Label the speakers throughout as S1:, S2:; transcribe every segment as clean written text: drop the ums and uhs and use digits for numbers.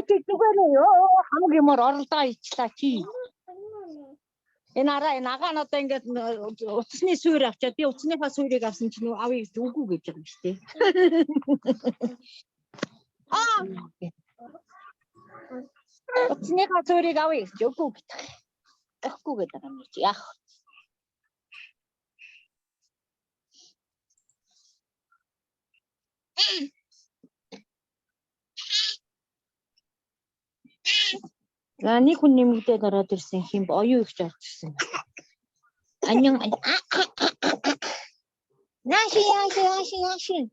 S1: чигээрээ хамгийн мөр оролдоо ичлаа чи. Энэ нагаан одоо ингээд утасны суур авчаад би утасныхаа суурийг авсан чинь авъя гэж үгүй гэж байгаа юм шүү дээ. Утасныхаа суурийг авъя гэж үгүй гэдэг. Өгөхгүй гэдэг юм чи яах. За нэг хүн нэмэгдээд ороод ирсэн хин оюу ихж орж ирсэн. Анин Яшин.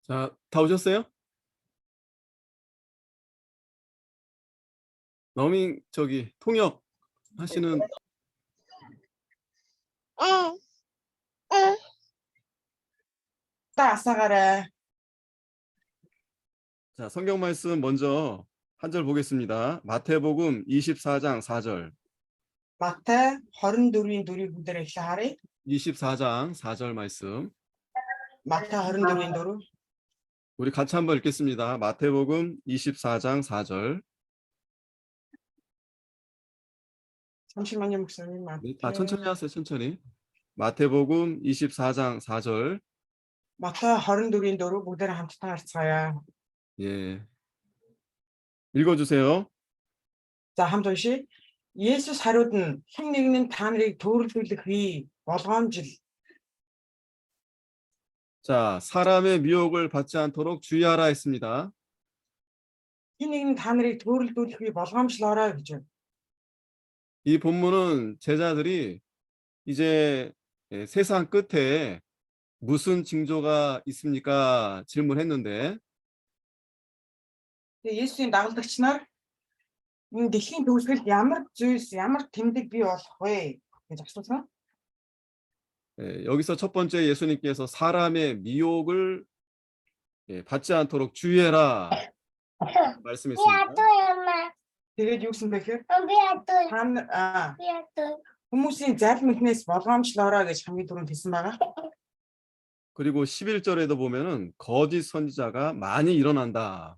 S2: 자, 다 오셨어요? 너밍 저기 통역 하시는
S3: 따사가래.
S2: 자, 성경 말씀 먼저 한 절 보겠습니다. 마태복음 24장 4절.
S3: 마태 24-ийн 4-ийг бүгдээр ихлэ харъя.
S2: 24장 4절 말씀.
S3: 마태 24-ийн 4.
S2: 우리 같이 한번 읽겠습니다. 마태복음 24장 4절.
S3: 잠시만요, 목사님.
S2: 천천히 하세요, 천천히. 마태복음 24장 4절.
S3: 마태 24-ийн 4 бүгдээр хамтдаа харцгаая.
S2: 예. 읽어주세요.
S3: За хамт уншия. Есүс хариуд нь хэн нэгэн нь та нарыг төөрөлдүүлэхий болгоомжил.
S2: 자, 사람의 미혹을 받지 않도록 주의하라 했습니다.
S3: хэн нэгэн нь та нарыг төөрөлдүүлэхий болгоомжлоорой гэж.
S2: 이 본문은 제자들이 이제 세상 끝에 무슨 징조가 있습니까? 질문했는데
S3: Есүсийн дагалдагч нар энэ дэлхийн төгсгөлд ямар зүйлс, ямар тэмдэг бий болох вэ гэж асуусан.
S2: 여기서 첫 번째 예수님께서 사람의 미혹을 받지 않도록 주의해라 말씀했습니다.
S3: Тэгээд юу гэсэн бэ гэхээр хүмүүсийн зарим ихнээс болгоомжлоорой гэж хамгийн түрүүнд хэлсэн байгаа.
S2: 그리고 11절에도 보면은 거짓 선지자가 많이 일어난다.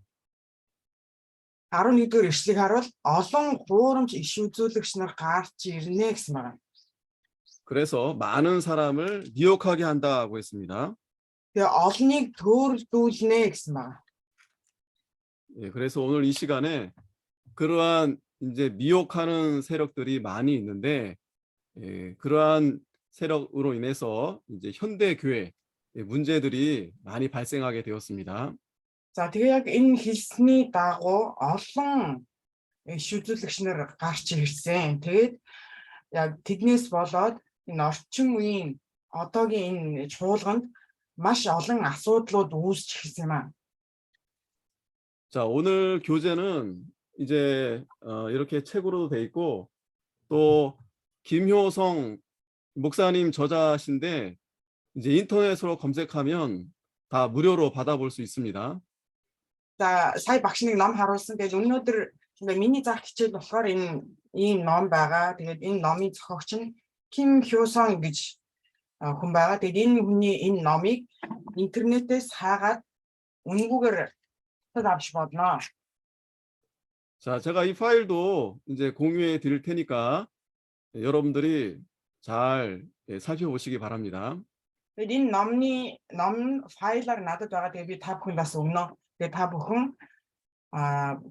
S3: 11-р эшлэгийг харуул олон хуурамч иш үзүүлэгч нар гарч ирнэ гэсэн байна.
S2: 그래서 많은 사람을 미혹하게 한다고 했습니다.
S3: Тэгээ олныг төөрөлдүүлнэ гэсэн байна.
S2: 예, 그래서 오늘 이 시간에 그러한 이제 미혹하는 세력들이 많이 있는데 그러한 세력으로 인해서 이제 현대 교회 문제들이 많이 발생하게 되었습니다.
S3: За тэгээ яг энэ хэлсний дагуу олон иш үзүүлэгч нар гарч ирсэн. Тэгээд яг тэднээс болоод энэ орчин үеийн одоогийн энэ чуулганд маш олон асуудлууд үүсч ирсэн юм аа.
S2: 자, 오늘 교재는 이제 이렇게 책으로도 돼 있고 또 김효성 목사님 저자신데 이제 인터넷으로 검색하면 다 무료로 받아볼 수 있습니다.
S3: За сая багш нэг ном харуулсан. Тэгээд өнөөдөр миний заах хичээл болохоор энэ ийм ном байгаа. Тэгээд энэ номын зохиогч нь Ким Хёсон гэж хүн байгаа. Тэгээд энэ хүний энэ номыг интернетээс хаагаад үнэгүйгээр авч бодно.
S2: 자, 제가 이 파일도 이제 공유해 드릴 테니까 여러분들이 잘 살펴보시기 바랍니다.
S3: Тэгээд энэ ном файлаар надад байгаа. Тэгээд би та бүхэнд бас өгнө. Тэгээд та бүхэн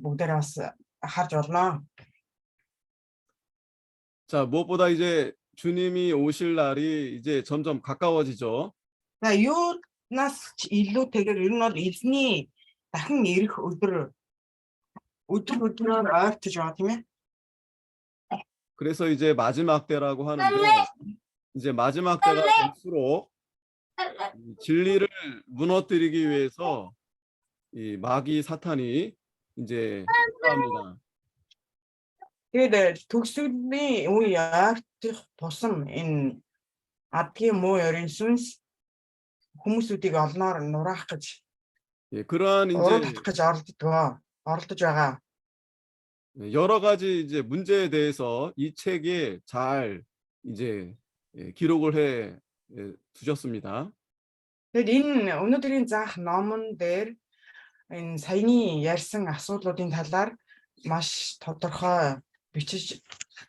S3: бүгдээ бас харж болно.
S2: 자, 무엇보다 이제 주님이 오실 날이 이제 점점 가까워지죠.
S3: За юунаас илүүтэйгээр ер нь бол эзний дахин ирэх өдрөөр ойртож байгаа тийм ээ.
S2: 그래서 이제 마지막 때라고 하는데 이제 마지막 때가 될수록 진리를 무너뜨리기 위해서 이 마귀 사탄이 이제 합니다.
S3: Тэгээд төгсгөлийн үе яартах тусам энэ адгийн муу ёрын сүнс хүмүүсүүдийг олноор нураах гэж
S2: 그러한 이제
S3: оролдож байгаа.
S2: 여러 가지 이제 문제에 대해서 이 책에 잘 이제 기록을 해 두셨습니다.
S3: Тэгээд энэ өнөөдрийн заах номон дээр энэ саяны ярьсан асуудлуудын талаар маш тодорхой бичиж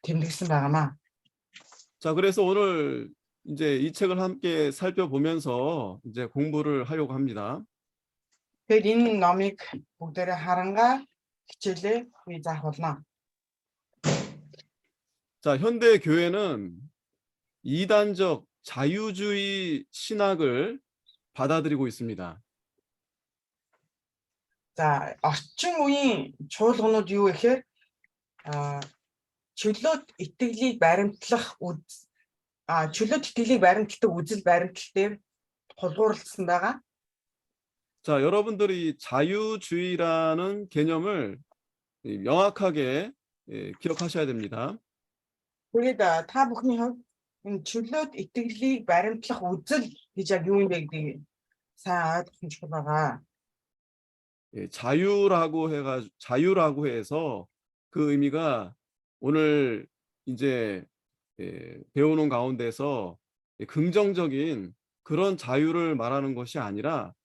S3: тэмдэглэсэн байгаамаа.
S2: 자, 그래서 오늘 이제 이 책을 함께 살펴보면서 이제 공부를 하려고 합니다.
S3: Тэгээд энэ номыг бүгдээрээ харангаа хичээлээ бий заах болно.
S2: 자, 현대 교회는 이단적 자유주의 신학을 받아들이고 있습니다.
S3: За орчин үеийн чуулганууд юу гэхээр чөлөөт итгэлийг баримтлах чөлөөт итгэлийг баримтлагдаг үзэл баримтлал дээр тулгуурласан байгаа.
S2: 자, 여러분들이 자유주의라는 개념을 명확하게 기억하셔야 됩니다.
S3: Тэгээд та бүхний хувьд энэ чөлөөт итгэлийг баримтлах үзэл гэж яг юу юм бэ гэдгийг сайн ойлгох нь чухал байгаа.
S2: 자유라고 해서 그 의미가 오늘 이제 배우는 가운데서 긍정적인 그런 자유를 말하는 것이 아니라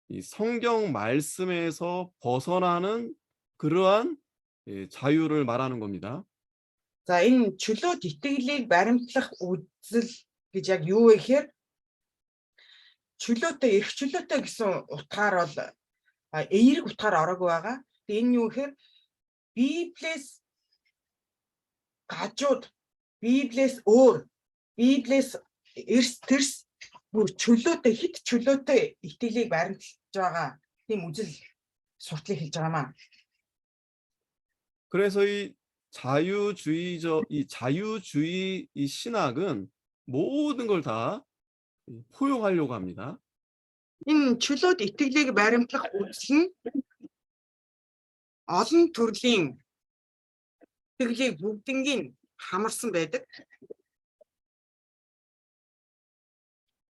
S2: 이 성경 말씀에서 벗어나는 그러한 자유를 말하는 겁니다.
S3: За энэ чөлөөт итгэлийг баримтлах үзэл гэж яг юу вэ гэхээр чөлөөтэй эрх чөлөөтэй гэсэн утгаар бол эерэг утгаар ороогүй байгаа. Тэгээ энэ юу гэхээр Библиэс гажууд, Библиэс өөр, Библиэс эрс тэрс бүр чөлөөтэй хит чөлөөтэй итгэлийг баримтлаж байгаа тийм үзэл сурталыг хэлж байгаамаа.
S2: 그래서 이 자유주의 이 신학은 모든 걸 다 포용하려고 합니다.
S3: Энэ чөлөөт итгэлийг баримтлах үзэл нь олон төрлийн итгэлийг бүгднийг хамарсан байдаг.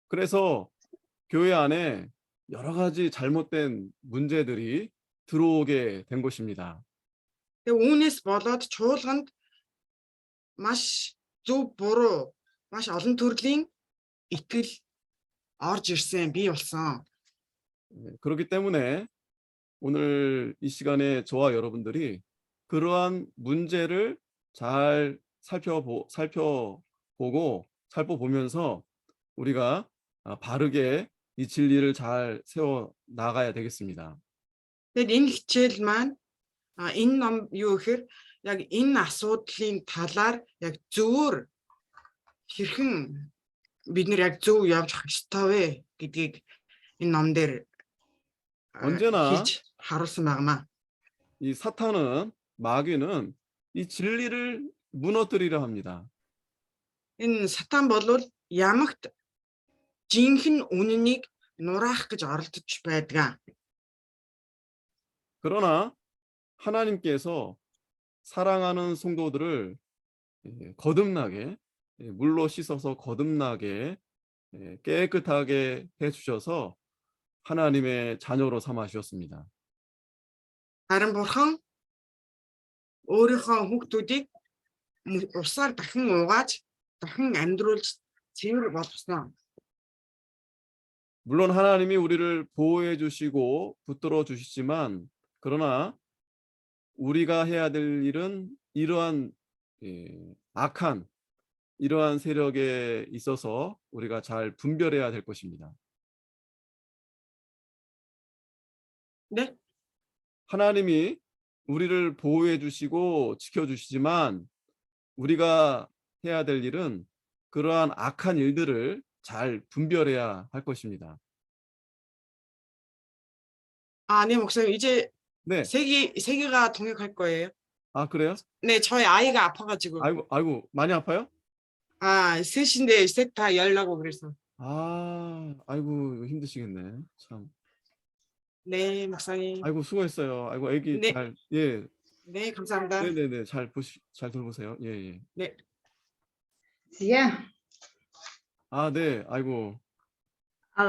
S2: 그래서 교회 안에 여러 가지 잘못된 문제들이 들어오게 된 것입니다.
S3: Тэгээ үүнээс болоод чуулганд маш зөв буруу, маш олон төрлийн итгэл орж ирсэн, бий болсон.
S2: 그렇기 때문에 오늘 이 시간에 저와 여러분들이 그러한 문제를 잘 살펴보면서 우리가 바르게 이 진리를 잘 세워 나가야 되겠습니다.
S3: Тэгээд энэ хичээл маань энэ ном юу гэхээр яг энэ асуудлын талаар яг зөвөр хэрхэн бид нэр яг зөв явж ах ёстой вэ гэдгийг энэ ном дээр
S2: 언제나
S3: хийж харуулсан байгаамаа.
S2: 이 사탄은 마귀는 이 진리를 무너뜨리려 합니다.
S3: Энэ сатан болвол ямагт жинхэнэ үннийг нураах гэж оролдож байдаг.
S2: 그러나 하나님께서 사랑하는 성도들을 거듭나게 물로 씻어서 거듭나게 깨끗하게 해주셔서 하나님의 자녀로 삼아 주셨습니다.
S3: Харин бурхан өөрийнхөө хүүхдүүдийг усаар дахин угааж, дахин амьдруулж цэвэр болгосон.
S2: 물론 하나님이 우리를 보호해 주시고 붙들어 주시지만 그러나 우리가 해야 될 일은 이러한 악한 이러한 세력에 있어서 우리가 잘 분별해야 될 것입니다.
S3: 네?
S2: 하나님이 우리를 보호해 주시고 지켜 주시지만 우리가 해야 될 일은 그러한 악한 일들을 잘 분별해야 할 것입니다.
S3: 네, 목사님 이제
S2: 네.
S3: 세 개가 동역할 거예요.
S2: 아, 그래요?
S3: 네, 저희 아이가 아파가지고.
S2: 아이고, 많이 아파요?
S3: 셋인데 셋 다 열라고 그래서.
S2: 아이고, 힘드시겠네. 참.
S3: 네, 목사님.
S2: 아이고, 수고했어요. 아이고, 애기
S3: 네.
S2: 잘, 예.
S3: 네, 감사합니다.
S2: 네네네, 잘 돌보세요. 예.
S3: 네.
S4: 지야.
S2: 네, 아이고.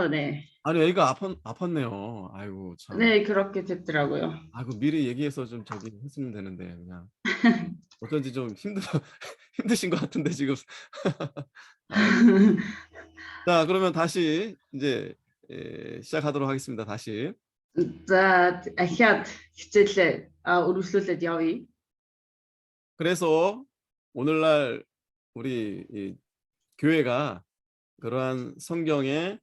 S4: 네.
S2: 아니, 애가 아팠네요. 아이고, 참.
S4: 네, 그렇게 됐더라고요.
S2: 아이고, 미리 얘기해서 좀 했으면 되는데, 그냥. 어쩐지 좀 힘드신 것 같은데 지금. 자, 그러면 다시 이제 시작하도록 하겠습니다. 다시.
S4: За ахиад хичээлээ өргөжлүүлээд явъя.
S2: 그래서 오늘날 우리 이 교회가 그러한 성경의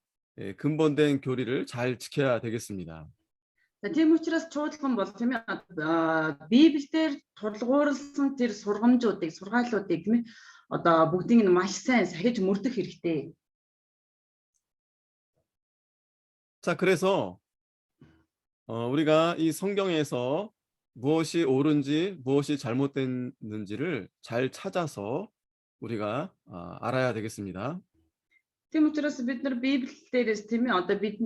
S2: 근본된 교리를 잘 지켜야 되겠습니다.
S4: За тийм учраас чуулган бол тийм ээ Библиэлд тулгуурласан тэр сургамжуудыг, сургаалуудыг тийм ээ одоо бүгдийг нь маш сайн сахиж мөрдөх хэрэгтэй.
S2: 자, 그래서 우리가 이 성경에서 무엇이 옳은지 무엇이 잘못됐는지를 잘 찾아서 우리가 알아야 되겠습니다.
S4: Тийм учраас бид нар Библи дээрээс тийм ээ одоо бид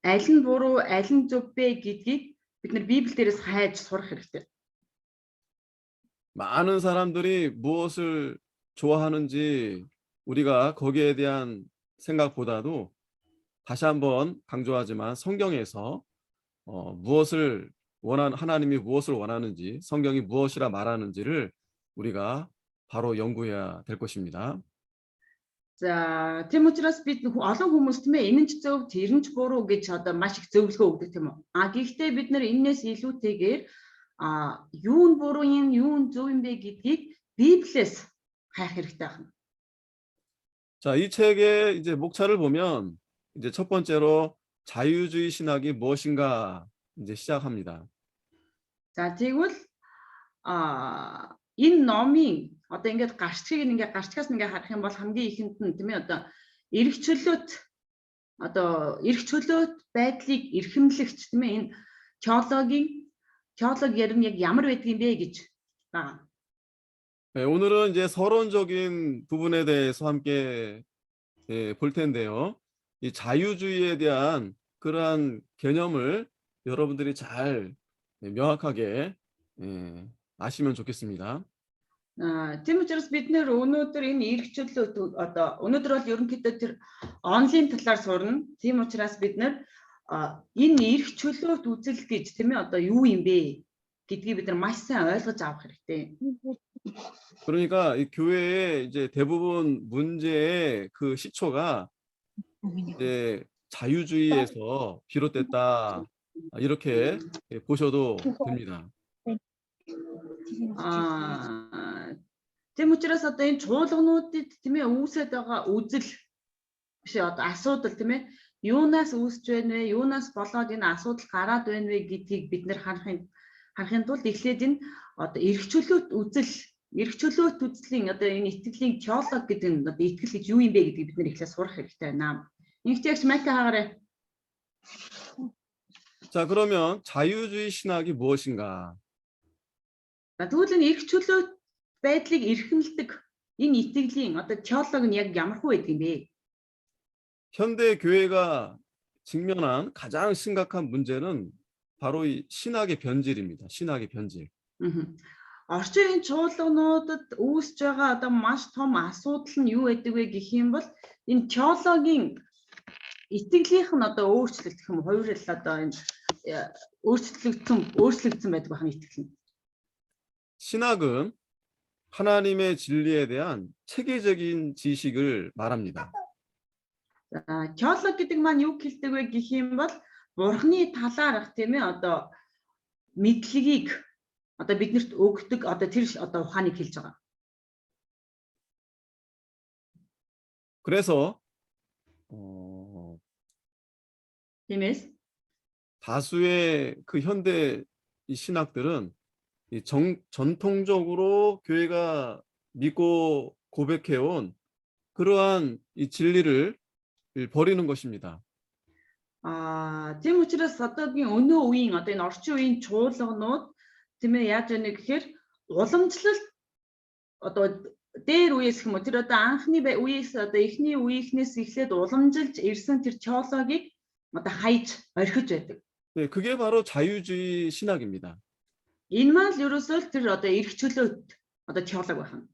S4: аль нь буруу, аль нь зөв бэ гэдгийг бид нар Библи дээрээс хайж сурах хэрэгтэй.
S2: 많은 사람들이 무엇을 좋아하는지 우리가 거기에 대한 생각보다도 다시 한번 강조하지만 성경에서 하나님이 무엇을 원하는지, 성경이 무엇이라 말하는지를 우리가 바로 연구해야 될 것입니다.
S4: За тийм учраас бид олон хүмүүс тийм ээ энэ нь ч зөв, тэр нь ч буруу гэж одоо маш их зөвлөгөө өгдөг тийм үү. Гэхдээ бид нар энээс илүүтэйгээр юу нь буруу юм, юу нь зөв юм бэ гэдгийг Библиэс хайх хэрэгтэй байна.
S2: 자, 이 책의 이제 목차를 보면 이제 첫 번째로 자유주의 신학이 무엇인가 이제 시작합니다.
S4: За тэгвэл энэ номын одоо ингээд гарчгийг ингээд гарчгаас ингээд харах юм бол хамгийн ихэнд нь тийм ээ одоо эрх чөлөөт байдлыг эрхэмлэгч тийм ээ энэ теологи ярин яг ямар байдгийг бэ гэж байгаа.
S2: 네, 오늘은 이제 서론적인 부분에 대해서 함께 볼 텐데요. 이 자유주의에 대한 그러한 개념을 여러분들이 잘 명확하게 아시면 좋겠습니다.
S4: Тийм учраас бид нэр өнөөдөр энэ эрх чөлөөт одоо өнөөдөр бол ерөнхийдөө тэр онлайн талаар сурна. Тийм учраас бид нэр энэ эрх чөлөөт үзэл гэж тийм ээ одоо юу юм бэ гэдгийг бид нар маш сайн ойлгож авах хэрэгтэй.
S2: 그러니까 이 교회의 이제 대부분 문제의 그 시초가 이제 자유주의에서 비롯됐다 이렇게 보셔도 됩니다.
S4: Тийм учраас одоо энэ чуулгануудад тийм ээ үүсэж байгаа үзэл биш одоо асуудал тийм ээ юунаас үүсэж байна вэ? Юунаас болоод энэ асуудал гараад байна вэ гэдгийг бид нэр харахын тулд эхлээд энэ одоо эрх чөлөөт үзлийн одоо энэ итгэлийн теологи гэдэг нь одоо итгэл гэж юу юм бэ гэдгийг бид нэр эхлээд сурах хэрэгтэй байна. Нэгтээс майка хаагаарай.
S2: 자, 그러면 자유주의 신학이 무엇인가?
S4: Тэгвэл энэ эрх чөлөөт байдлыг эрхэмлдэг энэ итгэлийн одоо теологи нь яг ямар хөө байдаг юм бэ?
S2: 현대 교회가 직면한 가장 심각한 문제는 바로 이 신학의 변질입니다. 신학의 변질.
S4: Орчин үеийн чуулгануудад үүсэж байгаа одоо маш том асуудал нь юу байдаг вэ гэх юм бол энэ теологийн итгэлийнх нь одоо өөрчлөлт гэх юм хоёр л одоо энэ өөрчлөгдсөн байдаг байна итгэл нь.
S2: 신학은 하나님의 진리에 대한 체계적인 지식을 말합니다.
S4: Теологи гэдэг маань юу хэлдэг вэ гэх юм бол Бурхны талаарх тийм ээ одоо мэдлэгийг одоо биднэрт өгдөг одоо тэр одоо ухааныг хэлж байгаа.
S2: 그래서
S4: Тиймээс
S2: 다수의 그 현대 이 신학들은 이 전통적으로 교회가 믿고 고백해온 그러한 이 진리를 버리는 것입니다.
S4: Тийм учраас одоогийн өнөө үеийн одоо энэ орчин үеийн чуулганууд тийм ээ яаж яана гэхээр уламжлалт одоо дээр үеэс юм уу тэр одоо анхны үеэс одоо эхний үеийнхнээс эхлээд уламжилж ирсэн тэр теологийг одоо хайж орхиж байдаг.
S2: 네, 그게 바로 자유주의 신학입니다.
S4: Энэ маань л ерөөсөө тэр одоо эрх чөлөөт одоо теологи байна.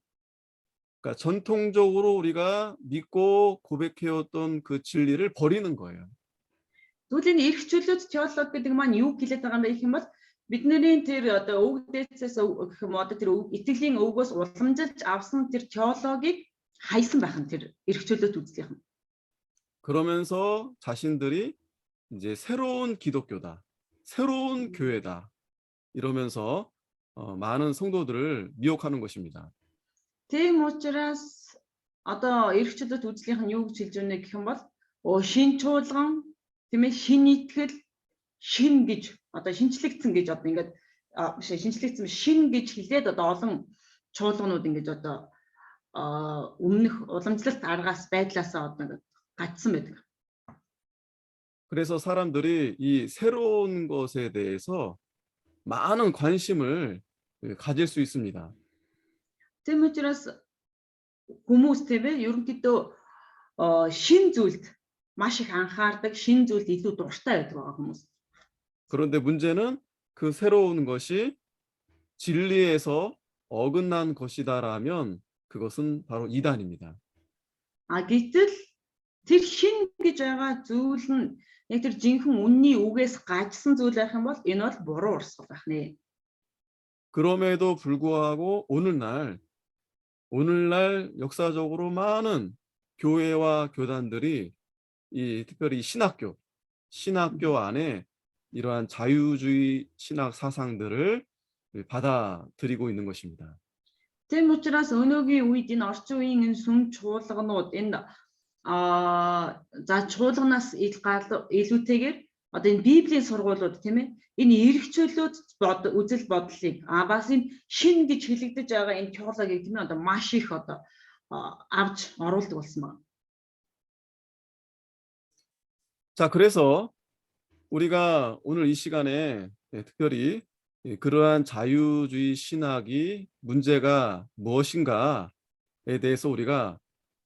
S2: 그러니까 전통적으로 우리가 믿고 고백해왔던 그 진리를 버리는 거예요.
S4: Тэгвэл энэ эрх чөлөөт теологи гэдэг маань юу хэлээд байгаа юм бэ гэх юм бол бидний тэр одоо өвөг дээдсээс гэх юм одоо тэр итгэлийн өвгөөс уламжилж авсан тэр теологийг хайсан байх нь тэр эрх чөлөөт үзлийнх нь.
S2: 그러면서 자신들이 이제 새로운 기독교다, 새로운 교회다 이러면서 많은 성도들을 미혹하는 것입니다.
S4: Тийм учраас одоо эрх чөлөөт үзлийнх нь юу гэж хэлж байна гэх юм бол шин чуулган тийм ээ шин итгэл шин гэж одоо шинчлэгдсэн гэж одоо ингээд биш шинчлэгдсэн шин гэж хэлээд одоо олон чуулганууд ингээд одоо өмнөх уламжлалт аргаас байдлаасаа одоо ингээд гацсан байдаг.
S2: 그래서 사람들이 이 새로운 것에 대해서 많은 관심을 가질 수 있습니다.
S4: Тийм учраас хүмүүс тийм ээ ерөнхийдөө шин зүйлд маш их анхаардаг, шин зүйлд илүү дуртай байдаг хүмүүс.
S2: 그런데 문제는 그 새로운 것이 진리에서 어긋난 것이다라면 그것은 바로 이단입니다.
S4: Гэтэл тэр шин гэж байгаа зүйл нь яг тэр жинхэнэ үнний үгээс гажсан зүйл байх юм бол энэ бол буруу урсгал байх нэ.
S2: 그럼에도 불구하고 오늘날 역사적으로 많은 교회와 교단들이 특별히 신학교 안에 이러한 자유주의 신학 사상들을 받아들이고 있는 것입니다.
S4: Тийм учраас өнөөгийн үед энэ орчин үеийн энэ сүм чуулганууд энэ за чуулганаас илүүтэйгээр одоо энэ Библийн сургуулиуд тийм ээ энэ эрх чөлөөт үзэл бодлыг бас энэ шин гэж хэлэгдэж байгаа энэ теологийг тийм ээ одоо маш их одоо авч оруулдаг болсон байна.
S2: 자, 그래서 우리가 오늘 이 시간에 특별히 그러한 자유주의 신학이 문제가 무엇인가에 대해서 우리가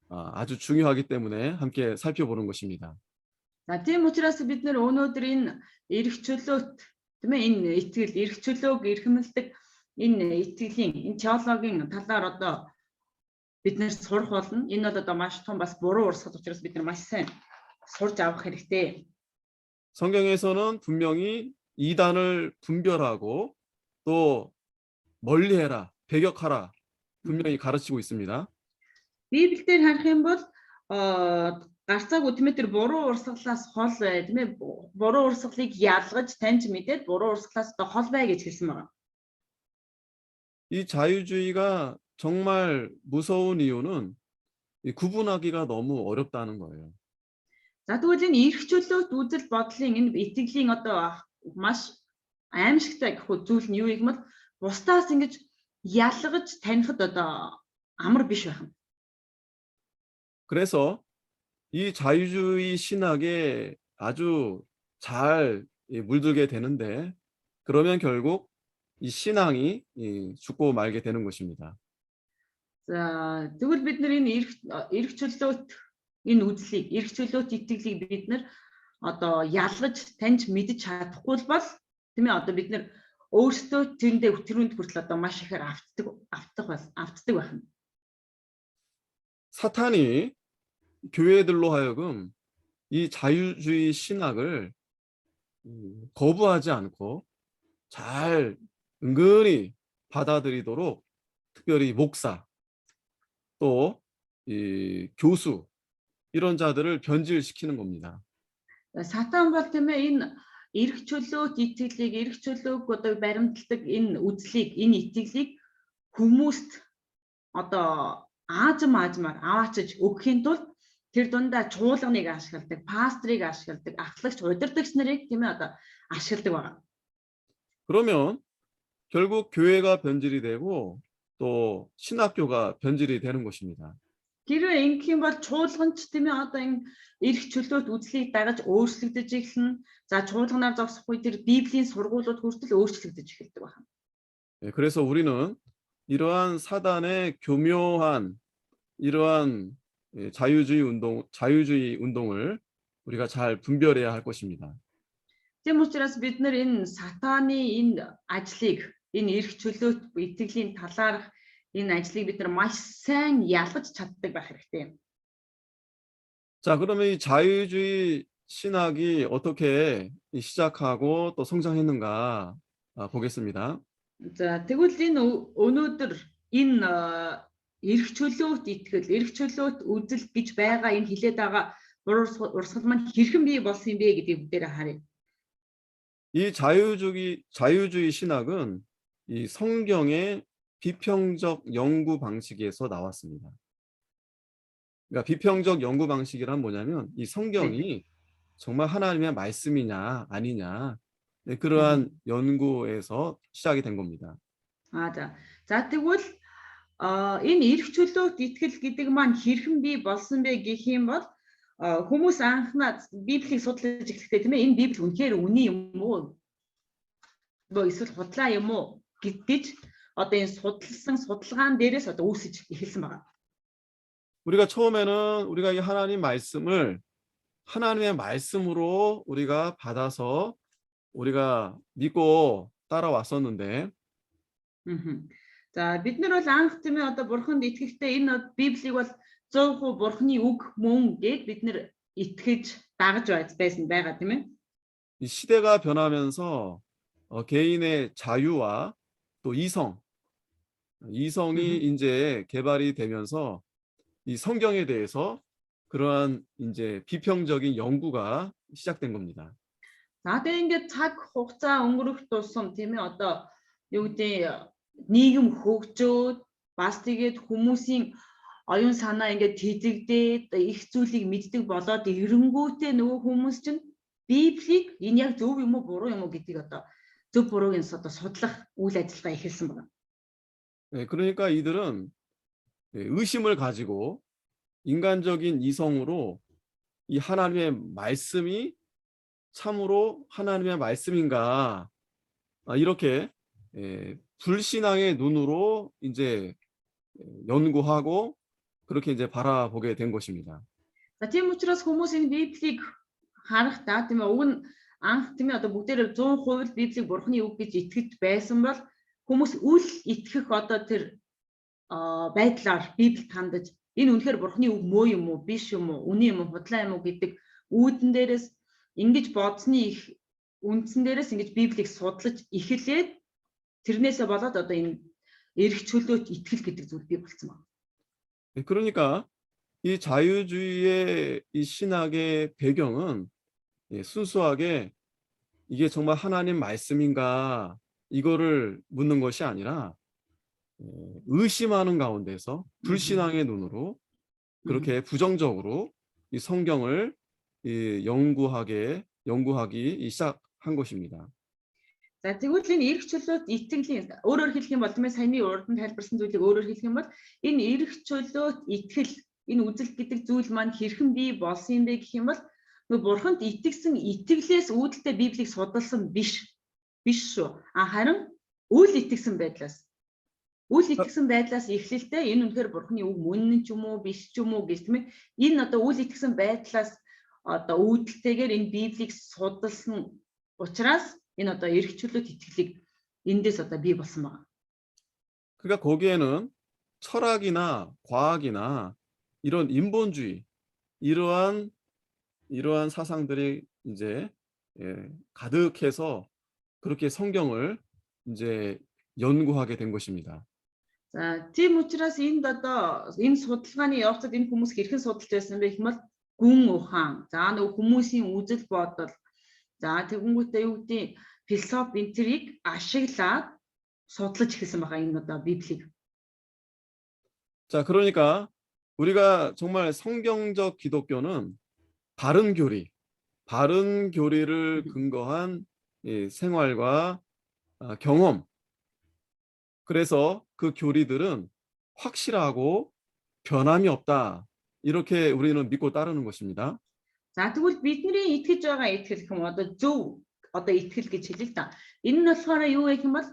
S2: 아주 중요하기 때문에 함께 살펴보는 것입니다.
S4: За тийм учраас бид нэр өнөөдөр энэ эрх чөлөөт тийм ээ энэ итгэл эрх чөлөөг эрхэмлдэг энэ итгэлийн энэ теологийн талаар одоо бид нэр сурах болно. Энэ бол одоо маш том бас буруу урсгал учраас бид нар маш сайн сурж авах хэрэгтэй.
S2: 성경에서는 분명히 이단을 분별하고 또 멀리해라, 배격하라 분명히 가르치고 있습니다.
S4: Библиэлд харах юм бол гарцаагүй тийм ээ тэр буруу урсгалаас хол бай тийм ээ буруу урсгалыг ялгаж таньж мэдээд буруу урсгалаас одоо хол бай гэж хэлсэн байна.
S2: 이 자유주의가 정말 무서운 이유는 구분하기가 너무 어렵다는 거예요.
S4: За тэгвэл энэ эрх чөлөөт үзэл бодлын энэ итгэлийн одоо маш аимшигтай гэх зүйл нь юу юм бол бусдаас ингэж ялгаж танихад одоо амар биш байх юм.
S2: 그래서 이 자유주의 신학에 아주 잘 물들게 되는데 그러면 결국 이 신앙이 죽고 말게 되는 것입니다.
S4: За тэгвэл бид нар энэ эрх чөлөөт энэ үзлийг эрх чөлөөт итгэлийг бид нар одоо ялгаж таньж мэдж чадахгүй бол тийм ээ одоо бид нар өөрсдөө тэрэндээ өтрөнд хүртэл одоо маш ихээр автдаг байна.
S2: 사탄이 교회들로 하여금 이 자유주의 신학을 거부하지 않고 잘 은근히 받아들이도록 특별히 목사 또 이 교수 이런 자들을 변질시키는 겁니다.
S4: Сатан бол тийм ээ энэ эрх чөлөөт итгэлийг эрх чөлөөг одоо баримталдаг энэ үзлийг энэ итгэлийг хүмүүст одоо аажмаар аваачиж өгөхийн тулд тэр дундаа чуулганыг ашигладаг, пастрыг ашигладаг, ахлагч, удирдагч нарыг тийм ээ одоо ашигладаг байна.
S2: 그러면 결국 교회가 변질이 되고 또 신학교가 변질이 되는 것입니다.
S4: Хэрвээ ингэх юм бол чуулганч тийм ээ одоо энэ эрх чөлөөт үзлийг дагаж өөрчлөгдөж эхэлнэ. За чуулганаар зогсох үе тэр Библийн сургуулиуд хүртэл өөрчлөгдөж эхэлдэг байна.
S2: 그래서 우리는 이러한 사단의 교묘한 이러한 자유주의 운동을 우리가 잘 분별해야 할 것입니다.
S4: Тийм учраас бид нар энэ сатаны энэ ажлыг энэ эрх чөлөөт итгэлийн талаарх энэ ажлыг бид нар маш сайн ялгаж чаддаг байх хэрэгтэй.
S2: 자, 그러면 이 자유주의 신학이 어떻게 시작하고 또 성장했는가 보겠습니다.
S4: За тэгвэл энэ өнөөдөр энэ эрх чөлөөт итгэл, эрх чөлөөт үзэл гэж байгаа энэ хилээд байгаа урсгал маань хэрхэн бий болсон юм бэ гэдгийг бүгдээрээ харъя.
S2: 이 자유주의 신학은 이 성경의 비평적 연구 방식에서 나왔습니다. 그러니까 비평적 연구 방식이란 뭐냐면 이 성경이 정말 하나님의 말씀이냐 아니냐 그러한 연구에서 시작이 된 겁니다.
S4: За. За тэгвэл энэ эрх чөлөөт итгэл гэдэг маань хэрхэн бий болсон бэ гэх юм бол хүмүүс анхнаа Библийг судлаж эхлэхдээ тийм ээ энэ Библи үнэхээр үний юм уу? Эсвэл худлаа юм уу гэж одоо энэ судалсан судалгаан дээрээс одоо үүсэж эхэлсэн байна.
S2: 우리가 처음에는 우리가 이 하나님 말씀을 하나님의 말씀으로 우리가 받아서 우리가 믿고 따라왔었는데
S4: За бид нар бол анх тийм ээ одоо бурханд итгэхдээ энэ Библийг бол 100% бурхны үг мөн гэд бид нар итгэж дагаж байсан байгаа тийм ээ.
S2: 이 시대가 변하면서 개인의 자유와 또 이성이 이제 개발이 되면서 이 성경에 대해서 그러한 이제 비평적인 연구가 시작된 겁니다.
S4: За тэгээ ингээд цаг хугацаа өнгөрөх тусам тийм ээ одоо юу гэдэг нийгэм хөгжөөд бас тэгээд хүмүүсийн оюун санаа ингээд тэжигдээд их зүйлийг мэддэг болоод эренгүүтээ нөгөө хүмүүс чинь Библийг энэ яг зөв юм уу буруу юм уу гэдгийг одоо зөв бурууг нь одоо судлах үйл ажиллагаа эхэлсэн байна.
S2: 네, 그러니까 이들은 의심을 가지고 인간적인 이성으로 이 하나님의 말씀이 참으로 하나님의 말씀인가 이렇게 불신앙의 눈으로 이제 연구하고 그렇게 이제 바라보게 된 것입니다.
S4: За тийм учраас хүмүүс энэ Библийг харахтаа тийм ээ уг нь анх тийм ээ одоо бүгдээр 100% Библийг бурхны үг гэж итгэж байсан бол хүмүүс үл итгэх одоо тэр байдлаар Библийг хандаж энэ үнэхээр бурхны үг мөө юм уу биш юм уу үний юм уу худлаа юм уу гэдэг үүдэн дээрээс ингэж бодсны их үндсэн дээрээс ингэж Библийг судлаж эхлээд тэрнээсээ болоод одоо энэ эрх чөлөөт итгэл гэдэг зүйл бий болсон байна.
S2: 그러니까 이 자유주의의 이 신학의 배경은 순수하게 이게 정말 하나님 말씀인가 이거를 묻는 것이 아니라 의심하는 가운데서 불신앙의 눈으로 그렇게 부정적으로 이 성경을 연구하기 시작한 것입니다.
S4: За тэгвэл энэ эрх чөлөөт итгэлийн өөрөөр хэлэх юм бол тийм ээ саяны урд нь тайлбарсан зүйлийг өөрөөр хэлэх юм бол энэ эрх чөлөөт итгэл энэ үзэл гэдэг зүйл маань хэрхэн бий болсон юм бэ гэх юм бол нөгөө бурханд итгэсэн итгэлээс үүдэлтэй Библийг судалсан биш шүү. Харин үл итгэсэн байдлаас эхлэлтэй энэ үнэхээр бурхны үг мөн ч юм уу биш ч юм уу гэж тийм ээ энэ одоо үл итгэсэн байдлаас одоо үүдэлтэйгээр энэ Библийг судалсан учраас энэ одоо эрх чөлөөт итгэлийг эндээс одоо бий болсон байна.
S2: 그러니까 거기에는 철학이나 과학이나 이런 인본주의 이러한 사상들이 이제 가득해서 그렇게 성경을 이제 연구하게 된 것입니다.
S4: За тийм учраас энд одоо энэ судалгааны явцад энэ хүмүүс хэрхэн судалж байсан бэ гэх юм бол гүн ухаан, за нөгөө хүмүүсийн үзэл бодол, за тэгэнгүүтээ юу гэдэг философи энтрийг ашиглаад судлаж эхэлсэн байгаа энэ одоо Библийг.
S2: 자, 그러니까 우리가 정말 성경적 기독교는 바른 교리를 근거한 생활과 경험. 그래서 그 교리들은 확실하고 변함이 없다. 이렇게 우리는 믿고 따르는 것입니다.
S4: За тэгвэл бидний итгэж байгаа итгэл хэм одоо зөв одоо итгэл гэж хэлээ л да. Энэ нь болохоор юу гэх юм бол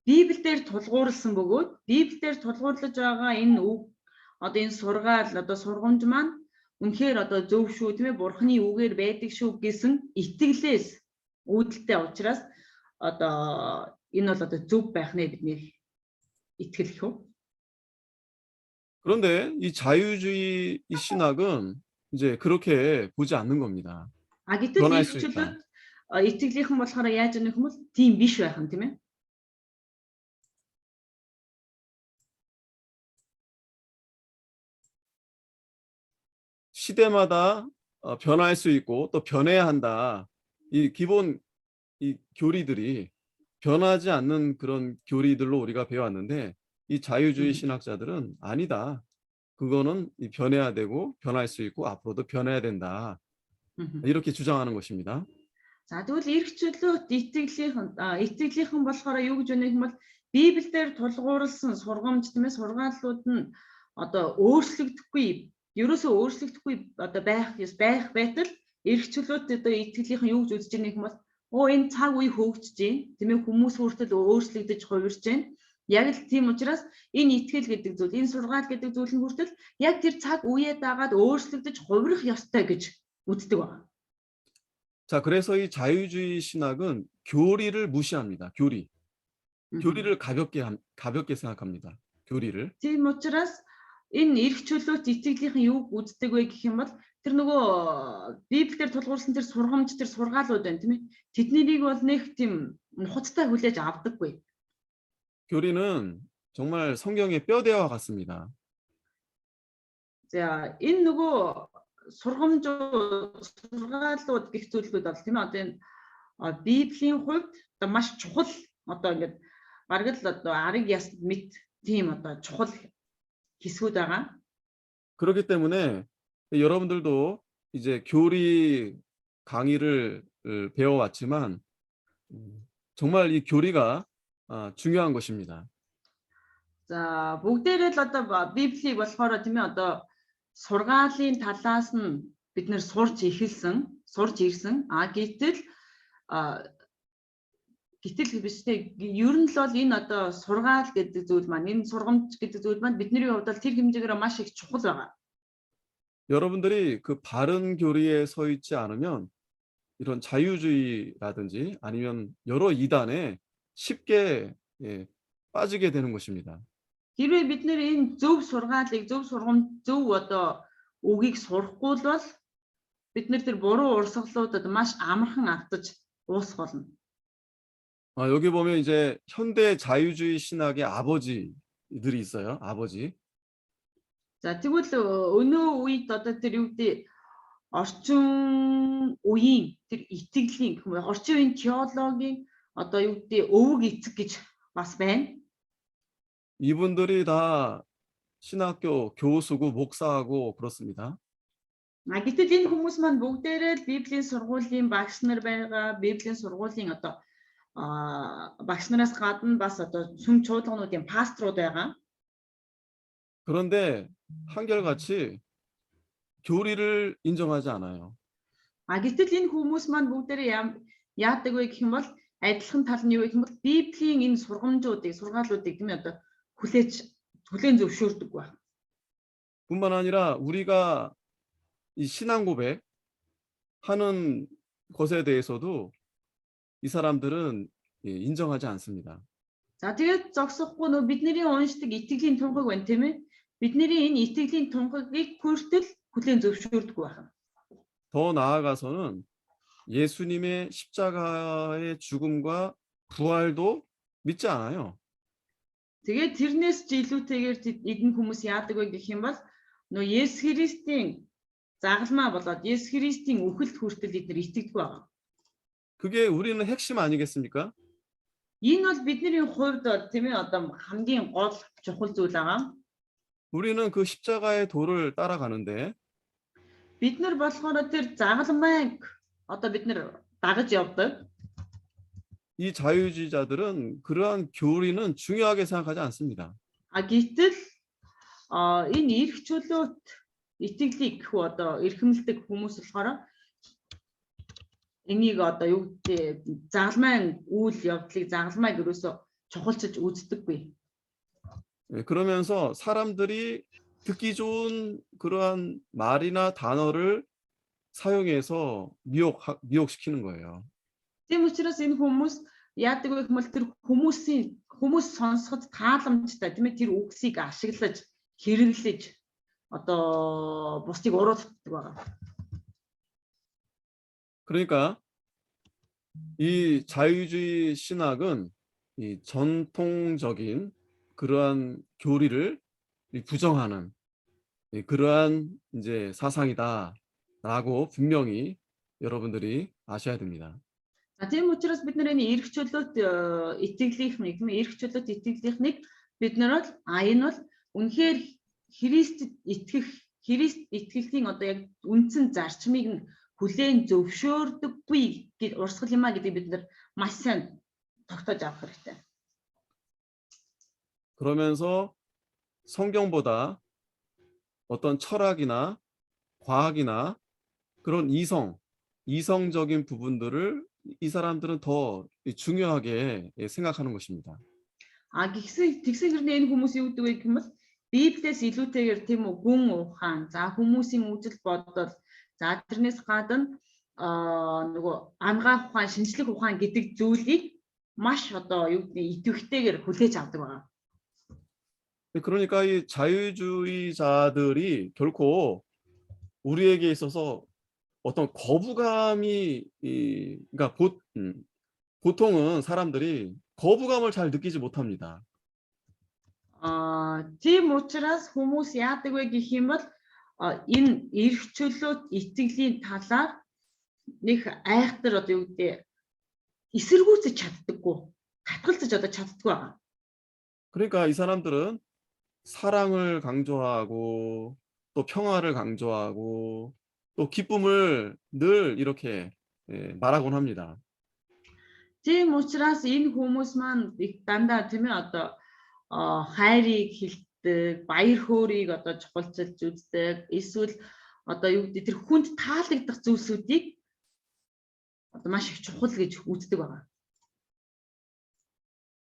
S4: Библиэлд тулгуурласан бөгөөд Библиэлд тулгуурлаж байгаа энэ үг одоо энэ сургаал одоо сургамж маань үнэхээр одоо зөв шүү тийм ээ бурхны үгээр байдаг шүү гэсэн итгэлээс үүдэлтэй учраас одоо энэ бол одоо зөв байх нэ бидний итгэл хөө.
S2: 그런데 이 자유주의 이 신학은 이제 그렇게 보지 않는 겁니다.
S4: Гэтэл эрх чөлөөт итгэлийнхэн болохоор яаж яах юм бол тийм биш байх юм тийм ээ.
S2: 시대마다 변할 수 있고 또 변해야 한다. 이 기본 이 교리들이 변하지 않는 그런 교리들로 우리가 배워왔는데 이 자유주의 신학자들은 아니다. 그거는 변해야 되고 변할 수 있고 앞으로도 변해야 된다. 이렇게 주장하는 것입니다.
S4: За тэгвэл эрх чөлөөт итгэлийнхэн болохоор юу гэж байна гэвэл Библиэлд тулгуурласан сургамж тийм ээ сургаалууд нь одоо өөрчлөгдөхгүй ерөөсөө өөрчлөгдөхгүй одоо байх байтал эрх чөлөөт одоо итгэлийнхэн юу гэж үзэж байгаа юм бол энэ цаг үе хөгжиж байна тийм ээ хүмүүс хүртэл өөрчлөгдөж хувирж байна. Яг л тийм учраас энэ итгэл гэдэг зүйл энэ сургаал гэдэг зүйл нь хүртэл яг тэр цаг үеэ дагаад өөрчлөгдөж хувирах ёстой гэж үздэг байна.
S2: 자, 그래서 이 자유주의 신학은 교리를 무시합니다. 교리를 가볍게 생각합니다. 교리를.
S4: Тийм учраас энэ эрх чөлөөт итгэлийнхэн юу үздэг вэ гэх юм бол тэр нөгөө Библиэлд тулгуурсан тэр сургамж тэр сургаалууд байна тийм ээ. Тэднийг бол нэг тийм нухацтай хүлээж авдаггүй.
S2: 교리는 정말 성경의 뼈대와 같습니다.
S4: За энэ нөгөө сургаалууд гэх зүйлүүд бол тийм ээ одоо энэ Библийн хувьд одоо маш чухал одоо ингээд бараг л одоо ариг ясд мэд тийм одоо чухал хэсгүүд байгаа.
S2: 그렇기 때문에 여러분들도 이제 교리 강의를 배워왔지만 정말 이 교리가 중요한 것입니다.
S4: За бүгдээрээ л одоо Библийг болохоор тийм ээ одоо сургаалын талаас нь бид нэр сурч ирсэн. Гэтэл биш те ер нь л бол энэ одоо сургаал гэдэг зүйл маань энэ сургамж гэдэг зүйл маань бидний хувьд бол тэр хэмжээгээр маш их чухал байгаа.
S2: 여러분들이 그 바른 교리에 서 있지 않으면 이런 자유주의라든지 아니면 여러 이단에 쉽게 빠지게 되는 것입니다.
S4: Хэрвээ бид нэр энэ зөв сургаалыг зөв одоо үгийг сурахгүй бол бид нэр тэр буруу урсгалуудад маш амархан автаж уусах болно.
S2: 여기 보면 이제 현대 자유주의 신학의 아버지들이 있어요. 아버지.
S4: За тэгвэл өнөө үед одоо тэр юу гэдэг орчин үеийн тэр итгэлийн орчин үеийн теологийн одоо юу гэдэг өвөг эцэг гэж бас байна.
S2: 이분들이 다 신학교 교수고 목사하고 그렇습니다.
S4: Гэтэл энэ хүмүүс маань бүгдээрээ Библийн сургуулийн багш нар байгаа. Библийн сургуулийн одоо багш нараас гадна бас одоо сүм чуулгануудын пасторууд байгаа.
S2: 그런데 한결같이 교리를 인정하지 않아요.
S4: Гэтэл энэ хүмүүс маань бүгдээрээ яадаг вэ гэх юм бол адилхан тал нь юу гэх юм бол Библийн энэ сургаалуудыг тийм ээ одоо хүлээн зөвшөөрдөг байна.
S2: 뿐만 아니라 우리가 이 신앙 고백 하는 것에 대해서도 이 사람들은 인정하지 않습니다.
S4: За тэгээд зогсохгүй нөө бидний уншдаг итгэлийн тунхаг байна тийм ээ. Бидний энэ итгэлийн тунхагийг хүртэл хүлээн зөвшөөрдөг байна.
S2: 더 나아가서는 예수님의 십자가의 죽음과 부활도 믿지 않아요.
S4: Тэгээд тэрнээс ч илүүтэйгээр эдэн хүмүүс яадаг вэ гэх юм бол нөө Есүс Христийн загалмаа болоод Есүс Христийн үхэлд хүртэл эдгээр итгэдэг байна.
S2: 그게 우리는 핵심 아니겠습니까?
S4: Энэ бол бидний хувьд тийм ээ одоо хамгийн гол чухал зүйл байгаа.
S2: 우리는 그 십자가의 도를 따라가는데
S4: бид нар болохоор тэр загалмайг одоо бид нар дагаж явдаг.
S2: 이 자유주의자들은 그러한 교리는 중요하게 생각하지 않습니다.
S4: Гэтэл энэ эрх чөлөөт итгэлийг одоо эрхэмлдэг хүмүүс болохоор энийг одоо юу гэдэг загалмайн үйл явдлыг загалмайг ерөөсө чухалчилж үздэггүй.
S2: 그러면서 사람들이 듣기 좋은 그러한 말이나 단어를 사용해서 미혹시키는 거예요.
S4: Тийм учраас энэ хүмүүс яадаг вэ гэвэл тэр хүмүүс сонсоход тааламжтай тийм ээ тэр үгсийг ашиглаж хэрэглэж одоо бусдыг уруулдаг байгаа.
S2: 그러니까 이 자유주의 신학은 이 전통적인 그러한 교리를 부정하는 그러한 이제 사상이다라고 분명히 여러분들이 아셔야 됩니다.
S4: За тийм учраас бид нар энэ эрх чөлөөт итгэлийнхнийг тийм эрх чөлөөт итгэлийнхнийг бид нар бол энэ бол үнэхээр Христэд итгэлтийн одоо яг үндсэн зарчмыг нь хүлээн зөвшөөрдөггүй гэж урсгал юм а гэдэг бид нар маш сайн тогтоож авах хэрэгтэй.
S2: 그러면서 성경보다 어떤 철학이나 과학이나 그런 이성적인 부분들을 이 사람들은 더 중요하게 생각하는 것입니다.
S4: Тэгсэн хэрнээ энэ хүмүүс юу гэдэг вэ гэвэл Библиэс илүүтэйгээр тийм үү гүн ухаан, за хүмүүсийн үзэл бодол, за тэрнээс гадна нөгөө ангаах ухаан, шинжлэх ухаан гэдэг зүйлийг маш одоо юу гэдэг идэвхтэйгээр хүлээж авдаг байна.
S2: 그러니까 이 자유주의자들이 결코 우리에게 있어서 어떤 거부감이 그러니까 보통은 사람들이 거부감을 잘 느끼지 못합니다.
S4: Тийм учраас хүмүүс яадаг вэ гэх юм бол энэ эрх чөлөөт итгэлийн талаар нэг айхтар одоо юу гэдэг эсэргүүцэж чаддаггүй, татгалзаж одоо чаддаггүй байгаа.
S2: 그러니까 이 사람들은 사랑을 강조하고 또 평화를 강조하고 또 기쁨을 늘 이렇게 말하곤 합니다.
S4: Тийм учраас энэ хүмүүс маань дандаа тийм ээ одоо хайрыг хэлдэг, баяр хөөргийг одоо чухалчилж үздэг, эсвэл одоо юу гэдэг тэр хүнд таалагдах зүйлсүүдийг одоо маш их чухал гэж үздэг байгаа.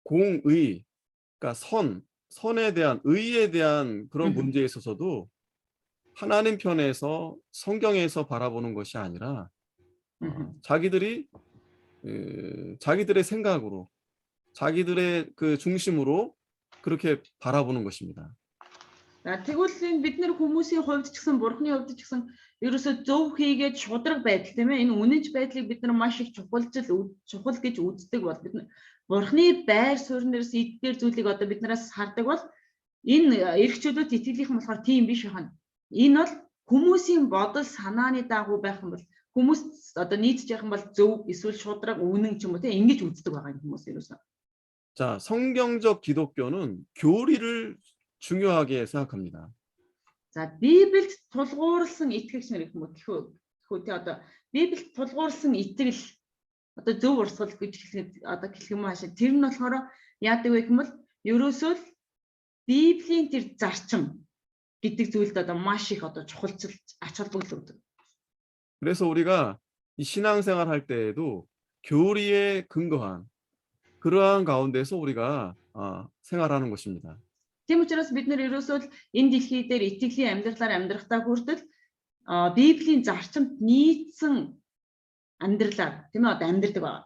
S2: 공의, 그러니까 선에 대한 의에 대한 그런 문제에 있어서도 하나님 편에서 성경에서 바라보는 것이 아니라 자기들의 생각으로 자기들의 그 중심으로 그렇게 바라보는 것입니다.
S4: Тэгвэл бид нар хүмүүсийн хувьд ч гэсэн бурхны хувьд ч гэсэн ерөөсөө зөв хийгээд шудраг байдал тийм ээ энэ үнэнч байдлыг бид нар маш их чухал гэж үздэг бол бид бурхны байр суурьнаас эдгээр зүйлийг одоо биднээс хардаг бол энэ эрх чөлөөт итгэлийнхэн болохоор тийм биш байна. Энэ бол хүмүүсийн бодол санааны дагуу байх юм бол хүмүүс одоо нийцж явах юм бол зөв эсвэл шудраг үнэн ч юм уу тийм ингэж үздэг байгаа юм хүмүүс ерөөсөө.
S2: 자, 성경적 기독교는 교리를 중요하게 생각합니다.
S4: За Библиэд тулгуурласан итгэгч нар гэх юм уу тий одоо Библиэд тулгуурласан итгэл одоо зөв урсгал гэж одоо хэлэх юм аашаа тэр нь болохоор яадаг вэ гэвэл ерөөсөө л Библийн тэр зарчим гэдэг зүйлд одоо маш их одоо чухалчилж ач холбогдол өгдөг.
S2: 그래서 우리가 이 신앙생활 할 때에도 교리에 근거한 그러한 가운데서 우리가 생활하는 것입니다.
S4: Тийм учраас бид нар ерөөсөө л энэ дэлхий дээр итгэлийн амьдралаар амьдрахтаа хүртэл Библийн зарчимд нийцсэн амьдралаар тийм ээ одоо амьдрдаг байна.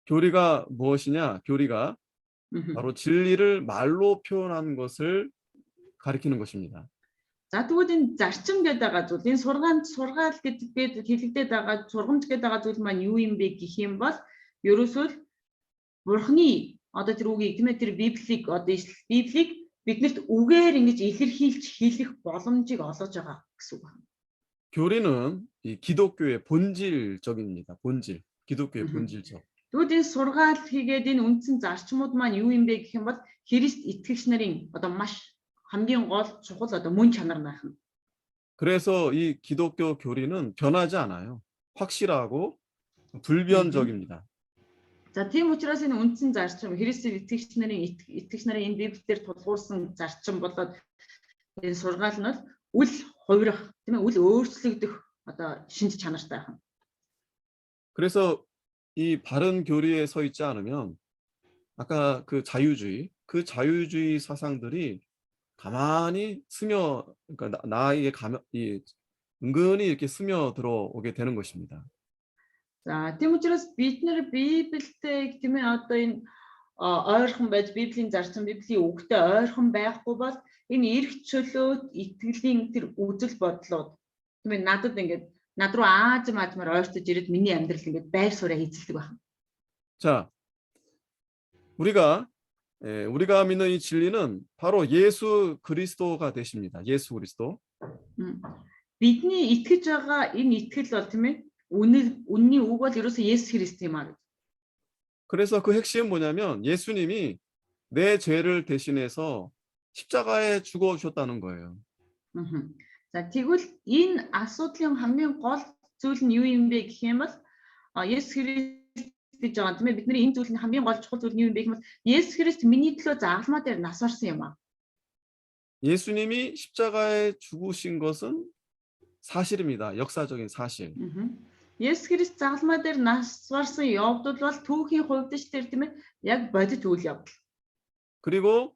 S2: 교리가 무엇이냐? 교리가 바로 진리를 말로 표현하는 것을 가리키는 것입니다.
S4: За тэгвэл энэ зарчим гэдэг байгаа зүйл энэ сургаал гэдэг хэлэгдээд байгаа сургамж гэдэг байгаа зүйл маань юу юм бэ гэх юм бол ерөөсөө л бурхны одоо тэр үгийг тийм ээ тэр Библийг одоо Библийг биднэрт үгээр ингэж илэрхийлж хэлэх боломжийг олгож байгаа гэсэн үг байна.
S2: 교리는 이 기독교의 본질적입니다. 본질. 기독교의 본질적.
S4: Тэгвэл энэ сургаал хийгээд энэ үндсэн зарчмууд маань юу юм бэ гэх юм бол Христ итгэгч нарын одоо маш хамгийн гол чухал одоо мөн чанар байх нь.
S2: 그래서 이 기독교 교리는 변하지 않아요. 확실하고 불변적입니다.
S4: За тийм учраас энэ үндсэн зарчим Христ итгэгч нарын энэ Библиэлд тулгуурсан зарчим болоод энэ сургаал нь үл хувирах тийм ээ үл өөрчлөгдөх одоо шинж чанартай байна.
S2: 그래서 이 바른 교리에 서 있지 않으면 아까 그 자유주의 사상들이 가만히 그러니까 나에게 은근히 이렇게 스며들어오게 되는 것입니다.
S4: За тийм учраас бид нар Библиэд тийм ээ одоо энэ ойрхон байж Библийн зарчим Библийн үгтэй ойрхон байхгүй бол энэ эрх чөлөөт итгэлийн тэр үзэл бодлууд тийм ээ над руу аажмаар ойртож ирээд миний амьдрал ингээд байр сууриа эзэлдэг байна.
S2: 자, 우리가 우리가 믿는 이 진리는 바로 예수 그리스도가 되십니다. 예수 그리스도.
S4: Бидний итгэж байгаа энэ итгэл бол тийм ээ үнний үг бол ерөөсөө Есүс Христ юм аа.
S2: 그래서 그 핵심은 뭐냐면 예수님이 내 죄를 대신해서 십자가에 죽어 주셨다는 거예요.
S4: За тэгвэл энэ асуудлын хамгийн гол зүйл нь юу юм бэ гэх юм бол Есүс Христ гэж байгаа тийм ээ бидний энэ зүйлийн хамгийн гол чухал зүйл нь юу юм бэ гэх юм бол Есүс Христ миний төлөө загалмаа дээр нас барсан юм аа.
S2: 예수님이 십자가에 죽으신 것은 사실입니다. 역사적인 사실.
S4: Есүс Христ загалмаа дээр нас барсан явдал бол түүхийн хувьд ч тийм ээ яг бодит үйл явдал.
S2: 그리고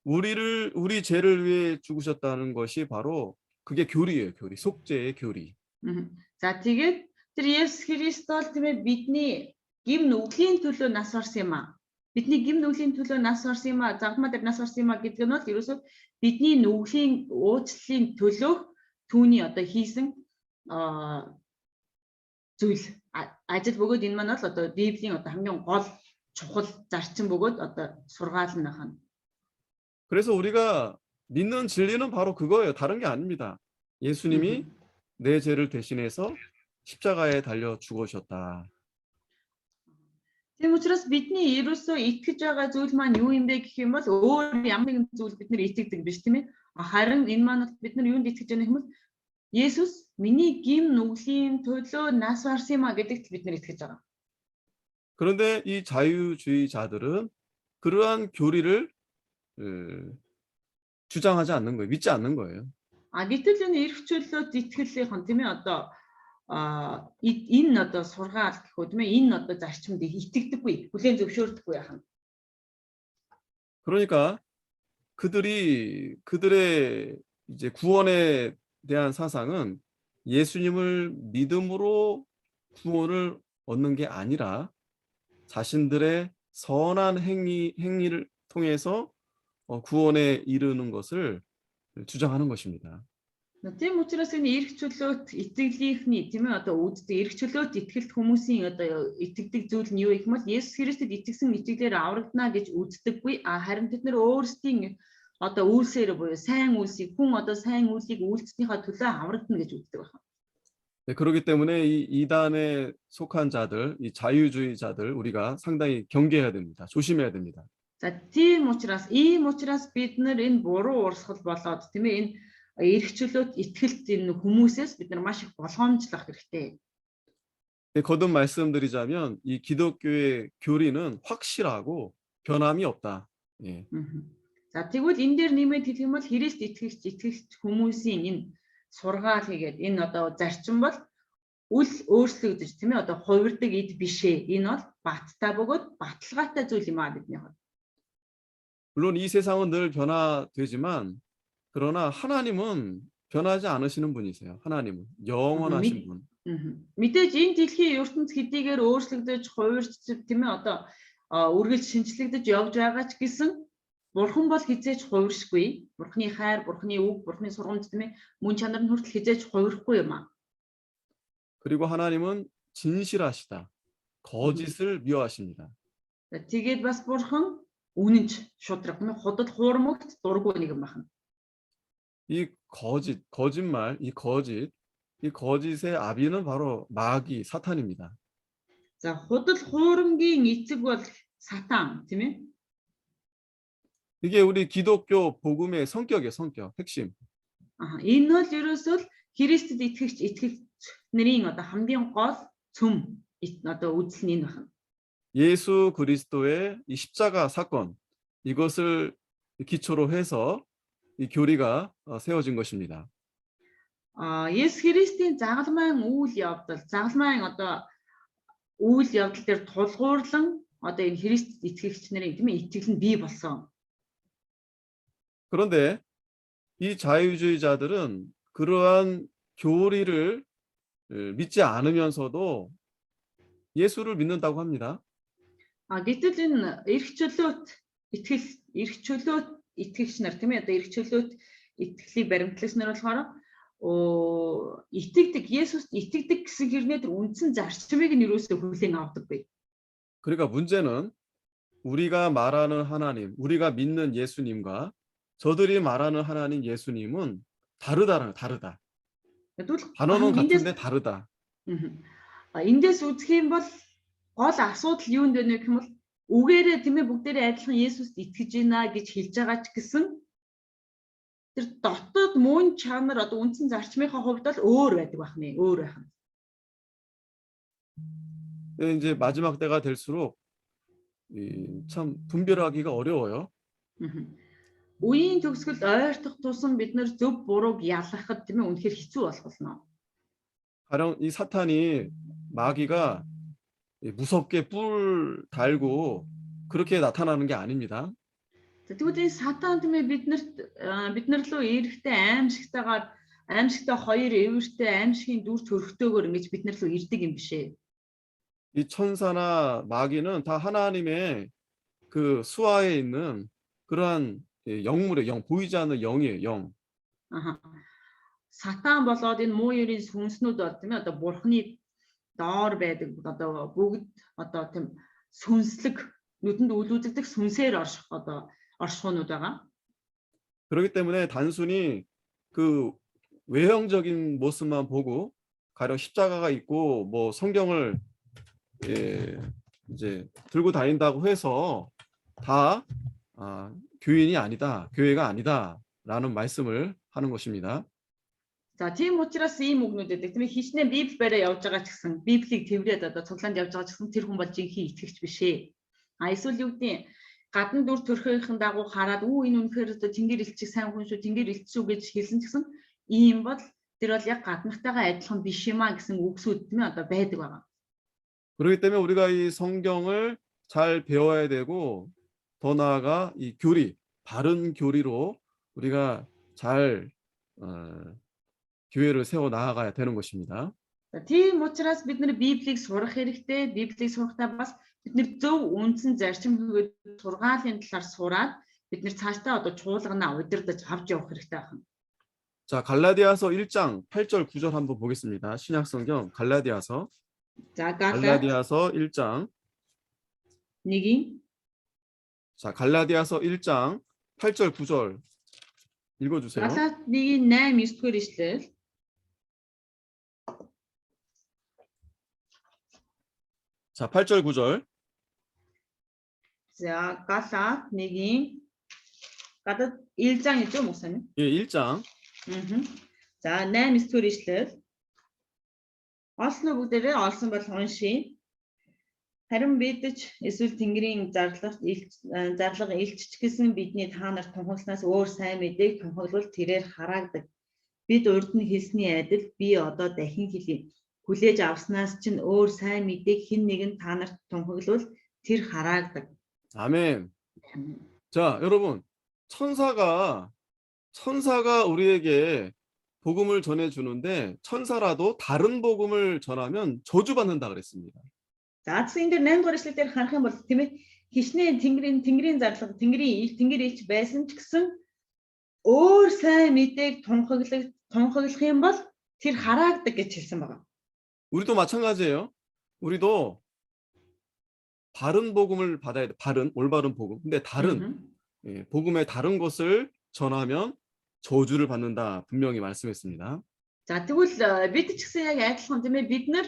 S2: 우리 죄를 위해 죽으셨다는 것이 바로 그게 교리예요. 교리. 속죄의 교리.
S4: За тэгээд тэр Есүс Христ бол тийм ээ бидний гим нүглийн төлөө нас барсан юм аа. Бидний гим нүглийн төлөө нас барсан юм аа. Загалмаа дээр нас барсан юм аа гэдэг нь бол ерөөсөө бидний нүглийн уучлалын төлөө түүний одоо хийсэн зүйл ажил бөгөөд энэ маань бол одоо Библийн одоо хамгийн гол чухал зарчим бөгөөд одоо сургаал нь байна.
S2: 그래서 우리가 믿는 진리는 바로 그거예요. 다른 게 아닙니다. 예수님이 내 죄를 대신해서 십자가에 달려 죽으셨다.
S4: Тийм учраас бидний ерөөсөө итгэж байгаа зүйл маань юу юм бэ гэх юм бол өөр ямар нэгэн зүйл бид нэр итгэдэг биш тийм ээ. Харин энэ маань бид нар юунд итгэж байгаа юм бол Есүс миний гим нүглийн төлөө нас барсан юм а гэдэгт бид нар итгэж байгаа.
S2: 그런데 이 자유주의자들은 그러한 교리를 주장하지 않는 거예요. 믿지 않는 거예요.
S4: Гэтэл энэ эрх чөлөөт итгэлийнхэн тийм ээ одоо энэ одоо сургаал гэх үү тийм ээ энэ одоо зарчимд итгэдэггүй, хүлээн зөвшөөрдөггүй яхан.
S2: 그러니까 그들의 이제 구원에 대한 사상은 예수님을 믿음으로 구원을 얻는 게 아니라 자신들의 선한 행위를 통해서 구원에 이르는 것을 주장하는 것입니다.
S4: Тийм учраас энэ эрх чөлөөт итгэлийнхний тийм ээ одоо үүддэг эрх чөлөөт итгэлт хүмүүсийн одоо итгэдэг зүйл нь юу гэх юм бол Есүс Христэд итгэсэн итгэлээр аврагдана гэж үздэггүй харин тэд нэр өөрсдийн одоо үйлсээр буюу сайн үйлсийг хүн одоо сайн үйлийг үйлцснийхаа төлөө аврагдана гэж үздэг байна.
S2: 네, 그렇기 때문에 이 이단에 속한 자들, 이 자유주의자들 우리가 상당히 경계해야 됩니다. 조심해야 됩니다.
S4: За тийм учраас ийм учраас бид нар энэ буруу урсгал болоод тийм ээ энэ эрх чөлөөт итгэлт энэ хүмүүсээс бид нар маш их болгоомжлох хэрэгтэй.
S2: 네, 거듭 말씀드리자면 이 기독교의 교리는 확실하고 변함이 없다. 예.
S4: За тэгвэл энэ дээр нэмээд хэлэх юм бол Христ итгэгч хүмүүсийн энэ сургаал хийгээд энэ одоо зарчим бол үл өөрчлөгдөж тийм ээ одоо хувирдаг эд бишээ. Энэ бол баттай бөгөөд баталгаатай зүйл юм аа бидний хувьд.
S2: 물론 이 세상은 늘 변화되지만 그러나 하나님은 변하지 않으시는 분이세요. 하나님은 영원하신 분.
S4: Мэдээж энэ дэлхийн ертөнц хэдийгээр өөрчлөгдөж хувирч тийм ээ одоо үргэлж шинжлэгдэж явж байгаа ч гэсэн Бурхан бол хизээч хувиршгүй. Бурханы хайр, Бурханы үг, Бурханы сургамж тийм ээ мөн чанар нь хүртэл хизээч хувирахгүй юм аа.
S2: 그리고 하나님은 진실하시다. 거짓을 미워하십니다.
S4: Тэгээд бас Бурхан үнэнч шудраг, худал хуурмагт дургүй нэгэн байна.
S2: 이 거짓말, 이 거짓의 아비는 바로 마귀, 사탄입니다.
S4: За худал хуурмгийн эцэг бол сатан, тийм ээ?
S2: 이게 우리 기독교 복음의 성격이에요, 성격, 핵심.
S4: Энэ бол ерөөсөө Христэд итгэгч нарийн одоо хамгийн гол цөм одоо үзэл нь энэ байна.
S2: 예수 그리스도의 이 십자가 사건, 이것을 기초로 해서 이 교리가 세워진 것입니다.
S4: Есүс Христийн загалмайн үйл явдал, загалмайн одоо үйл явдал дээр тулгуурлан одоо энэ Христэд итгэгч нарын тийм ээ итгэл нь бий болсон.
S2: 그런데 이 자유주의자들은 그러한 교리를 믿지 않으면서도 예수를 믿는다고 합니다.
S4: Гэтэл энэ эрх чөлөөт итгэгч нар тийм ээ одоо эрх чөлөөт итгэлийг баримтлагчнаар болохоор итгэдэг Есүст итгэдэг гэсэн хэрнээ тэр үндсэн зарчмыг нь юусоо хүлээн авдаггүй.
S2: 그러니까 문제는 우리가 말하는 하나님, 우리가 믿는 예수님과 저들이 말하는 하나님 예수님은 다르다.
S4: Тэгвэл
S2: 단어는
S4: эндээс
S2: 같은데 다르다.
S4: эндээс үзэх юм бол гол асуудал юунд байна вэ гэх юм бол үгээрээ тийм ээ бүгдээрээ адилхан Есүст итгэж байна гэж хэлж байгаа ч гэсэн тэр дотоод мөн чанар одоо үндсэн зарчмынхаа хувьд бол өөр байдаг байх нэ. Өөр байх нь.
S2: 이제 마지막 때가 될수록 참 분별하기가 어려워요.
S4: Үеийн төгсгөл ойртох тусам бид нар зөв бурууг ялгахад тийм ээ үнэхээр хэцүү болох болно.
S2: 가령 이 사탄이 마귀가 무섭게 뿔 달고 그렇게 나타나는 게 아닙니다.
S4: Тэгвэл энэ сатан тийм ээ бид нар руу эрэхтэй аимшигтай хоёр эвэртэй аимшигын дүр төрхтэйгээр ингэж бид нар руу ирдэг юм биш ээ.
S2: 이 천사나 마귀는 다 하나님의 그 수하에 있는 그러한 영물의 영, 보이지 않는 영이에요, 영.
S4: Сатан болоод энэ муу ерийн сүнснүүд бол тийм ээ одоо бурхны доор байдаг одоо бүгд одоо тийм сүнслэг нүдэнд үл үзэгдэх сүнсээр оршихуунууд байгаа.
S2: 그렇기 때문에 단순히 그 외형적인 모습만 보고 가령 십자가가 있고 뭐 성경을 이제 들고 다닌다고 해서 다 교인이 아니다, 교회가 아니다라는 말씀을 하는 것입니다.
S4: За тийм учраас ийм үгнүүд байдаг тийм ээ хичнээн Библи бариа явж байгаа ч гэсэн Библийг тэрврээд одоо цуглаанд явж байгаа ч гэсэн тэр хүн бол жинхэнэ итгэгч биш ээ. Эсвэл юу гэдэг гадна дүр төрхийнхэн дагуу хараад энэ үнэхээр одоо тэнгэр элчиг сайн хүн шүү тэнгэр элч шүү гэж хэлсэн ч гэсэн ийм бол тэр бол яг гаднахтайгаа адилхан биш юм а гэсэн үгсүүд тийм ээ одоо байдаг байгаа.
S2: 그렇기 때문에 우리가 이 성경을 잘 배워야 되고 더 나아가 이 교리, 바른 교리로 우리가 잘 교회를 세워 나아가야 되는 것입니다.
S4: Тийм учраас бид нэр Библийг сурах хэрэгтэй. Библийг сурахдаа бас бид нэр зөв үндсэн зарчим хөгөөд сургаалын талаар сураад бид нэр цаашдаа одоо чуулгана удирдах авч явах хэрэгтэй байна.
S2: 자, 갈라디아서 1장 8절 9절 한번 보겠습니다. 신약성경 갈라디아서.
S4: За
S2: 갈라디아서 1장. 자, 갈라디아서 1장 8절 9절 읽어 주세요.
S4: Галаад 1-ийн 8-9 дугаар ишлэл.
S2: 자, 8절 9절.
S4: За Галаад 1-ийн 1장 гэж юм уу сайн?
S2: 예, 1장.
S4: За 8-9 дугаар ишлэл. Олсон бүгдээрээ олсон бол уншия. Харин бид ч эсвэл Тэнгэрийн зарлага илчч гэсэн бидний та нарт тунхагласнаас өөр сайн мэдээг тунхаглавал тэрээр хараагдаг. Бид урд нь хэлсний адил би одоо дахин хэлье. Хүлээж авснаас чинь өөр сайн мэдээг хэн нэгэн та нарт тунхаглавал тэр хараагдаг.
S2: 아멘. 자, 여러분, 천사가 우리에게 복음을 전해 주는데 천사라도 다른 복음을 전하면 저주받는다 그랬습니다.
S4: За энэ дээр 8 дугаар эшлэл дээр харах юм бол тийм ээ хичнээн тэнгэрийн зарлага тэнгэр илч байсан ч гэсэн өөр сайн мэдээг тунхаглах юм бол тэр хараагдаг гэж хэлсэн байна.
S2: 우리도 마찬가지예요. 우리도 바른 복음을 받아야 돼. 올바른 복음. 근데 다른 복음의 다른 것을 전하면 저주를 받는다. 분명히 말씀했습니다.
S4: За тэгвэл бид ч гэсэн яг адилхан тийм ээ бид нар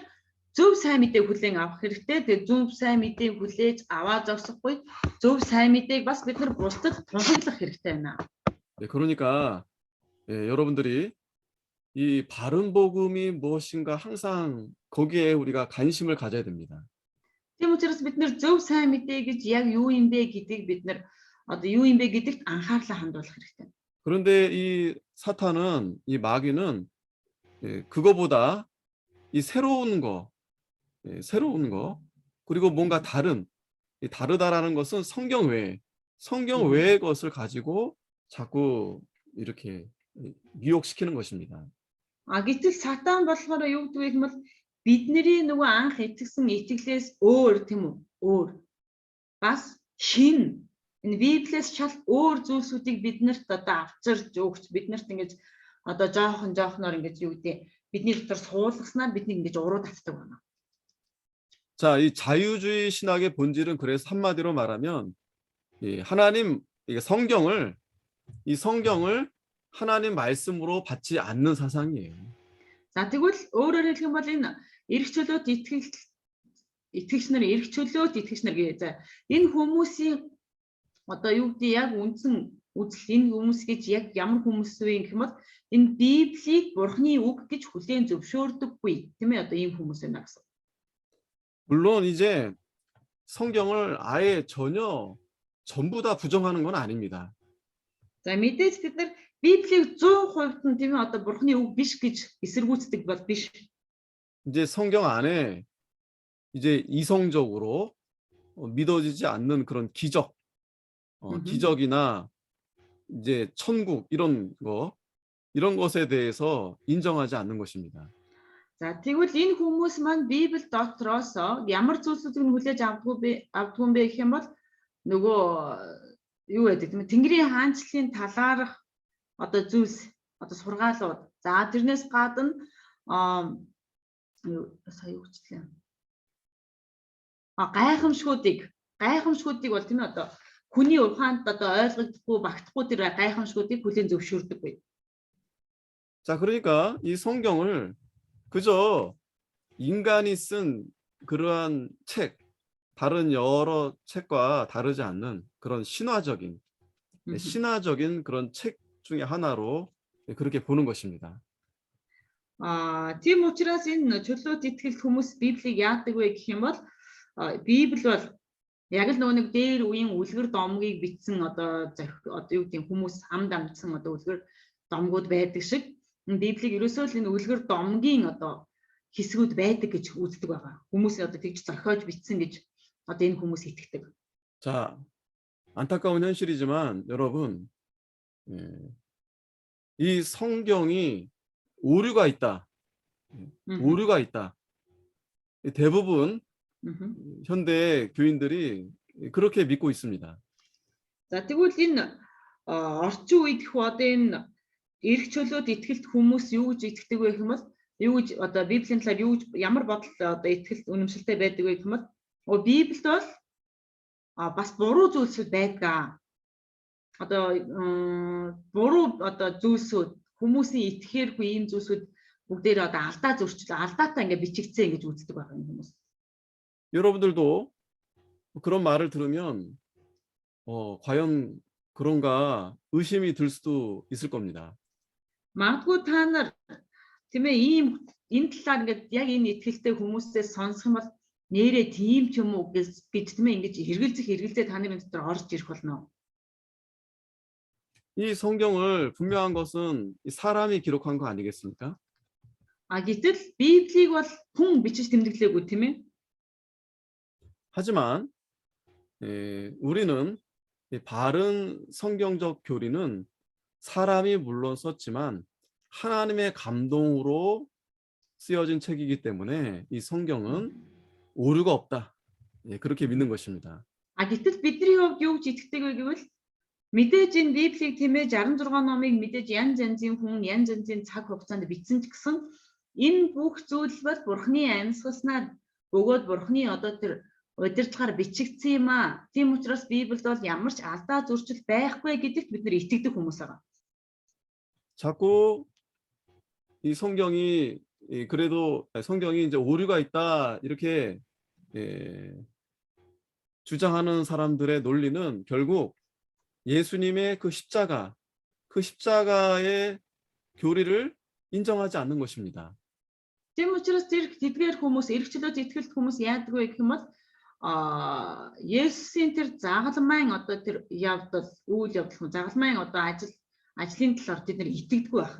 S4: зөв сайн мэдээг хүлээн авах хэрэгтэй. Тэгээ зөв сайн мэдээг хүлээж аваа зогсохгүй зөв сайн мэдээг бас бид нар бусдад тунхаглах хэрэгтэй байна.
S2: 네, 그러니까 여러분들이 이 바른 복음이 무엇인가 항상 거기에 우리가 관심을 가져야 됩니다.
S4: Тийм учраас бид нар зөв сайн мэдээ гэж яг юу юм бэ гэдгийг бид нар одоо юу юм бэ гэдэгт анхаарлаа хандуулах хэрэгтэй.
S2: 그런데 이 사탄은 이 마귀는 그거보다 이 새로운 거 그리고 뭔가 다르다라는 것은 성경 외의 것을 가지고 자꾸 이렇게 미혹시키는 것입니다.
S4: Гэтэл сатан болохоор юу гэдэг вэ гэвэл бидний нөгөө анх итгэсэн итгэлээс өөр тийм үү? Өөр. Бас шин энэ Библиэс шал өөр зүйлсүүдийг биднэрт одоо авчирж өгч биднэрт ингэж одоо жоохноор ингэж юу гэдэг бидний дотор суулгаснаар бидний ингэж уруу татдаг байна.
S2: 자, 이 자유주의 신학의 본질은 그래서 한마디로 말하면 하나님 이 성경을 하나님 말씀으로 받지 않는 사상이에요.
S4: За тэгвэл өөрөөр хэлэх юм бол энэ эрх чөлөөт итгэгч нар гээ. За энэ хүмүүсийн одоо юу гэдэг яг үндсэн үзэл энэ хүмүүс гэж яг ямар хүмүүс вэ гэх юм бол энэ Библийг Бурхны үг гэж хүлээн зөвшөөрдөггүй тийм ээ одоо ийм хүмүүс байна гэсэн.
S2: 물론 이제 성경을 아예 전부 다 부정하는 건 아닙니다.
S4: За мэдээж бид нар Библийг 100% нь тийм ээ одоо Бурхны үг биш гэж эсэргүүцдэг бол биш.
S2: 이제 성경 안에 이제 이성적으로 믿어지지 않는 그런 기적이나 이제 천국 이런 것에 대해서 인정하지 않는 것입니다.
S4: За тэгвэл энэ хүмүүс маань Библи дотроос ямар зүйлсүүдийг нь хүлээж авдгүй юм бэ гэх юм бол нөгөө юу гэдэг юм Тэнгэрийн хаанчлалын талаарх одоо зүйлс одоо сургаалууд. За тэрнээс гадна сая үгчлээ. Гайхамшгуудыг бол тийм ээ одоо хүний ухаанд одоо ойлгогдохгүй багтахгүй тэр гайхамшгуудыг хүлээн зөвшөөрдөггүй.
S2: 자, 그러니까 이 성경을 그저 인간이 쓴 그러한 다른 여러 책과 다르지 않는 그런 신화적인 그런 책 중에 하나로 그렇게 보는 것입니다.
S4: Тийм учраас энэ чөлөөт итгэл хүмүүс Библийг яадаг вэ гэх юм бол Библи бол яг л нэг дээр үеийн үлгэр домгийг бичсэн одоо юу гэдэг хүмүүс хамд амтсан одоо үлгэр домгууд байдаг шиг Библийг ерөөсөө л энэ үлгэр домгийн одоо хэсгүүд байдаг гэж үздэг байгаа. Хүмүүс одоо тэгж зохиож бичсэн гэж одоо энэ хүмүүс итгэдэг.
S2: 자, 안타까운 현실이지만 여러분, 이 성경이 오류가 있다. 대부분 현대 교인들이 그렇게 믿고 있습니다.
S4: За тэгвэл энэ орчин үед их одоо энэ эрх чөлөөт итгэлт хүмүүс юу гэж итгэдэг вэ гэм бол юу гэж одоо Библийн талаар ямар бодол одоо итгэл үнэмшилтэй байдаг вэ гэм бол Библиэд бол бас буруу зүйлсүүд байдаг. Одоо буруу одоо зүйлсүүд хүмүүсийн итгэхээргүй ийм зүйлсүүд бүгдээр одоо алдаатай ингээ бичигдсэн гэж үздэг байгаа юм хүмүүс.
S2: 여러분들도 그런 말을 들으면 과연 그런가 의심이 들 수도 있을 겁니다.
S4: Магадгүй та нар тийм ээ энэ талаар ингээд яг энэ итгэлтэй хүмүүсээс сонсох юм бол нэрээ тийм ч юм уу гэж тийм ээ ингэж эргэлзээ та нарын дотор орж ирэх болно.
S2: 이 성경을 분명한 것은 사람이 기록한 거 아니겠습니까?
S4: Гэтэл Библийг бол хүн бичиж тэмдэглээгүй тийм ээ.
S2: 하지만 우리는 바른 성경적 교리는 사람이 물론 썼지만 하나님의 감동으로 쓰여진 책이기 때문에 이 성경은 오류가 없다. 그렇게 믿는 것입니다.
S4: Гэтэл бидний хувьд юу гэж итгэдэг вэ гэвэл мэдээж энэ Библийг тийм ээ 66 номыг мэдээж янз янзын хүн янз янзын цаг хугацаанд бичсэн ч гэсэн энэ бүх зүйл бол Бурхны амьсгалснаар бөгөөд Бурхны одоо тэр удирдлагаар бичигдсэн юм аа. Тийм учраас Библиэд бол ямар ч алдаа зөрчил байхгүй гэдэгт бид нэр итгэдэг хүмүүс байгаа.
S2: 자꾸 이 성경이 이제 오류가 있다 이렇게 주장하는 사람들의 논리는 결국 예수님의 그 십자가의 교리를 인정하지 않는 것입니다.
S4: Тийм учраас тэдгээр хүмүүс эрх чөлөөт итгэлт хүмүүс яадаг вэ гэх юм бол Есүсийн тэр загалмайн одоо тэр үйл явдал загалмайн одоо ажлын талаар тэд нэр итгэдэггүй байх.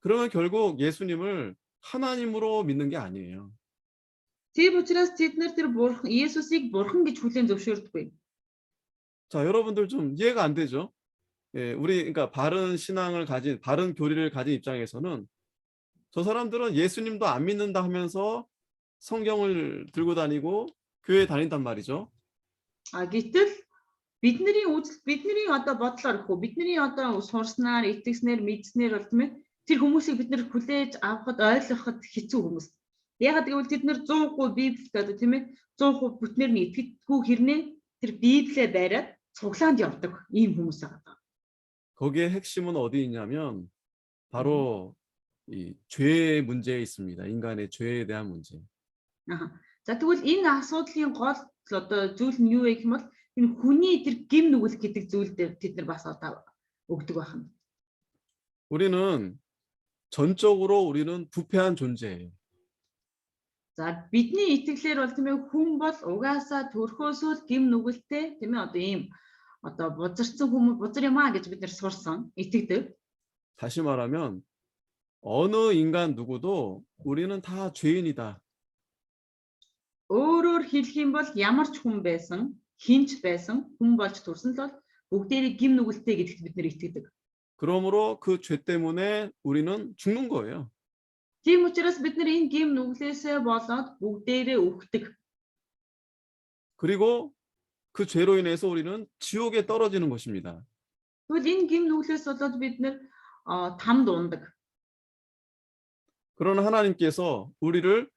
S2: 그러면 결국 예수님을 하나님으로 믿는 게 아니에요.
S4: Тийм учраас тэд нэр тэр Есүсийг бурхан гэж хүлээн зөвшөөрдөггүй.
S2: 자, 여러분들 좀 이해가 안 되죠? 우리 그러니까 바른 교리를 가진 입장에서는 저 사람들은 예수님도 안 믿는다 하면서 성경을 들고 다니고 교회 다닌단 말이죠.
S4: Гэтэл бидний одоо бодлоор бидний одоо сурснаар итгэснээр мэдснээр бол тийм ээ тэр хүмүүсийг бид нэр хүлээж авахд ойлгоход хэцүү хүмүүс. Ягаад гэвэл тэд нэр 100% Библиэд одоо тийм ээ 100% бүтнээр нь итгэдэггүй хэрнээ тэр Библиэ бариад цуглаанд явдаг ийм хүмүүс байгаа.
S2: 거기에 핵심은 어디 있냐면 바로 이 죄의 문제에 있습니다. 인간의 죄에 대한 문제.
S4: Аа. За тэгвэл энэ асуудлын гол одоо зүйл нь юу вэ гэх юм бол энэ хүний тэр гим нүгэл гэдэг зүйл дээр тэд нар бас одоо өгдөг байна.
S2: 우리는 전적으로 우리는 부패한 존재예요.
S4: За бидний итгэлээр бол тийм ээ хүн бол угаасаа төрхөөсөө гим нүгэлтэй тийм ээ одоо ийм одоо бузарсан хүмүүс бузар юм аа гэж бид нэр сурсан итгэдэг.
S2: 다시 말하면 어느 인간 누구도 우리는 다 죄인이다.
S4: Өөрөөр хэлэх юм бол ямар ч хүн байсан, хинч байсан, хүн болж төрсөн л бол бүгдээрээ гим нүгэлтэй гэдэгт бид нэр итгэдэг.
S2: 그러므로 그 죄 때문에 우리는 죽는 거예요.
S4: Тийм учраас бид нар энэ гим нүглээсээ болоод бүгдээрээ үхдэг.
S2: 그리고 그 죄로 인해서 우리는 지옥에 떨어지는 것입니다.
S4: Тэгвэл энэ гим нүглээс болоод бид нар тамд ундаг.
S2: 그러나 하나님께서 우리를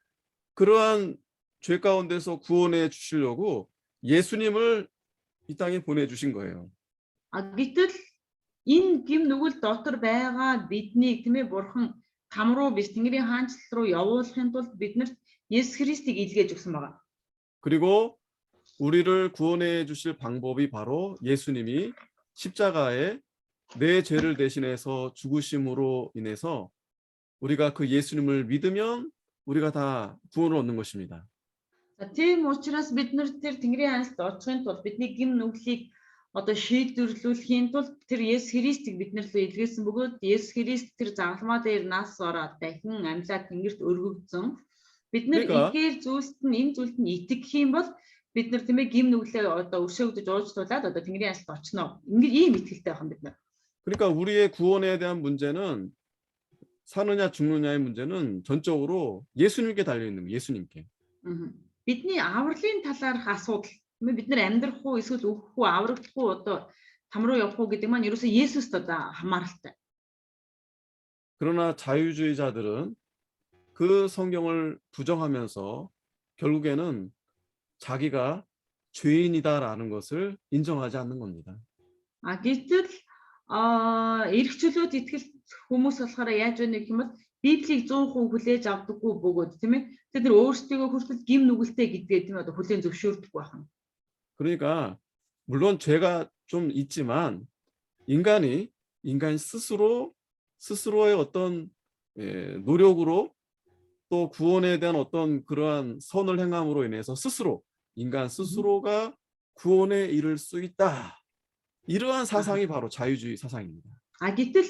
S2: 그러한 죄 가운데서 구원해 주시려고 예수님을 이 땅에 보내주신 거예요.
S4: Гэтэл энэ гим нүгэл дотор байгаа биднийг тийм ээ бурхан там руу биш Тэнгэрийн хаанчлал руу явуулахын тулд биднэрт Есүс Христийг илгээж өгсөн байгаа.
S2: 그리고 우리를 구원해 주실 방법이 바로 예수님이 십자가에 내 죄를 대신해서 죽으심으로 인해서 우리가 그 예수님을 믿으면 우리가 다 구원을 얻는 것입니다.
S4: За тийм учраас бид нар тэр Тэнгэрийн хаанчлалд очихын тулд бидний гим нүглийг одоо шийдвэрлүүлэхийн тулд тэр Есүс Христийг бид нар рүү илгээсэн бөгөөд Есүс Христ тэр загалмаа дээр нас ороод дахин амьлаад Тэнгэрт өргөгдсөн. Бид нар эгээр зүйлд нь энэ зүйлд нь итгэх юм бол бид нар тийм ээ гим нүглээ одоо өршөөгдөж уучлуулад одоо Тэнгэрийн хаанчлалд очно. Ингээд ийм итгэлтэй байх юм бид нар.
S2: 그러니까 우리의 구원에 대한 문제는 사느냐 죽느냐의 문제는 전적으로 예수님께 달려 있는 거예요. 예수님께.
S4: Бидний авралын талаарх асуудал бид нар амьдрах уу эсвэл өөх үү аврагдах уу одоо там руу явах уу гэдэг маань ерөөсөө Есүст одоо хамааралтай.
S2: 그러나 자유주의자들은 그 성경을 부정하면서 결국에는 자기가 죄인이다라는 것을 인정하지 않는 겁니다.
S4: Гэтэл эрх чөлөөт итгэл хүмүүс болохоор яаж вэ гэх юм бол Библийг 100% хүлээж авдаггүй бөгөөд тийм ээ тэд нар өөрсдөө хүртэл гим нүгэлтэй гэдгээ тийм одоо хүлээн зөвшөөрдөг байна.
S2: 그러니까 물론 죄가 좀 있지만 인간 스스로의 어떤 노력으로 또 구원에 대한 어떤 그러한 선을 행함으로 인해서 인간 스스로가 구원에 이를 수 있다. 이러한 사상이 바로 자유주의 사상입니다.
S4: Гэтэл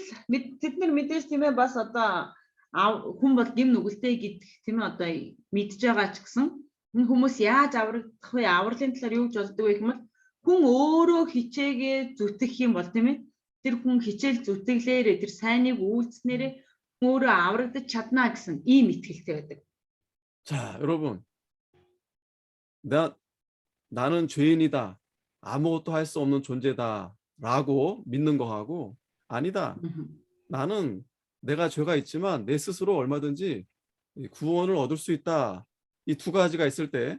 S4: тэд нар мэдээж тийм ээ бас одоо хүн бол гим нүгэлтэй гэдэг тийм ээ одоо мэдж байгаа ч гэсэн энэ хүмүүс яаж аврагдах вэ? Авралын талаар юу гэж боддог вэ гэвэл хүн өөрөө хичээгээ зүтгэх юм бол тийм ээ тэр хүн хичээл зүтгэлээрээ тэр сайныг үйлснээрээ өөрөө аврагдаж чадна гэсэн ийм итгэлтэй байдаг.
S2: 자, 여러분. 나는 죄인이다. 아무것도 할 수 없는 존재다라고 믿는 거하고 아니다. 나는 내가 죄가 있지만 내 스스로 얼마든지 구원을 얻을 수 있다. 이 두 가지가 있을 때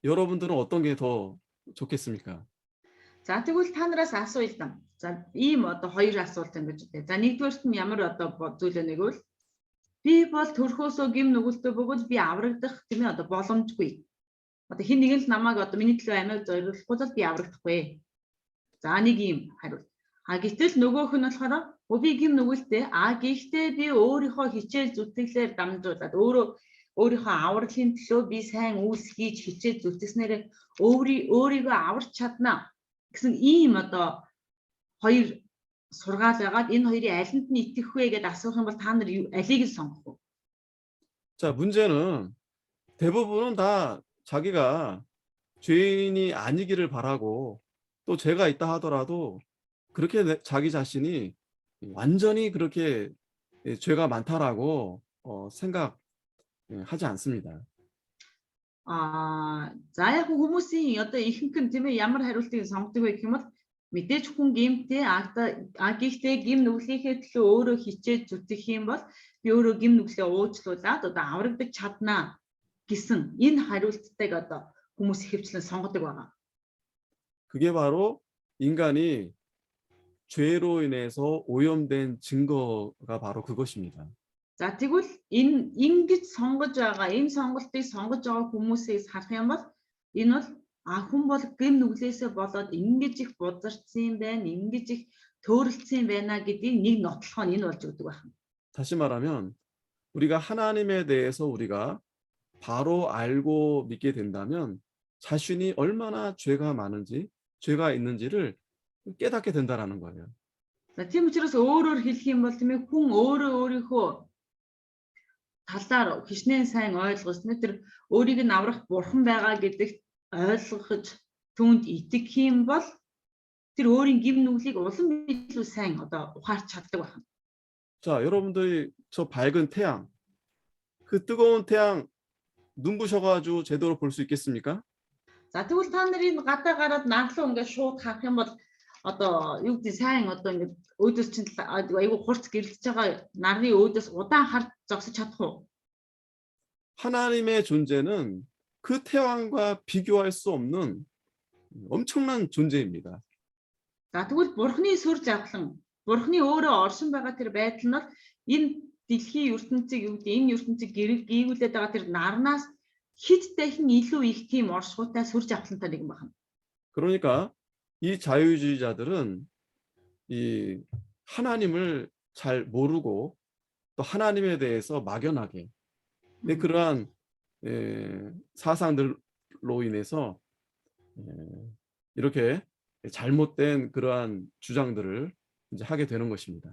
S2: 여러분들은 어떤 게 더 좋겠습니까?
S4: За тэгвэл та нараас асууя л даа. За ийм одоо хоёр асуулт юм гэж үү. За нэгдүгээрт нь ямар одоо зүйл нэг бол би бол төрхөөсөө гим нүгэлтэй бөгөөд би аврагдах тийм ээ одоо боломжгүй. Одоо хин нэг л намайг одоо миний төлөө амиа зориулахгүй бол би аврагдахгүй. За нэг юм хариулт. Гэтэл нөгөөх нь болохоор би гим нүгэлтэй гэхдээ би өөрийнхөө хичээл зүтгэлээр дамжуулаад өөрийнхөө авралын төлөө би сайн үйлс хийж хичээл зүтгэснээр өөрийгөө аварч чадна гэсэн ийм одоо хоёр сургаал байгаад энэ хоёрын алинд нь итгэх вэ гэдээ асуух юм бол та нар алийг нь сонгох уу?
S2: 자, 문제는 대부분은 다 자기가 죄인이 아니기를 바라고 또 죄가 있다 하더라도 그렇게 자기 자신이 완전히 그렇게 죄가 많다라고 생각하지 않습니다.
S4: За яг хүмүүсийн одоо ихэнх нь тийм ээ ямар хариултыг сонгодог вэ гэх юм бол мэдээж хүн гимтэй гэхдээ гим нүглийнхээ төлөө өөрөө хичээж зүтгэх юм бол би өөрөө гим нүглээ уучлуулад одоо аврагдаж чаднаа гэсэн энэ хариултыг одоо хүмүүс ихэвчлэн сонгодог байгаа.
S2: 그게 바로 인간이 죄로 인해서 오염된 증거가 바로 그것입니다.
S4: За тэгвэл энэ ингэж сонгож байгаа, энэ сонголтыг сонгож байгаа хүмүүсээс харах юм бол энэ бол хүн бол гэм нүглээсээ болоод ингэж их бузарцсан байна, ингэж их төөрөлдсөн байна гэдгийг нэг нотлохоо нь энэ болж өгдөг байна.
S2: 다시 말하면 우리가 하나님에 대해서 우리가 바로 알고 믿게 된다면 자신이 얼마나 죄가 많은지, 죄가 있는지를 깨닫게 된다라는 거예요.
S4: За тийм учраас өөрөөр хэлэх юм бол тийм ээ хүн өөрөө өөрийнхөө талаар хичнээн сайн ойлгож тэр өөрийг нь аврах бурхан байгаа гэдэгт ойлгож түүнд итгэх юм бол тэр өөрийн гим нүглийг улам илүү сайн одоо ухаарч чаддаг байна.
S2: 자, 여러분들이 저 밝은 태양, 그 뜨거운 태양 눈부셔가지고 제대로 볼 수 있겠습니까?
S4: За тэгвэл та нарын гадаа гараад наглуу ингээд шууд харах юм бол одоо юу гэдэг сайн одоо ингээд өөдөөс чинь айгүй хурц гэрэлтэж байгаа нарны өөдөөс удаан харж зогсож чадах уу?
S2: 하나님의 존재는 그 태양과 비교할 수 없는 엄청난 존재입니다.
S4: За тэгвэл бурхны сүр жавхлан бурхны өөрөө оршин байгаа тэр байдал нь бол энэ дэлхийн ертөнцийг юу гэдэг энэ ертөнцийг гүйгүүлээд байгаа тэр нарнаас хэд дахин илүү их тийм оршихуйтай сүр жавхлантай нэгэн байна.
S2: 그러니까 이 자유주의자들은 이 하나님을 잘 모르고 또 하나님에 대해서 막연하게 그러한 사상들로 인해서 이렇게 잘못된 그러한 주장들을 이제 하게 되는 것입니다.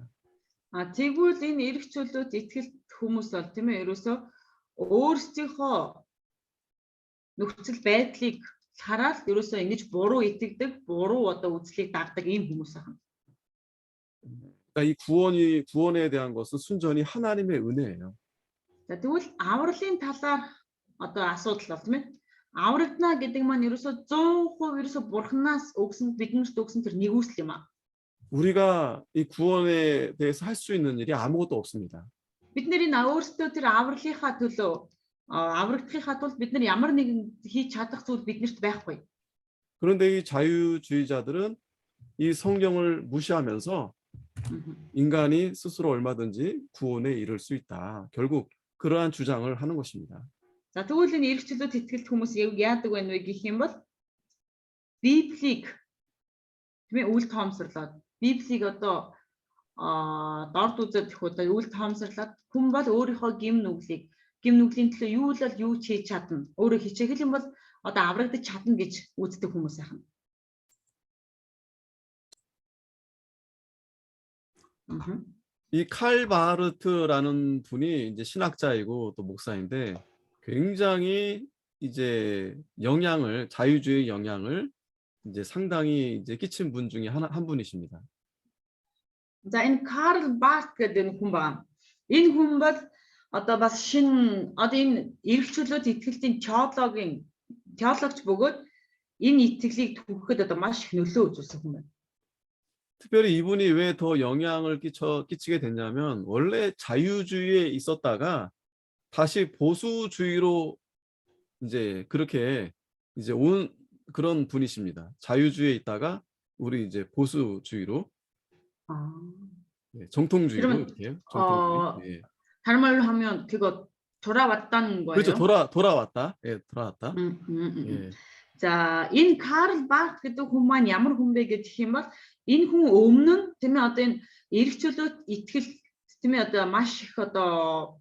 S4: А тэгвэл энэ эрх чөлөөт итгэл хүмүүс бол тийм ээ ерөөсөө өөрсдийнхөө нөхцөл байдлыг хараад ерөөсөө ингэж буруу итгэдэг, буруу одоо үзлийг дагдаг ийм хүмүүс байна.
S2: 그러니까 이 구원에 대한 것은 순전히 하나님의 은혜예요.
S4: За тэгвэл авралын талаар одоо асуудал бол тийм ээ. Аврагдана гэдэг маань ерөөсөө 100% ерөөсөө бурханаас өгсөн биднэрт өгсөн тэр нэгүсэл юм аа.
S2: 우리가 이 구원에 대해서 할 수 있는 일이 아무것도 없습니다.
S4: Бид нэр энэ өөрсдөө тэр авралынхаа төлөө аврагдахынхаа тулд бид нар ямар нэгэн хийж чадах зүйл биднэрт байхгүй.
S2: 그런데 이 자유주의자들은 이 성경을 무시하면서 인간이 스스로 얼마든지 구원에 이를 수 있다. 결국 그러한 주장을 하는 것입니다.
S4: За тэгвэл энэ эрх чөлөөт итгэлт хүмүүс яадаг байна вэ гэх юм бол Библийг тийм ээ үл тоомсорлоод Библийг одоо дорд үзэж одоо үл тоомсорлоод хүн бол өөрийнхөө гим нүглийн төлөө юу л юу ч хийж чадна. Өөрөө хичээх юм бол одоо аврагдаж чадна гэж үздэг хүмүүс байна.
S2: 이 칼 바르트라는 분이 이제 신학자이고 또 목사인데 굉장히 이제 자유주의 영향을 이제 상당히 이제 끼친 분 중에 한 분이십니다.
S4: За энэ Карл Барт гэдэг хүн байна. Энэ хүн бол одоо бас одоо энэ эрх чөлөөт итгэлтийн теологч бөгөөд энэ итгэлийг түүхэхэд одоо маш их нөлөө үзүүлсэн хүн байна.
S2: 특별히 이분이 왜 더 영향을 끼치게 됐냐면 원래 자유주의에 있었다가 다시 보수주의로 이제 그렇게 이제 온 그런 분이십니다. 자유주의에 있다가 우리 이제 보수주의로 정통주의로 이렇게 정통주의.
S4: 다른 말로 하면 그거 돌아왔다는 거예요.
S2: 그렇죠. 돌아왔다. 예, 돌아왔다.
S4: 예. 자, энэ Карл Барт гэдэг хүн маань ямар хүн бэ гэх юм бол энэ хүн өмнө нь тийм ээ одоо энэ эрх чөлөөт итгэл тийм ээ одоо маш их одоо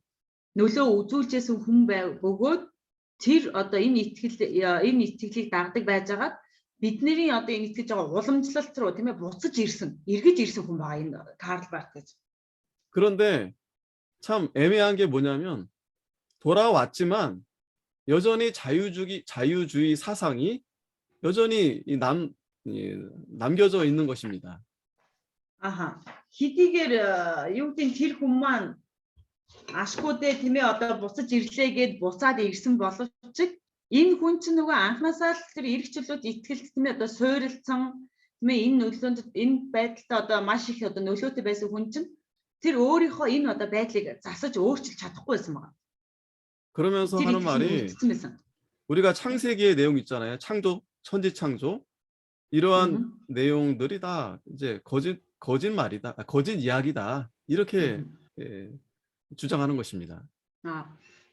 S4: нөлөө үзүүлжсэн хүн бөгөөд тэр одоо энэ итгэлийг дагдаг байжгаад бидний одоо энэ итгэж байгаа уламжлалт руу тийм ээ буцаж эргэж ирсэн хүн байгаа энэ Карл Барт гэж.
S2: 그런데 참 애매한 게 뭐냐면 돌아왔지만 여전히 자유주의 사상이 여전히 남겨져 있는 것입니다.
S4: 아하. хэдийгээр юу гэдэг тэр хүн маань ашгуудээ тийм ээ одоо буцаж ирлээ гэд буцаад ирсэн боловч энэ хүн чинь нөгөө анхнаасаа л тэр эрх чөлөөт итгэлт тийм ээ одоо суурилсан тийм ээ энэ нөлөөнд энэ байдалтай одоо маш их одоо нөлөөтэй байсан хүн чинь тэр өөрийнхөө энэ одоо байдлыг засаж өөрчилж чадахгүй байсан байна.
S2: 그러면서 하는 말이 우리가 창세기의 내용 있잖아요. 창조, 천지창조. 이러한 내용들이 다 이제 거짓말이다, 거짓 이야기다. 이렇게 주장하는 것입니다.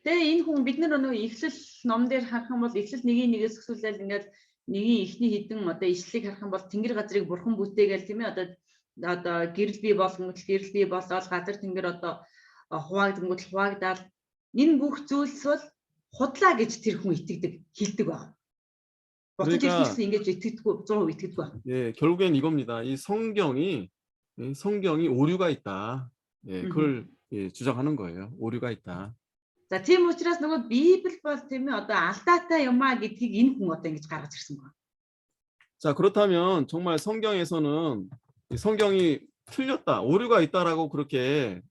S4: Тэгээ энэ хүн бид нар нөгөө Эхлэл ном дээр харах юм бол Эхлэл 1:1-ээс эхлүүлээд ингээд нэгний эхний хідэн одоо ишлэлийг харах юм бол тэнгэр газрыг бурхан бүтээгээл тийм ээ одоо гэрэл бий болгон гэрэл бий болоод газар тэнгэр одоо хуваагдангууд хуваагдаад энэ бүх зүйлс бол худлаа гэж тэр хүн итгэдэг хэлдэг байна. Бусад хэлсэн ингэж итгэдэггүй 100% итгэдэггүй байна.
S2: 예, 결국엔 이겁니다. 이 성경이 오류가 있다. 예, 그걸 주장하는 거예요. 오류가 있다.
S4: За тийм учраас нөгөө Библи бол тийм ээ одоо алдаатай юм а гэдгийг энэ хүн одоо ингэж гаргаж ирсэн байна.
S2: 자, 그렇다면 정말 성경에서는 성경이 틀렸다, 오류가 있다라고 그렇게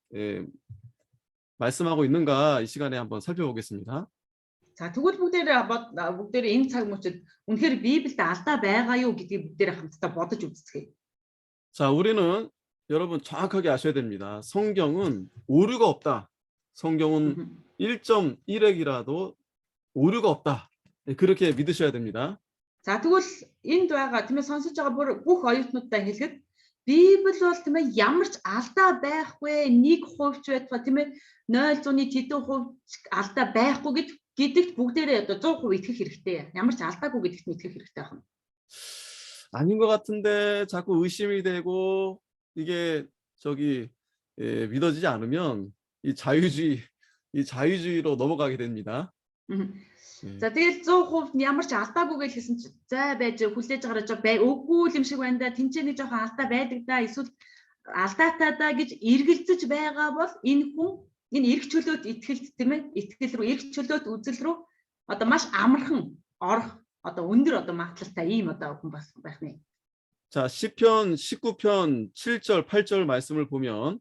S2: 말씀하고 있는가 이 시간에 한번 살펴보겠습니다.
S4: За тэгвэл бүгдээрээ энэ цаг мөчид үнэхээр Библиэд алдаа байгаа юу гэдгийг бүгдээрээ хамтдаа бодож үзцгээе.
S2: 자, 우리는 여러분 정확하게 아셔야 됩니다. 성경은 오류가 없다. 성경은 1.1핵이라도 오류가 없다. 그렇게 믿으셔야 됩니다.
S4: За тэгвэл энд байгаа тийм ээ сонсож байгаа бүх оюутнуудаа хэлэхэд Библи бол тийм ээ ямар ч алдаа байхгүй 1% ч байтугай тийм ээ 0.1 хэдэн хувь алдаа байхгүй гэдэгт бүгдээрээ одоо 100% итгэх хэрэгтэй. Ямар ч алдаагүй гэдэгт итгэх хэрэгтэй байна.
S2: 아닌 것 같은데 자꾸 의심이 되고 이게 믿어지지 않으면 이 자유주의로 넘어가게 됩니다.
S4: За тэгэл 100% ямар ч алдаагүй гэж хэлсэн чи зай байж хүлээж гараад үгүй юм шиг байна да тэнцээ нэг жоохон алдаа байдаг да эсвэл алдаатай да гэж эргэлзэж байгаа бол энэ хүн энэ эрх чөлөөт итгэлд тийм ээ итгэл рүү эрх чөлөөт үзэл рүү одоо маш амархан орох одоо өндөр одоо магадлалтай ийм одоо хүн байх нэ.
S2: 자, 시편 19편 7절 8절 말씀을 보면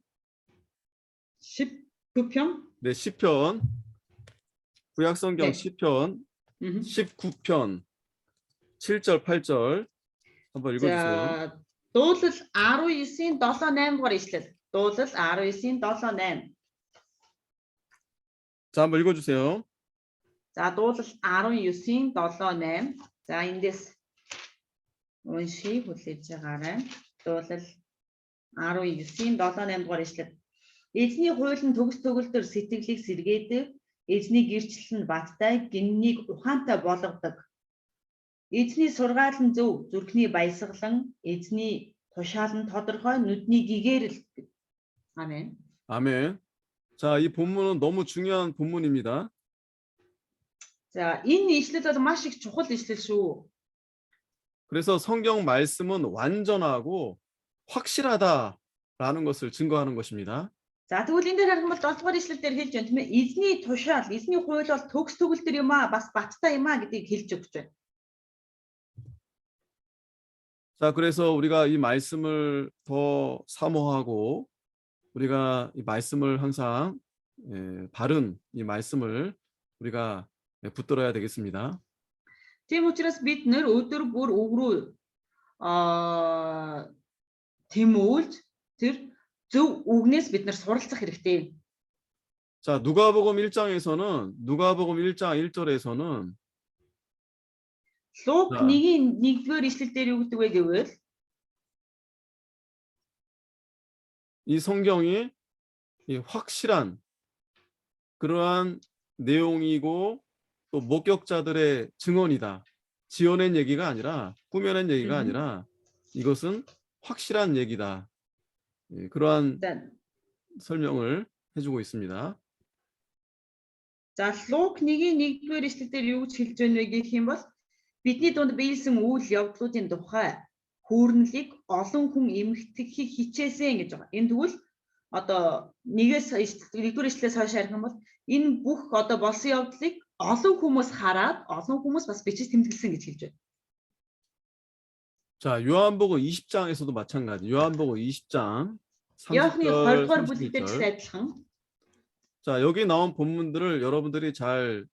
S4: 19편?
S2: 네, 시편 구약성경
S4: 네.
S2: 시편 19편 7절 8절 한번 읽어주세요.
S4: За дуулал 19-ийн 7-8 дугаар ишлэл. дуулал 19-ийн 7-8.
S2: 자, 한번 읽어주세요.
S4: За дуулал 19-ийн 7-8. За эндээс унши хүлээж байгаарай. дуулал 19-ийн 7-8 дугаар ишлэл. Эзний хуулийн төгс төгөлдөр сэтгэлийг сэргээдэг, эзний гэрчлэл нь баттай, гиннийг ухаантай болгодог. Эзний сургаал нь зөв, зүрхний баясгалан, эзний тушаал нь тодорхой, нүдний гэгээрэл. 아멘.
S2: 아멘. 자, 이 본문은 너무 중요한 본문입니다.
S4: За энэ ишлэл бол маш их чухал ишлэл шүү.
S2: 그래서 성경 말씀은 완전하고 확실하다라는 것을 증거하는 것입니다.
S4: За тэгвэл энэ дээр харах юм бол 7 дугаар ишлэл дээр хэлж байна тийм ээ. Эзний тушаал, эзний хууль бол төгс төгөлдөр юм аа, бас баттай юм аа гэдгийг хэлж өгч байна.
S2: 자, 그래서 우리가 이 말씀을 더 사모하고 우리가 이 말씀을 항상 바른 이 말씀을 우리가 붙들어야 되겠습니다.
S4: Тийм учраас бид нэр өдөр бүр үг рүү тэмүүлж тэр зөв үгнээс бид нар суралцах хэрэгтэй.
S2: 자, 누가복음 1장에서는 누가복음 1장 1절에서는
S4: Лук 1-ийн 1-р ишлэл дээр юу гэдэг вэ гэвэл
S2: 이 성경이 이 확실한 그러한 내용이고 또 목격자들의 증언이다. 지어낸 얘기가 아니라 꾸며낸 얘기가 아니라 이것은 확실한 얘기다. 그러한 설명을 해주고 있습니다.
S4: За Лук 1-ийн 1-р ишлэл дээр юу гэж хэлж байна вэ гэх юм бол бидний дунд биелсэн үйл явдлуудын тухай хүүрнэлийг олон хүн эмгтгэхийг хичээсэн гэж байгаа. Энэ тэгвэл одоо 1-р ишлэлээс хойш харах юм бол энэ бүх одоо болсон явдлыг олон хүмүүс хараад олон хүмүүс бас бичиж тэмдэглэсэн гэж хэлж байна.
S2: 자, 요한복음 20장에서도 마찬가지. 요한복음 20장
S4: Иохны
S2: 30절
S4: 20-р бүлэгдэр
S2: 31절.
S4: адилхан.
S2: 자, 여기 나온 본문들을 여러분들이 잘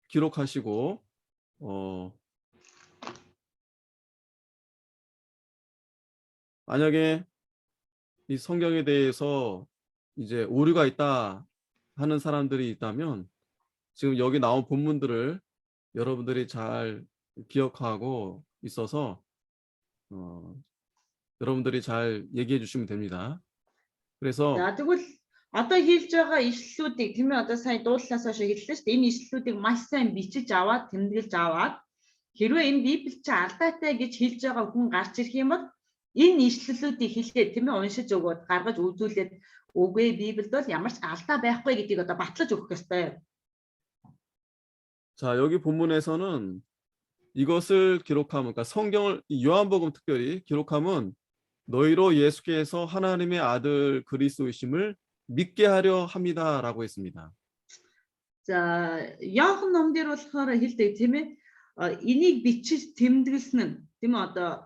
S2: 기록하시고 만약에 이 성경에 대해서 이제 오류가 있다 하는 사람들이 있다면 지금 여기 나온 본문들을 여러분들이 잘 기억하고 있어서 여러분들이 잘 얘기해 주시면 됩니다. 그래서
S4: За тэгвэл одоо хэлж байгаа ишлэлүүдийг тийм ээ одоо сая дуудлаас хойш хэллээ шүү дээ. Энэ ишлэлүүдийг маш сайн бичиж аваад тэмдэглэж аваад хэрвээ энэ Библи чи алдаатай гэж хэлж байгаа хүн гарч ирэх юм бол энэ ишлэлүүдийг хэлээд тийм ээ уншиж өгөөд гаргаж үзүүлээд үгүй Библиэд бол ямар ч алдаа байхгүй гэдгийг одоо батлаж өгөх ёстой.
S2: 자, 여기 본문에서는 이것을 기록함은, 그러니까 성경을 요한복음 특별히 기록함은 너희로 예수께서 하나님의 아들 그리스도이심을 믿게 하려 합니다라고 했습니다.
S4: За Иохан ном дээр болохоор хэлдэг тийм ээ энийг бичиж тэмдэглэсэн нь тийм ээ одоо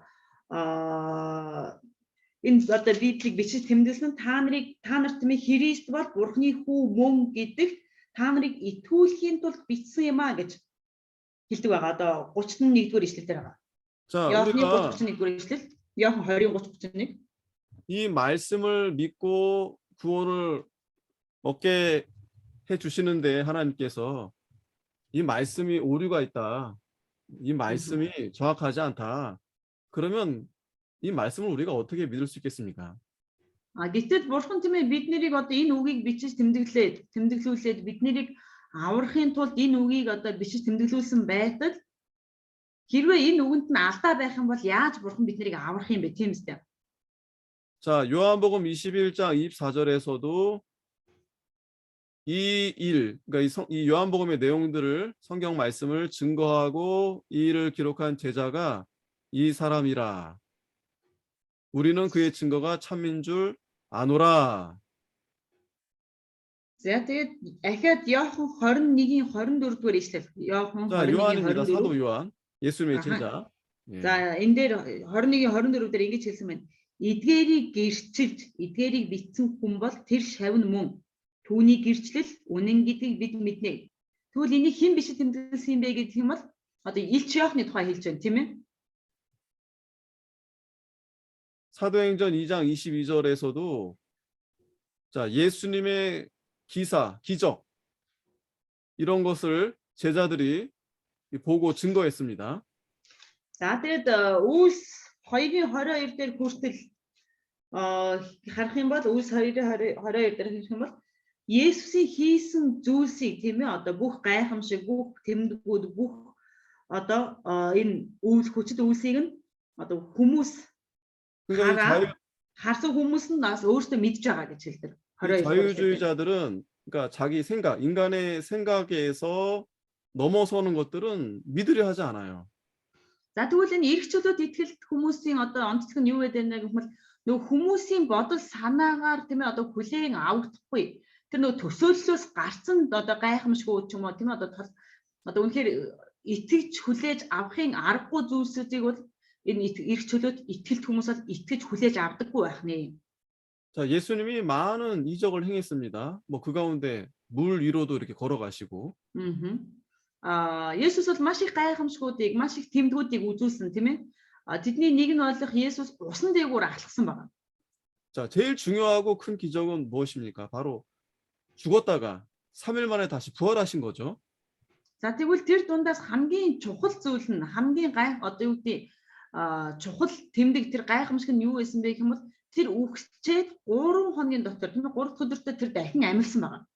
S4: энэ одоо Библийг бичиж тэмдэглэсэн та нарт тийм ээ Христ бол Бурхны хүү мөн гэдэг та нарыг итгүүлэхийн тулд бичсэн юм а гэж хэлдэг байгаа. Одоо 31-р ишлэл дээр байгаа.
S2: 자,
S4: Иохны
S2: 우리가
S4: 31-р ишлэл. Иохан 20:31.
S2: 이 말씀을 믿고 구원을 얻게 해 주시는데 하나님께서 이 말씀이 오류가 있다. 이 말씀이 정확하지 않다. 그러면 이 말씀을 우리가 어떻게 믿을 수 있겠습니까?
S4: Гэтэл бурхан тийм ээ бид нарыг одоо энэ үгийг бичиж тэмдэглүүлээд бид нарыг аврахын тулд энэ үгийг одоо бичиж тэмдэглүүлсэн байтал хэрвээ энэ үгэнд нь алдаа байх юм бол яаж бурхан бид нарыг аврах юм бэ тийм үстэй.
S2: 자, 요한복음 21장 24절에서도 이 일, 그러니까 이 요한복음의 내용들을 성경 말씀을 증거하고 이 일을 기록한 제자가 이 사람이라. 우리는 그의 증거가 참인 줄 아노라.
S4: За тэгээд ахаад Иохан 21-24-р ишлэл. Иохан
S2: 자, 요한입니다.
S4: 21-24.
S2: 사도 요한. 예수님의
S4: 아하.
S2: 제자. 예.
S4: За энэ дээр 21-24 дээр ингэж хэлсэн байна. Эдгээрийг гэрчилж, эдгээрийг бичсэн хүн бол тэр шавн мөн. Түүний гэрчлэл үнэн гэдгийг бид мэднэ. Тэгвэл энийг хэн биш тэмдэглэсэн юм бэ гэдэг юм бол одоо Илч Иохны тухай хэлж байна тийм ээ.
S2: 사도행전 2장 22절에서도 자, 예수님의 기사, 기적 이런 것을 제자들이 보고 증거했습니다.
S4: За тэгээд Үлс 2:22 дээр хүртэл харах юм бол Үлс 2:22 дээр хэлэх юм бол Есүсийн хийсэн зүйлсийг тийм ээ одоо бүх гайхамшиг, бүх тэмдгүүд, бүх одоо энэ хүчит үйлсийг нь одоо хүмүүс харсан хүмүүс нь нас өөртөө мэдж байгаа гэж хэлдэг.
S2: 자유주의자들은 그러니까 자기 생각, 인간의 생각에서 넘어서는 것들은 믿으려 하지 않아요.
S4: За тэгвэл энэ эрх чөлөөт итгэлт хүмүүсийн одоо онцлог нь юу гэдэг вэ гэвэл нөгөө хүмүүсийн бодол санаагаар тийм ээ одоо хүлээн авахдахгүй. Тэр нөгөө төсөөллөөс гарсан одоо гайхамшгүй ч юм уу тийм ээ одоо үнэхээр итгэж хүлээж авахын аргагүй зүйлсүүдийг бол энэ эрх чөлөөт итгэлт хүмүүс бол итгэж хүлээж авдаггүй байх нэ.
S2: 자, 예수님이 많은 이적을 행했습니다. 뭐 그 가운데 물 위로도 이렇게 걸어가시고.
S4: Есүс бол маш их гайхамшгуудыг, маш их тэмдгүүдийг үзүүлсэн тийм ээ. Тэдний нэг нь болох Есүс усан дээгүүр алхсан байна.
S2: 자, 제일 중요하고 큰 기적은 무엇입니까? 바로 죽었다가 3일 만에 다시 부활하신 거죠.
S4: За тэгвэл тэр дундаас хамгийн чухал зүйл нь хамгийн одоо юу гэдэг чухал тэмдэг тэр гайхамшиг нь юу байсан бэ гэх юм бол тэр үхчээд 3 хоногийн дотор тийм ээ 3 өдөртөө тэр дахин амьдсан байна.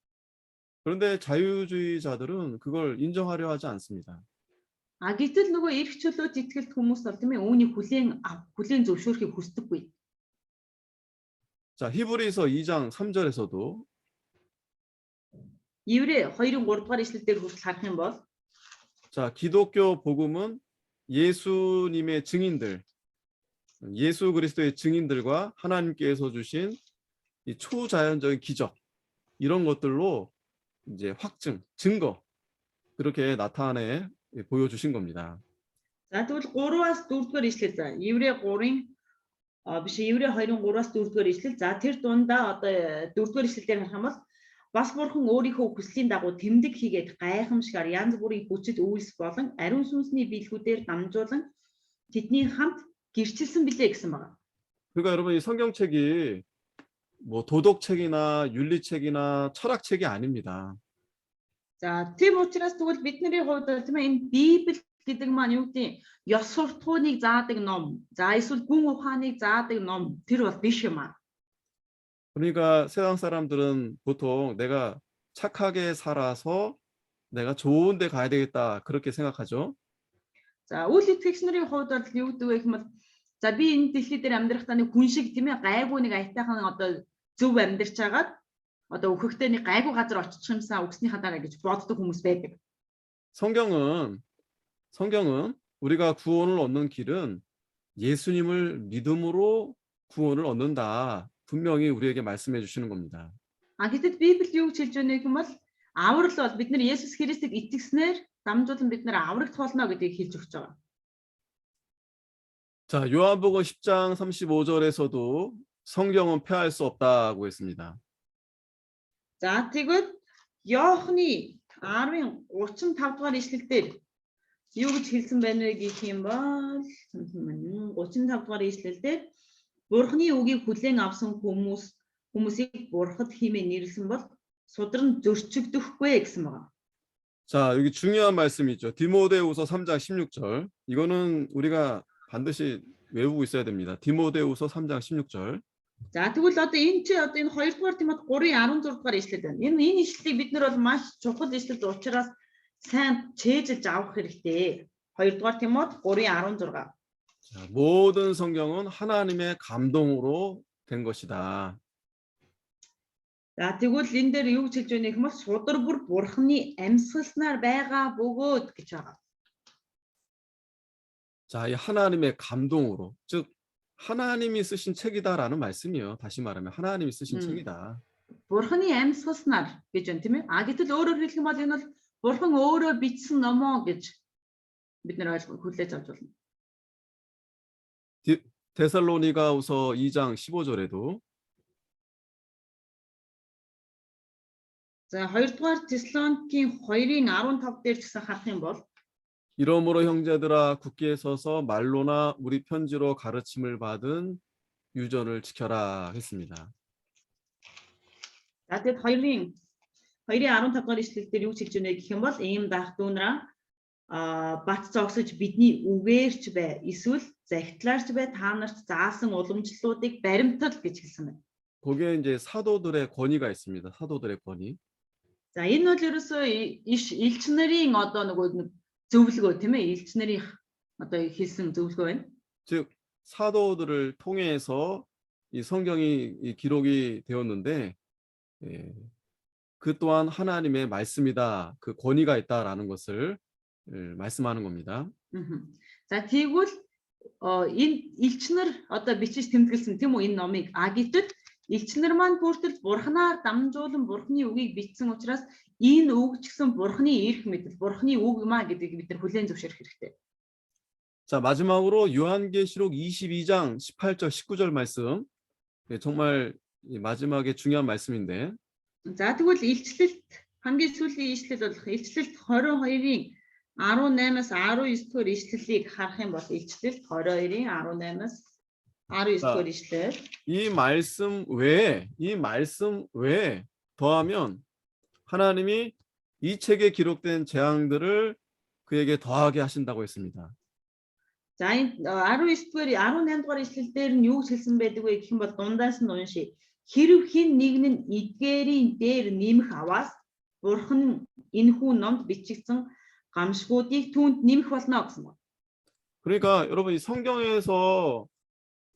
S2: 그런데 자유주의자들은 그걸 인정하려 하지 않습니다.
S4: Гэтэл нөгөө эрх чөлөөт итгэлт хүмүүс бол тийм ээ үүнийг хүлээн зөвшөөрөхийг хүсдэггүй.
S2: 자, 히브리서 2장 3절에서도
S4: Еврей 2-3 дугаар ишлэлээр хүртэл харах юм бол
S2: 자, 기독교 복음은 예수님의 증인들, 예수 그리스도의 증인들과 하나님께서 주신 이 초자연적인 기적 이런 것들로 이제 확증, 증거 그렇게 나타내 보여주신 겁니다.
S4: За тэгвэл 3-аас 4-р ишлэл за Еврей 3-ын Еврей 2-ын 3-аас 4-р ишлэл за тэр дундаа одоо 4-р ишлэлээр харах юм бол бас бурхан өөрийнхөө хүслийн дагуу тэмдэг хийгээд гайхамшигаар янз бүрийн хүчит үйлс болон ариун сүнсний биелгүүдээр дамжуулан тэдний хамт гэрчилсэн билээ гэсэн байна.
S2: 그러니까 여러분 이 성경책이 뭐 도덕책이나 윤리책이나 철학책이 아닙니다.
S4: За тийм учраас тэгвэл бидний хувьд бол тийм ээ энэ Библи гэдэг маань юу гэдэг ёс суртахууныг заадаг ном. За эсвэл гүн ухааныг заадаг ном тэр бол биш юм аа.
S2: 그러니까 세상 사람들은 보통 내가 착하게 살아서 내가 좋은 데 가야 되겠다 그렇게 생각하죠.
S4: За үл итгэгч нарын хувьд бол юу гэдэг вэ гэвэл за би энэ дэлхий дээр амьдрахтаа нэг хүн шиг тийм ээ гайгүй нэг аятайхан одоо зөв амьдарч хагаад одоо өөхөхтэй нэг гайгүй газар очих юмсан өгснийхаа дараа гэж боддог хүмүүс байдаг.
S2: 성경은 우리가 구원을 얻는 길은 예수님을 믿음으로 구원을 얻는다. 분명히 우리에게 말씀해 주시는 겁니다.
S4: А гэтэл Библи юу гэж хэлж байна гэх юм бол аврал бол бид нар Есүс Христийг итгэснээр дамжуулан бид нар аврагдах болно гэдгийг хэлж өгч байгаа.
S2: 자, 요한복음 10장 35절에서도 성경은 폐할 수 없다고 했습니다.
S4: За тэгвэл Иохны 10:35 дугаар ишлэлдэр юу гэж хэлсэн байна вэ гэх юм бол 35 дугаар ишлэлдэр Бурхны үгийг хүлээн авсан хүмүүсийг бурхад хэмээн нэрлсэн бол судран зөрчигдөхгүй гэсэн байна.
S2: 자, 여기 중요한 말씀이죠. 디모데후서 3장 16절. 이거는 우리가 반드시 외우고 있어야 됩니다. 디모데후서 3장 16절.
S4: За тэгвэл одоо энэ чи одоо энэ 2 дугаар Тимот 3:16 дугаар ишлэл байна. Энэ ишлэлийг бид нар бол маш чухал ишлэл учраас сайн чэйжж авах хэрэгтэй. 2 дугаар Тимот 3:16.
S2: 자, 모든 성경은 하나님의 감동으로 된 것이다.
S4: За тэгвэл энэ дээр юу гэж хэлж байна гэх юм бол судар бүр бурхны амьсгалснаар байгаа бөгөөд гэж байгаа.
S2: 자, 이 하나님의 감동으로, 즉 하나님이 쓰신 책이다라는 말씀이에요. 다시 말하면 하나님이 쓰신 책이다.
S4: Бурхны амьсгалснаар гэж байна тийм ээ. А гэтэл өөрөөр хэлэх юм бол энэ бол бурхан өөрөө бичсэн ном оо гэж бид нар хүлээж авч байна.
S2: 데살로니가후서 2장 15절에도
S4: За 2 дугаар Теслоникийн 2:15 дээр ч гэсэн харах юм бол
S2: 이러므로 형제들아 굳게 서서 말로나 우리 편지로 가르침을 받은 유전을 지켜라 했습니다.
S4: за тэгэд 2:15 дугаар ишлэл дээр юу ч хэлж байна гэх юм бол ийм даах дүүнраа бат зогсож бидний үгээрч бай эсвэл захидлаарч бай та нарт заасан уламжлалуудыг баримтал гэж хэлсэн байна.
S2: 거기에 이제 사도들의 권위가 있습니다. 사도들의 권위.
S4: За энэ бол ерөөсөө элч нарын одоо нэг зөвлөгөө тийм ээ элч нарын одоо хэлсэн зөвлөгөө байна.
S2: 즉 사도들을 통해서 이 성경이 이 기록이 되었는데 그 또한 하나님의 말씀이다. 그 권위가 있다라는 것을 말씀하는 겁니다.
S4: За тэгвэл энэ элч нар одоо бичиж тэмдэглэсэн тийм үү энэ номыг гэтэл элч нар маань бүртэл бурхнаар дамжуулан бурхны үгийг бичсэн учраас энэ үг ч гэсэн бурхны эрх мэдэл бурхны үг юм а гэдгийг бид нар хүлээн зөвшөөрөх хэрэгтэй.
S2: 자, 마지막으로 요한계시록 22장 18절 19절 말씀. 정말 마지막에 중요한 말씀인데.
S4: За тэгвэл илчлэлт хамгийн сүүлийн ишлэл болох илчлэлт 22-ийн 18-аас 19 дугаар ишлэлийг харах юм бол илчлэлт 22-ийн 18-аас 19 дугаар ишлэл.
S2: 이 말씀 외에 더하면 하나님이 이 책에 기록된 재앙들을 그에게 더하게 하신다고 했습니다.
S4: За энэ 19 дугаар 18 дугаар ишлэл дээр нь юу хэлсэн байдаг вэ гэх юм бол дундаас нь уншия. Хэрв хэн нэг нь эдгээрийн дээр нэмэх аваас бурхан энэхүү номд бичигдсэн гамшгуудыг түүнд нэмэх болно гэсэн байна.
S2: 그러니까 여러분 이 성경에서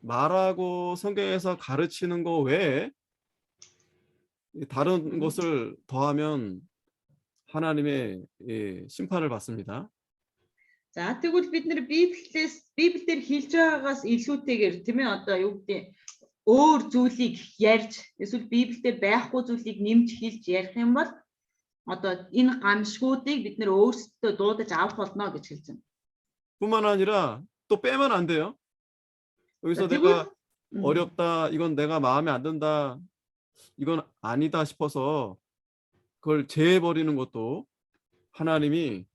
S2: 말하고 성경에서 가르치는 거 외에 다른 것을 더하면 하나님의 심판을 받습니다.
S4: За тэгвэл бид нэр Библиэр хэлж байгаагаас илүүтэйгээр тийм ээ одоо юу гэдэг өөр зүйлийг ярьж эсвэл Библиэд байхгүй зүйлийг нэмж хэлж ярих юм бол одоо энэ гамшгуудыг бид нэр өөрсдөө дуудаж авах болно гэж хэлж байна.
S2: 뿐만 아니라 또 빼면 안 돼요. 여기서 내가 어렵다, 이건 내가 마음에 안 든다, 이건 아니다 싶어서 그걸 제해버리는 것도 하나님이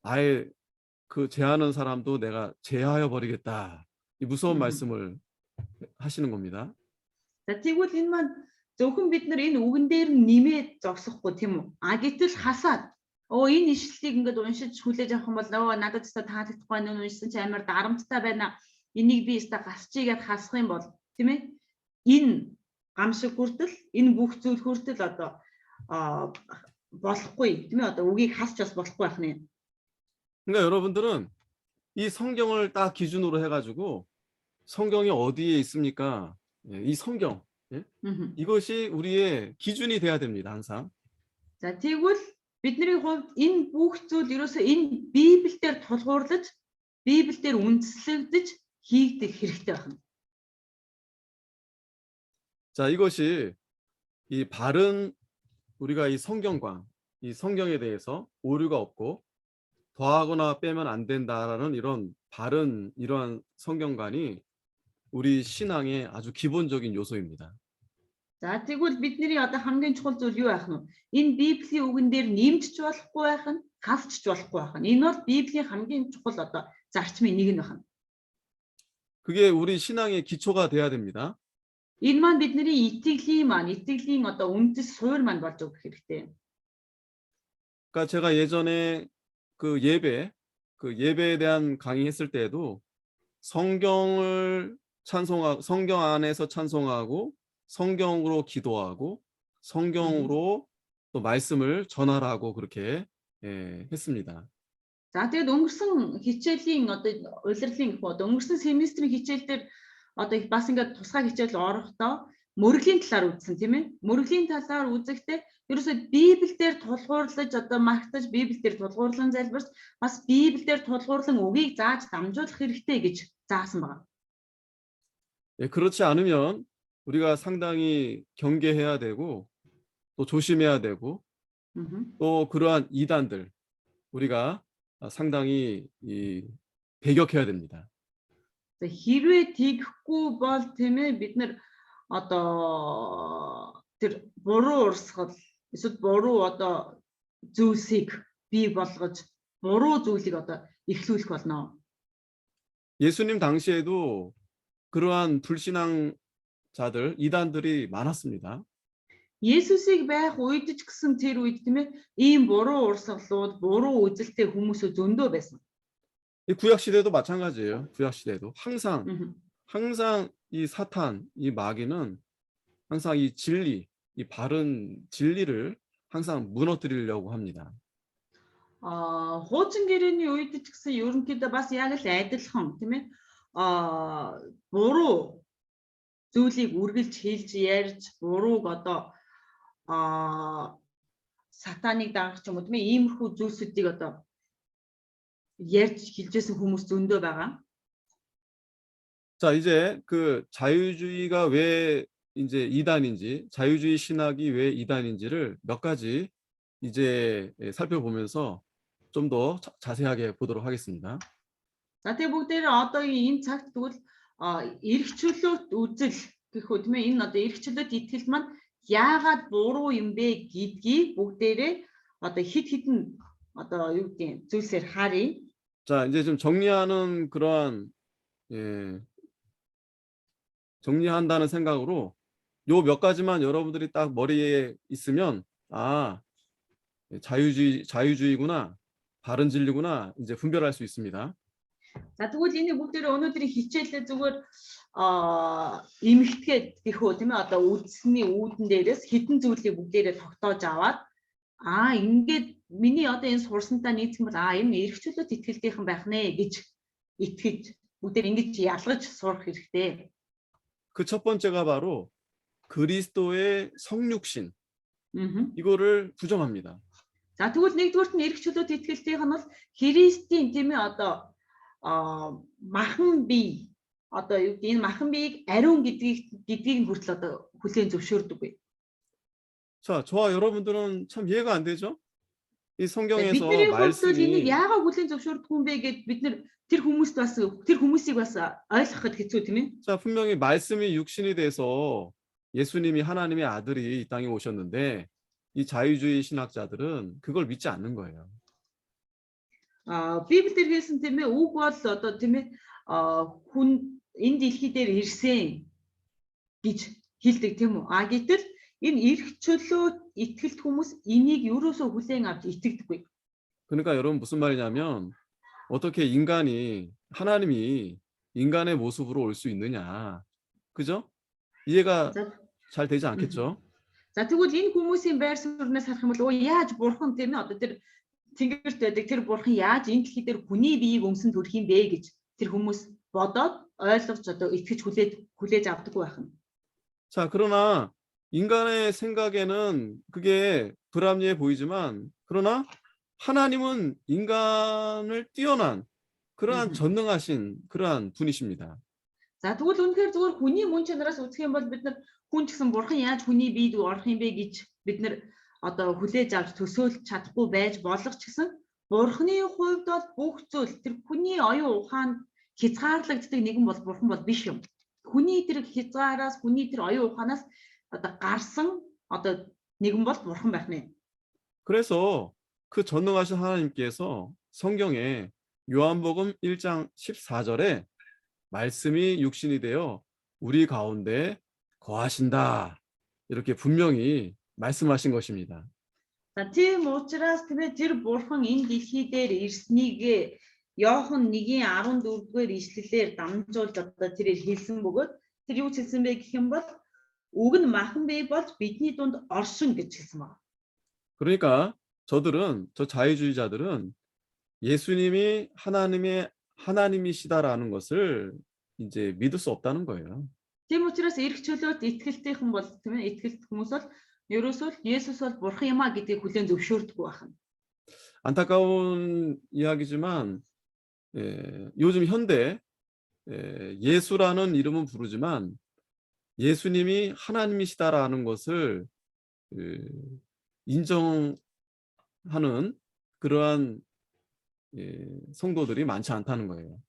S2: 아예 그 제하는 사람도 내가 제하여 버리겠다. 이 무서운 말씀을 하시는 겁니다.
S4: За тэгвэл энэ маань зөвхөн бид нар энэ үгэн дээр нэмээд зогсохгүй тийм үү? А гэтэл хасаад энэ ишлэлийг ингээд уншиж хүлээж авах юм бол надад ч таалагдахгүй нүүн уншсан чи амар дарамттай байна. Энийг би өстө гасчихъя гэд хасах юм бол тийм ээ? Энэ гамшиг хүртэл энэ бүх зүйл хүртэл одоо болохгүй тийм ээ? Одоо үгийг хасч бас болохгүй байх нэ.
S2: 그러니까 여러분들은 이 성경을 딱 기준으로 해가지고 성경이 어디에 있습니까? 예, 이 성경 이것이 우리의 기준이 돼야 됩니다. 항상.
S4: За тэгвэл бидний хувьд энэ бүх зүйл ерөөсөө энэ Библиэлд тулгуурлаж, Библиэлд үндэслэгдэж хийгдэх хэрэгтэй байна.
S2: 자, 이것이 이 바른 우리가 이 성경과 이 성경에 대해서 오류가 없고 더하거나 빼면 안 된다라는 이런 바른 이러한 성경관이 우리 신앙의 아주 기본적인 요소입니다.
S4: За тэгвэл бидний одоо хамгийн чухал зүйл юу байх нь вэ? Энэ Библийн үгэн дээр нэмж болохгүй байх нь, хасч болохгүй байх нь. Энэ бол Библийн хамгийн чухал одоо зарчмын нэг нь байна.
S2: 그게 우리 신앙의 기초가 돼야 됩니다.
S4: Энэ маань бидний итгэлийн одоо үндэс суурь маань болж өгөх хэрэгтэй.
S2: 그러니까 제가 예전에 그 예배에 대한 강의했을 때에도 성경을 찬송하고 성경 안에서 찬송하고 성경으로 기도하고 성경으로 또 말씀을 전하라고 그렇게 했습니다.
S4: За тэгээд өнгөрсөн хичээлийн одоо улирлын одоо өнгөрсөн семестрийн хичээл дээр одоо бас ингээд тусгай хичээл орохдоо мөрөглийн талаар үзсэн тийм ээ. Мөрөглийн талаар үзэхдээ ерөөсөө Библиэлд тулгуурлаж одоо магтаж Библиэлд тулгуурлан залбирч бас Библиэлд тулгуурлан үгийг зааж дамжуулах хэрэгтэй гэж заасан байна.
S2: 예, 그렇지 않으면 우리가 상당히 경계해야 되고 또 조심해야 되고 또 그러한 이단들 우리가 상당히 배격해야 됩니다.
S4: хэрвээ тийхгүй бол тийм ээ бид нар одоо тэр буруу урсгал эсвэл буруу одоо зүйлсийг бий болгож буруу зүйлийг одоо эхлүүлэх болно.
S2: 예수님 당시에도 그러한 불신앙자들 이단들이 많았습니다.
S4: Есүсийг байх үед ч гэсэн тэр үед тийм ээ ийм буруу урсгалууд, буруу үзэлтэй хүмүүсөө зөндөө байсан.
S2: 이 구약 시대도 마찬가지예요. 구약 시대도 항상 이 사탄, 이 마귀는 항상 이 진리, 이 바른 진리를 항상 무너뜨리려고 합니다.
S4: Хуучин гэрээний үед ч гэсэн ерөнхийдөө бас яг л адилхан тийм ээ буруу зүйлийг үргэлж хэлж ярьж бурууг одоо сатаныг дагах ч юм уу тийм ээ иймэрхүү зүйлсүүдийг одоо ярьж хэлжсэн хүмүүс зөндөө байгаа.
S2: 자, 이제 그 자유주의가 왜 이제 이단인지, 자유주의 신학이 왜 이단인지를 몇 가지 이제 살펴보면서 좀 더 자세하게 보도록 하겠습니다.
S4: За тэгээ бүгдээрээ одоо энэ цагт тэгвэл эрх чөлөөт үзэл гэх үү тийм ээ энэ одоо эрх чөлөөт итгэл маань яагаад буруу юм бэ гэдгийг бүгдээрээ одоо хид хідэн одоо юу гэдэг зүйлсээр харъя.
S2: 자, 이제 좀 정리하는 그러한 정리한다는 생각으로 요 몇 가지만 여러분들이 딱 머리에 있으면 자유주의구나, 바른 진리구나 이제 분별할 수 있습니다.
S4: За тэгвэл энэ бүгдээрээ өнөөдрийн хичээлээ зүгээр эмхтгэд гэх үү тийм ээ одоо үдсний үүдэн дээрээс хідэн зүйлийг бүгдээрээ тогтоож аваад ингээд миний одоо энэ сурсантаа нийцэх юм бол энэ эрх чөлөөт итгэлтийнхэн байх нэ гэж итгэж бүгдээр ингэж ялгаж сурах хэрэгтэй.
S2: 그 첫 번째가 바로 그리스도의 성육신 이거를 부정합니다.
S4: За тэгвэл нэгдүгürt нь эрх чөлөөт итгэлтийнх нь бол Христийн тийм ээ одоо махан бие одоо юу гэдэг энэ махан биеийг ариун гэдгийг хүртэл одоо хүлээн зөвшөөрдөггүй.
S2: 자, 저와 여러분들은 참 이해가 안 되죠? 이 성경에서
S4: бидний хувьд
S2: 말씀이
S4: энийг яагаад хүлээн зөвшөөрдөг юм бэ гэд бид нар тэр хүмүүсийг бас ойлгоход хэцүү тийм ээ.
S2: 자, 분명히 말씀이 육신이 돼서 예수님이 하나님의 아들이 이 땅에 오셨는데 이 자유주의 신학자들은 그걸 믿지 않는 거예요.
S4: Библиэр хэлсэн тийм ээ үг бол одоо тийм ээ хүн энэ дэлхий дээр ирсэн гэж хэлдэг тийм үү. Гэтэл Энэ эрх чөлөө итгэлт хүмүүс энийг ерөөсөө хүлээн авч итгэдэггүй.
S2: 그러니까 여러분 무슨 말이냐면 어떻게 하나님이 인간의 모습으로 올 수 있느냐. 그죠? 이해가
S4: За
S2: 잘 되지 않겠죠?
S4: За тэгвэл энэ хүмүүсийн байр сууриас харах юм бол яаж бурхан тийм ээ одоо тэр тэнгэрт байдаг тэр бурхан яаж энэ дэлхий дээр хүний биеийг өмсөн төрөх юм бэ гэж тэр хүмүүс бодоод ойлгож одоо итгэж хүлээж авдаг байх нь.
S2: 자, 그러나 인간의 생각에는 그게 불합리해 보이지만 그러나 하나님은 인간을 뛰어난 그러한 전능하신 그러한 분이십니다.
S4: За тэгвэл үнэхээр зүгээр хүний мөн чанараас үзэх юм бол бид нар хүн ч гэсэн бурхан яаж хүний биед орох юм бэ гэж бид нар одоо хүлээж авч төсөөлж чадахгүй байж болох ч гэсэн бурханы хувьд бол бүх зүйл тэр хүний оюун ухаанд хязгаарлагддаг нэгэн бол бурхан бол биш юм. Хүний тэр хязгаараас хүний тэр оюун ухаанаас одоо гарсан одоо нэгэн бол бурхан байх нэ.
S2: 그래서 그 전능하신 하나님께서 성경에 요한복음 1장 14절에 말씀이 육신이 되어 우리 가운데 거하신다. 이렇게 분명히 말씀하신 것입니다.
S4: За тийм учраас тийм ээ тэр бурхан энэ дэлхий дээр ирснийг Иохан 1:14-р ишлэлээр дамжуулж одоо тэрээр хэлсэн бөгөөд тэр юу хэлсэн бэ гэх юм бол үг нь махан бий болж бидний дунд оршин гэж хэлсэн байна.
S2: 그러니까 저 자유주의자들은 예수님이 하나님이시다라는 것을 이제 믿을 수 없다는 거예요.
S4: Тийм учраас эрх чөлөөт итгэлтийнхэн бол тийм ээ итгэлт хүмүүс бол ерөөсөө Есүс бол бурхан юм а гэдгийг хүлээн зөвшөөрдөг байна.
S2: 안타까운 이야기지만 요즘 현대 예수라는 이름은 부르지만 예수님이 하나님이시다라는 것을 인정하는 그러한 성도들이 많지 않다는 거예요.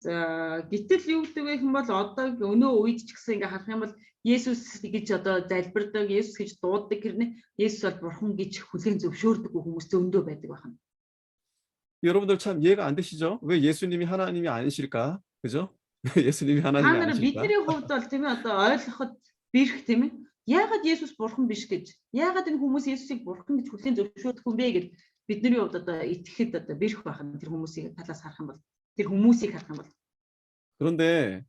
S4: За гэтэл юу гэдэг вэ гэм бол одоо өнөө үед ч гэсэн ингээ харах юм бол Есүс гэж одоо залбирдаг, Есүс гэж дууддаг хэрнээ Есүс бол бурхан гэж хүлээн зөвшөөрдөг хүмүүс зөндөө байдаг байна.
S2: 여러분들 참 이해가 안 되시죠? 왜 예수님이 하나님이 아니실까? 그죠? 예수님이 하나님이
S4: Та нар
S2: 아니실까?
S4: бидний хувьд бол тийм ээ одоо ойлгоход бэрх тийм ээ. Яагаад Есүс бурхан биш гэж? Яагаад энэ хүмүүс Есүсийг бурхан гэж хүлээн зөвшөөрдөг юм бэ гэж бидний хувьд одоо итгэхэд одоо бэрх байх нь тэр хүмүүсийг талаас харах юм бол тэр хүмүүсийг харах юм бол.
S2: 그런데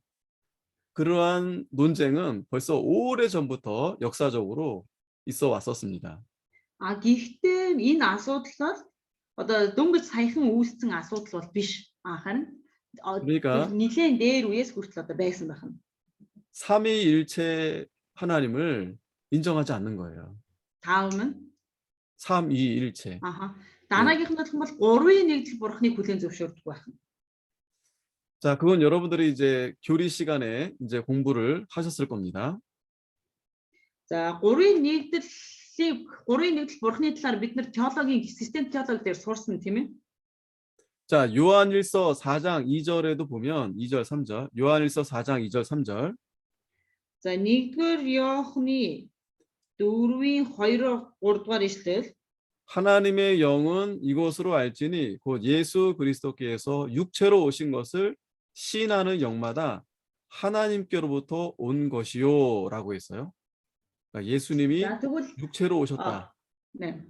S2: 그러한 논쟁은 벌써 오래전부터 역사적으로 있어 왔었습니다.
S4: А гэхдээ энэ асуудал бол одоо дөнгөж саяхан үүссэн асуудал бол биш. Харин
S2: 그러니까
S4: нэгэн дээр үеэс хүртэл одоо байсан байх нь.
S2: 삼위일체 하나님을 인정하지 않는 거예요.
S4: Таавн нь
S2: 삼위일체.
S4: Данаагийнх нь бол 3-ын нэгдэл бурхныг хүлээн зөвшөөрдөг байх нь.
S2: 자, 그건 여러분들이 이제 교리 시간에 이제 공부를 하셨을 겁니다.
S4: За 3-ын нэгдэл бурхны талаар бид нар теологийн систем теологи дээр сурсан тийм ээ.
S2: 자, 요한일서 4장 2절에도 보면 2절 3절. 요한일서 4장 2절 3절.
S4: За 1-р Иохны 4-ийн 2-3 дугаар ишлэл
S2: 하나님의 영은 이것으로 알지니 곧 예수 그리스도께서 육체로 오신 것을 시인하는 영마다 하나님께로부터 온 것이요라고 했어요. 그러니까 예수님이
S4: За тэгвэл
S2: 육체로 오셨다.
S4: 네.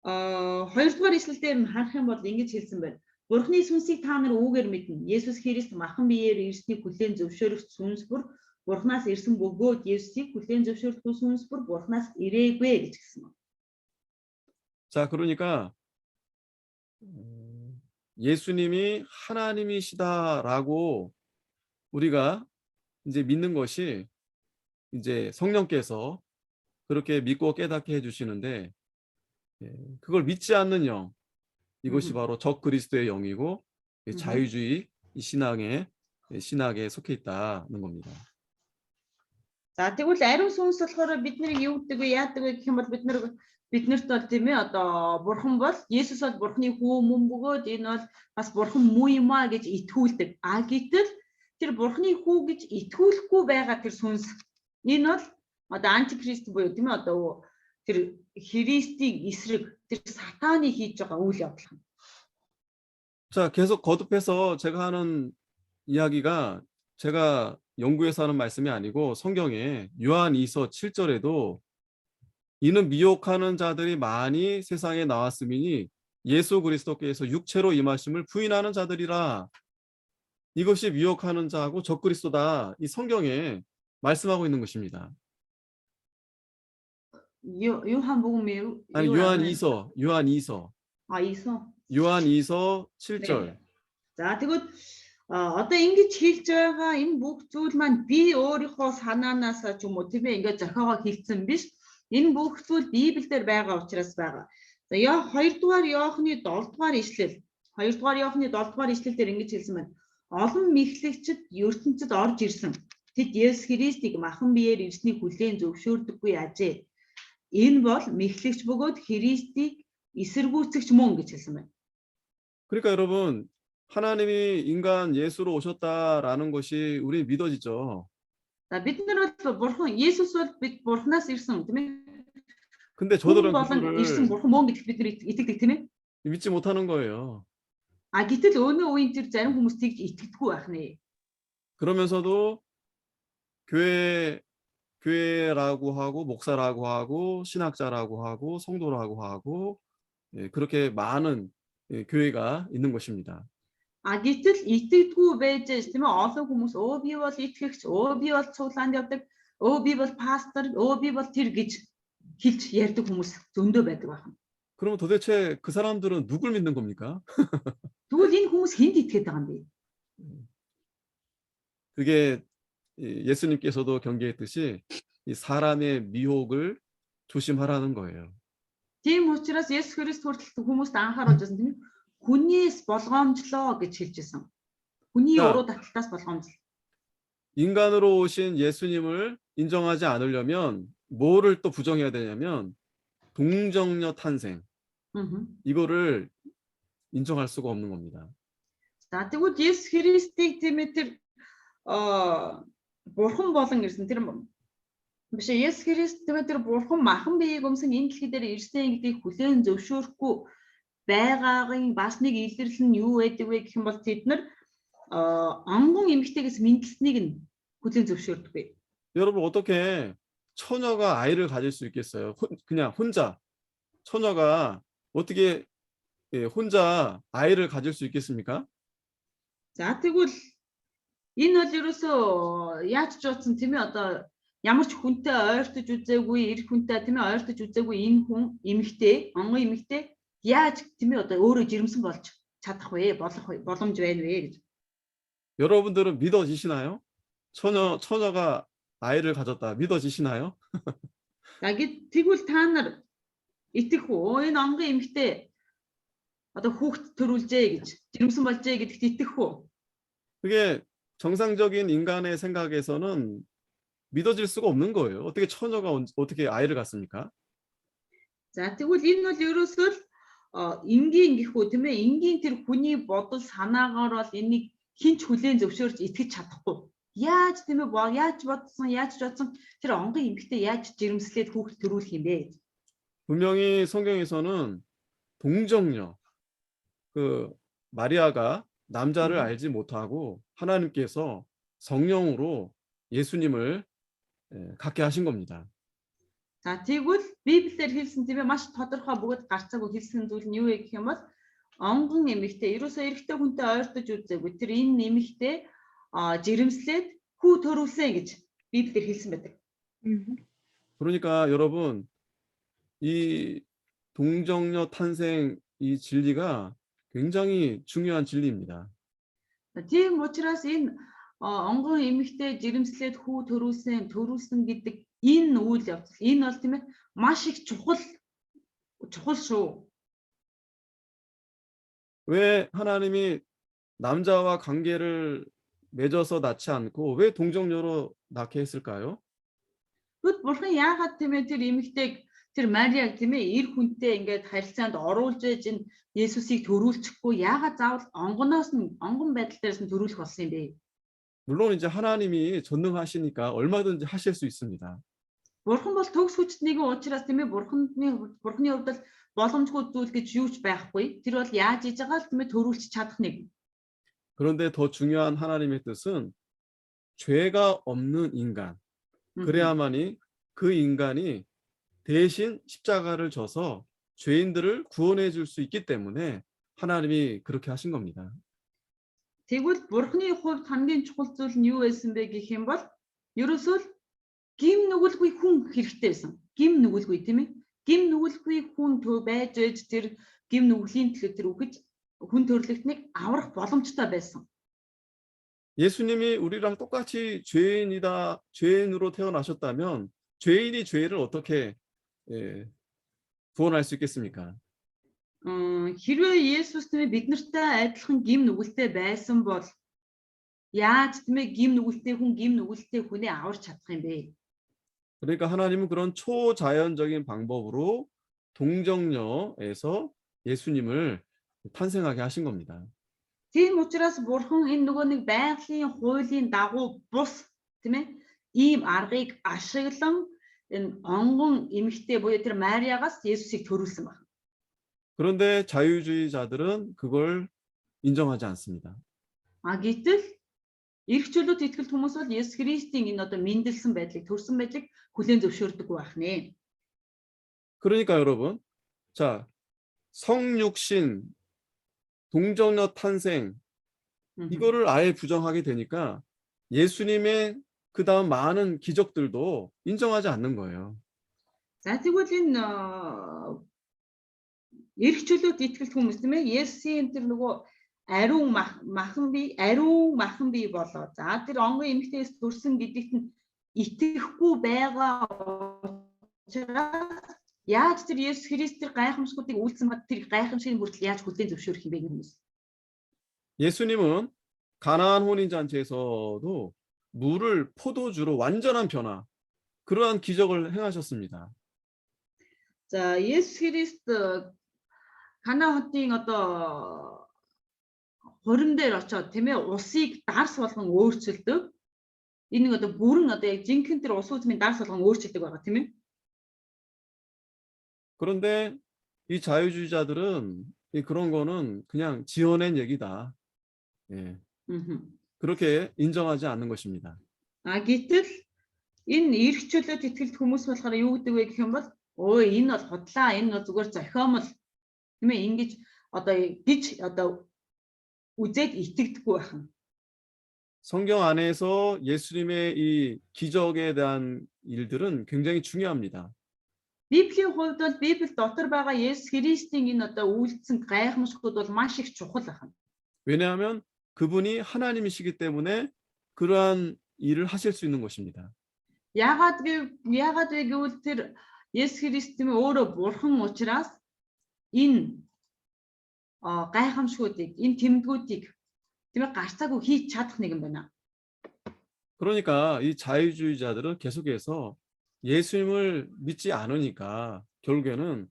S4: 2-р ишлэлээр харах юм бол ингэж хэлсэн байна. Бурхны сүнсийг та нар үүгээр мэднэ. Есүс Христ махан биеэр ирснийг хүлээн зөвшөөрөх сүнс бүр Бурханаас ирсэн бөгөөд Есүсийг хүлээн зөвшөөрөх сүнс бүр Бурханаас ирээгүй гэж хэлсэн байна.
S2: 자, 그러니까 예수님이 하나님이시다라고 우리가 이제 믿는 것이 이제 성령께서 그렇게 믿고 깨닫게 해주시는데 그걸 믿지 않는 영, 이것이 바로 적 그리스도의 영이고 자유주의 신학에 속해 있다는 겁니다.
S4: За тэгвэл ариун сүнс болохоор бидний юу гэдэг вэ, яадаг вэ гэх юм бол биднэрт бол тийм ээ одоо бурхан бол Есүс бол бурханы хүү мөн бөгөөд энэ бол бас бурхан муу юм а гэж итгүүлдэг. Гэтэл тэр бурханы хүү гэж итгүүлэхгүй байгаа тэр сүнс энэ бол одоо антикрист буюу тийм ээ одоо тэр Христийн эсрэг тэр сатаны хийж байгаа үйл явдал.
S2: 자, 계속 거듭해서 제가 하는 이야기가 제가 연구해서 하는 말씀이 아니고 성경에 요한 2서 7절에도 이는 미혹하는 자들이 많이 세상에 나왔음이니 예수 그리스도께서 육체로 임하심을 부인하는 자들이라. 이것이 미혹하는 자하고 적그리스도다. 이 성경에 말씀하고 있는 것입니다.
S4: 요한복음이
S2: 아니 요한 2서
S4: 이서.
S2: 요한 2서
S4: 네.
S2: 7절.
S4: За тэгвэл одоо ингэж хэлж байгаа энэ бүх зүйл маань би өөрийнхөө санаанаас ч юм уу тийм ээ ингээд зохиогоо хэлсэн биш. Энэ бүх зүйл Библиэлд байгаа учраас байгаа. За 2 дугаар Иохны 7 дугаар ишлэл. 2 дугаар Иохны 7 дугаар ишлэл дээр ингэж хэлсэн байна. Олон мэхлэгчд ертөнцид орж ирсэн. Тэд Есүс Христийг махан биеэр ирснийг хүлээн зөвшөөрдөггүй ажээ. Энэ бол мэхлэгч бөгөөд Христийг эсэргүүцэгч мөн гэж хэлсэн байна.
S2: 그러니까 여러분 하나님이 인간 예수로 오셨다라는 것이 우리 믿어지죠.
S4: За бид нар бол бурхан Есүс бол бид бурханаас ирсэн тийм ээ.
S2: 근데
S4: Хүн
S2: 저들은
S4: болон ирсэн
S2: 그거를
S4: бурхан мөн гэдэгт бид нар итгэдэг тийм ээ.
S2: 믿지 못하는 거예요.
S4: Гэтэл өнөө үеийн тэр зарим хүмүүс тэгж итгэдэггүй байх нэ.
S2: 그러면서도 교회라고 하고 목사라고 하고 신학자라고 하고 성도라고 하고 그렇게 많은 교회가 있는 것입니다.
S4: Гэтэл итгэдэггүй байж тийм ээ олон хүмүүс би бол итгэгч, би бол цуглаанд явдаг, би бол пастор, би бол тэр гэж хэлж ярьдаг хүмүүс зөндөө байдаг байна.
S2: 그럼 도대체 그 사람들은 누굴 믿는 겁니까?
S4: Тэгвэл энэ хүмүүс хэнд итгээд байгаа юм бэ?
S2: 그게 예수님께서도 경계했듯이 이 사람의 미혹을 조심하라는 거예요.
S4: Тийм учраас Есүс Христ хүртэл хүмүүст анхааруулж байсан тийм ээ. Хүнээс болгоомжлоо гэж хэлж байсан. Хүний
S2: 자.
S4: уруу таталтаас болгоомжлоо.
S2: 인간으로 오신 예수님을 인정하지 않으려면 뭐를 또 부정해야 되냐면 동정녀 탄생. 이거를 인정할 수가 없는 겁니다.
S4: За тэгвэл Есүс Христийг тийм ээ тэр бурхан болон ирсэн тэр биш Есүс Христ тийм ээ тэр бурхан махан биеийг өмсөн энэ дэлхий дээр ирсэн гэдгийг хүлээн зөвшөөрөхгүй байгаагийн бас нэг илэрлэл нь юу байдаг вэ гэх юм бол тэд нар онгон эмэгтэйгээс мэдлсэнийг нь хүлээн зөвшөөрдөггүй.
S2: 여러분 어떻게 처녀가 아이를 가질 수 있겠어요? 그냥 혼자 처녀가 어떻게 혼자 아이를 가질 수 있겠습니까?
S4: За тэгвэл энэ бол ерөөсөө яаж ч утсан тийм ээ одоо ямар ч хүнтэй ойртож үзээгүй, эр хүнтэй тийм ээ ойртож үзээгүй энэ хүн эмэгтэй, онгон эмэгтэй яаж тийм ээ одоо өөрөө жирэмсэн болж чадах вэ? Болох боломж байна вэ гэж.
S2: 여러분들은 믿어지시나요? 처녀가 아이를 가졌다. 믿어지시나요?
S4: Тэгвэл та нар итгэх үү? Энэ онгон эмэгтэй одоо хүүхд төрүүлжээ гэж, жирэмсэн болжээ гэдэгт итгэх үү?
S2: 그게 정상적인 인간의 생각에서는 믿어질 수가 없는 거예요. 어떻게 처녀가 어떻게 아이를 갖습니까?
S4: За тэгвэл энэ бол ерөөсөө л энгийн гэх үү тийм ээ энгийн тэр хүний бодол санаагаар бол энийг хинч хүлээн зөвшөөрч итгэж чадахгүй. Яаж тийм ээ яаж бодсон тэр онгон эмэгтэй яаж жирэмслээд хүүхд төрүүлэх юм бэ?
S2: 분명히 성경에서는 동정녀 그 마리아가 남자를 알지 못하고 하나님께서 성령으로 예수님을 갖게 하신 겁니다.
S4: За тэгвэл Библиэр хэлсэн тийм ээ маш тодорхой бөгөөд гарцаагүй хэлсэн зүйл нь юу вэ гэх юм бол онгон эмэгтэй ерөөсөө эрэгтэй хүнтэй ойртож үзээгүй тэр энэ эмэгтэй жирэмслээд хүү төрүүлсэн гэж Библиэр хэлсэн байдаг.
S2: 그러니까 여러분 이 동정녀 탄생 이 진리가 굉장히 중요한 진리입니다.
S4: Тийм учраас энэ онгон эмэгтэй жирэмслээд хүү төрүүлсэн гэдэг энэ үйл явдал энэ бол тийм ээ маш их чухал шүү.
S2: 왜 하나님이 남자와 관계를 맺어서 낳지 않고 왜 동정녀로 낳게 했을까요?
S4: Бурхан яагаад тийм ээ тэр эмэгтэйг тэр Мариаг тийм ээ эр хүнтэй ингээд харилцаанд оруулж ээж энэ Есүсийг төрүүлчихгүй яагаад заавал онгон байдал дээрээс нь төрүүлэх болсон юм бэ?
S2: 물론 이제 하나님이 전능하시니까 얼마든지 하실 수 있습니다.
S4: Бурхан бол төгс хүчтэйг учраас тийм ээ бурханы хувьд л боломжгүй зүйл гэж юу ч байхгүй. Тэр бол яаж хийж байгаа л тийм ээ төрүүлчих чадах нэг.
S2: 그런데 더 중요한 하나님의 뜻은 죄가 없는 인간, 그래야만이 그 인간이 대신 십자가를 져서 죄인들을 구원해 줄 수 있기 때문에 하나님이 그렇게 하신 겁니다.
S4: Тэгвэл Бурхны хувьд хамгийн чухал зүйл нь юу байсан бэ гэх юм бол ерөөсөө л гим нүгэлгүй хүн хэрэгтэй байсан. Гим нүгэлгүй тийм ээ. Гим нүгэлгүй хүн байж тэр гим нүглийн төлөө тэр үхэж хүн төрлөختнийг аврах боломжтой байсан.
S2: 예수님이 우리랑 똑같이 죄인으로 태어나셨다면 죄인이 죄를 어떻게 구원할 수 있겠습니까?
S4: Хэрвээ Есүс тийм бид нартай адилхан гим нүгэлтэй байсан бол яаж тийм ээ гим нүгэлтэй хүнээ аварч чадах юм бэ?
S2: 그러니까 하나님은 그런 초자연적인 방법으로 동정녀에서 예수님을 탄생하게 하신 겁니다.
S4: Тийм учраас Бурхан энэ нөгөө нэг байгалийн хуулийн дагуу бус тийм ээ ийм аргыг ашиглан энэ онгон эмэгтэй буюу тэр Мариагаас Есүсийг төрүүлсэн байна.
S2: 그런데 자유주의자들은 그걸 인정하지 않습니다.
S4: Гэтэл эрх чөлөөт итгэл хүмүүс бол Есүс Христийн энэ одоо мэндэлсэн байдлыг төрсэн байдлыг хүлээн зөвшөөрдөггүй байх нэ.
S2: 그러니까 여러분, 자, 성육신, 동정녀 탄생 이거를 아예 부정하게 되니까 예수님의 그 다음 많은 기적들도 인정하지 않는 거예요.
S4: За тэгвэл энэ эрх чөлөөт итгэл хүмүүс тийм ээ Есүсийн тэр нөгөө ариун махан бий болоо. За тэр онгон эмэгтэйс төрсөн гэдэгт нь итгэхгүй байгаа учраас яаж тэр Есүс Христ тэр гайхамшгуудыг үйлцэн бат тэр гайхамшигын хүртэл яаж хүлээн зөвшөөрөх юм бэ гэнэ.
S2: 예수님은 가나안 혼인잔치에서도 물을 포도주로 완전한 변화, 그러한 기적을 행하셨습니다.
S4: 자, Есүс Христ Кана хотын одоо хорин дээр очоод тийм ээ усыг дарс болгон өөрчилдөг. Энэ нэг одоо бүрэн одоо яг жинхэнэ тэр ус үзмийн дарс болгон өөрчилдөг байгаа тийм ээ.
S2: 그런데 이 자유주의자들은 그런 거는 그냥 지어낸 얘기다. 예. 그렇게 인정하지 않는 것입니다.
S4: Гэтэл энэ эрх чөлөөт итгэлт хүмүүс болохоор юу гэдэг вэ гэх юм бол өө энэ бол худлаа, энэ бол зүгээр зохиомл тийм ээ ингэж одоо үзээд итгэдэггүй байна.
S2: 성경 안에서 예수님의 이 기적에 대한 일들은 굉장히 중요합니다.
S4: Библийн хувьд бол Библи дотор байгаа Есүс Христийн энэ одоо үйлдэлсэн гайхамшгууд бол маш их чухал байна.
S2: 왜냐하면 그분이 하나님이시기 때문에 그러한 일을 하실 수 있는 것입니다.
S4: Яагаад вэ гэвэл тэр Есүс Христ тийм өөрөө бурхан учраас энэ гайхамшгуудыг, энэ тэмдгүүдийг тийм ээ гарцаагүй хийж чадах нэг юм байна.
S2: 그러니까 이 자유주의자들은 계속해서 예수님을 믿지 않으니까 결국에는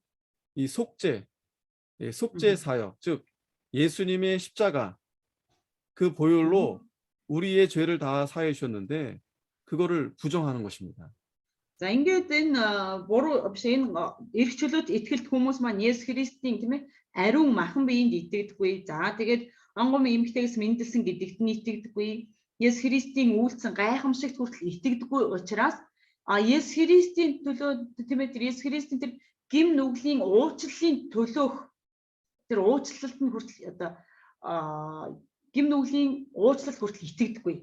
S2: 이 속죄 사역, 즉 예수님의 십자가 그 보혈로 우리의 죄를 다 사해 주셨는데 그거를 부정하는 것입니다.
S4: За ингээд энэ буруу биш энэ эрх чөлөөт итгэлт хүмүүс маань Есүс Христийн тийм ээ ариун махан биеинд итгэдэггүй. За тэгээд онгон эмэгтэйгээс мэндэлсэн гэдэгт нь итгэдэггүй. Есүс Христийн үйлдэлсэн гайхамшигт хүртэл итгэдэггүй учраас Есүс Христийн төлөө тийм ээ тэр Есүс Христийн тэр гим нүглийн уучлалын төлөөх тэр уучлалт нь хүртэл одоо гим нүглийн уучлалт хүртэл итгэдэггүй.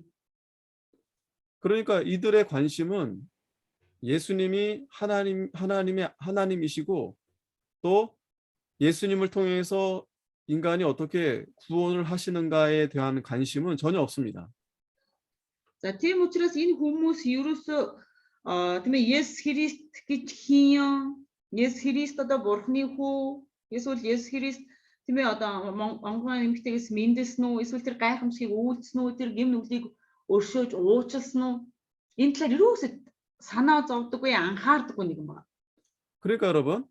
S2: 그러니까 이들의 관심은 예수님이 하나님이시고 또 예수님을 통해서 인간이 어떻게 구원을 하시는가에 대한 관심은 전혀 없습니다.
S4: За тийм учраас энэ хүмүүс ерөөсөө тийм ээ Есүс Христ гэж хин Есүс Христ одоо Бурхны хүү эсвэл Есүс Христ тийм ээ одоо онгон эмэгтэйгээс мэндэлсэн үү эсвэл тэр гайхамшигыг үйлдсэн үү тэр гим нүглийг өршөөж уучлсан уу энэ талаар ерөөсөө санаа зовдөггүй анхаардаггүй нэг юм байна.
S2: 그러니까 여러분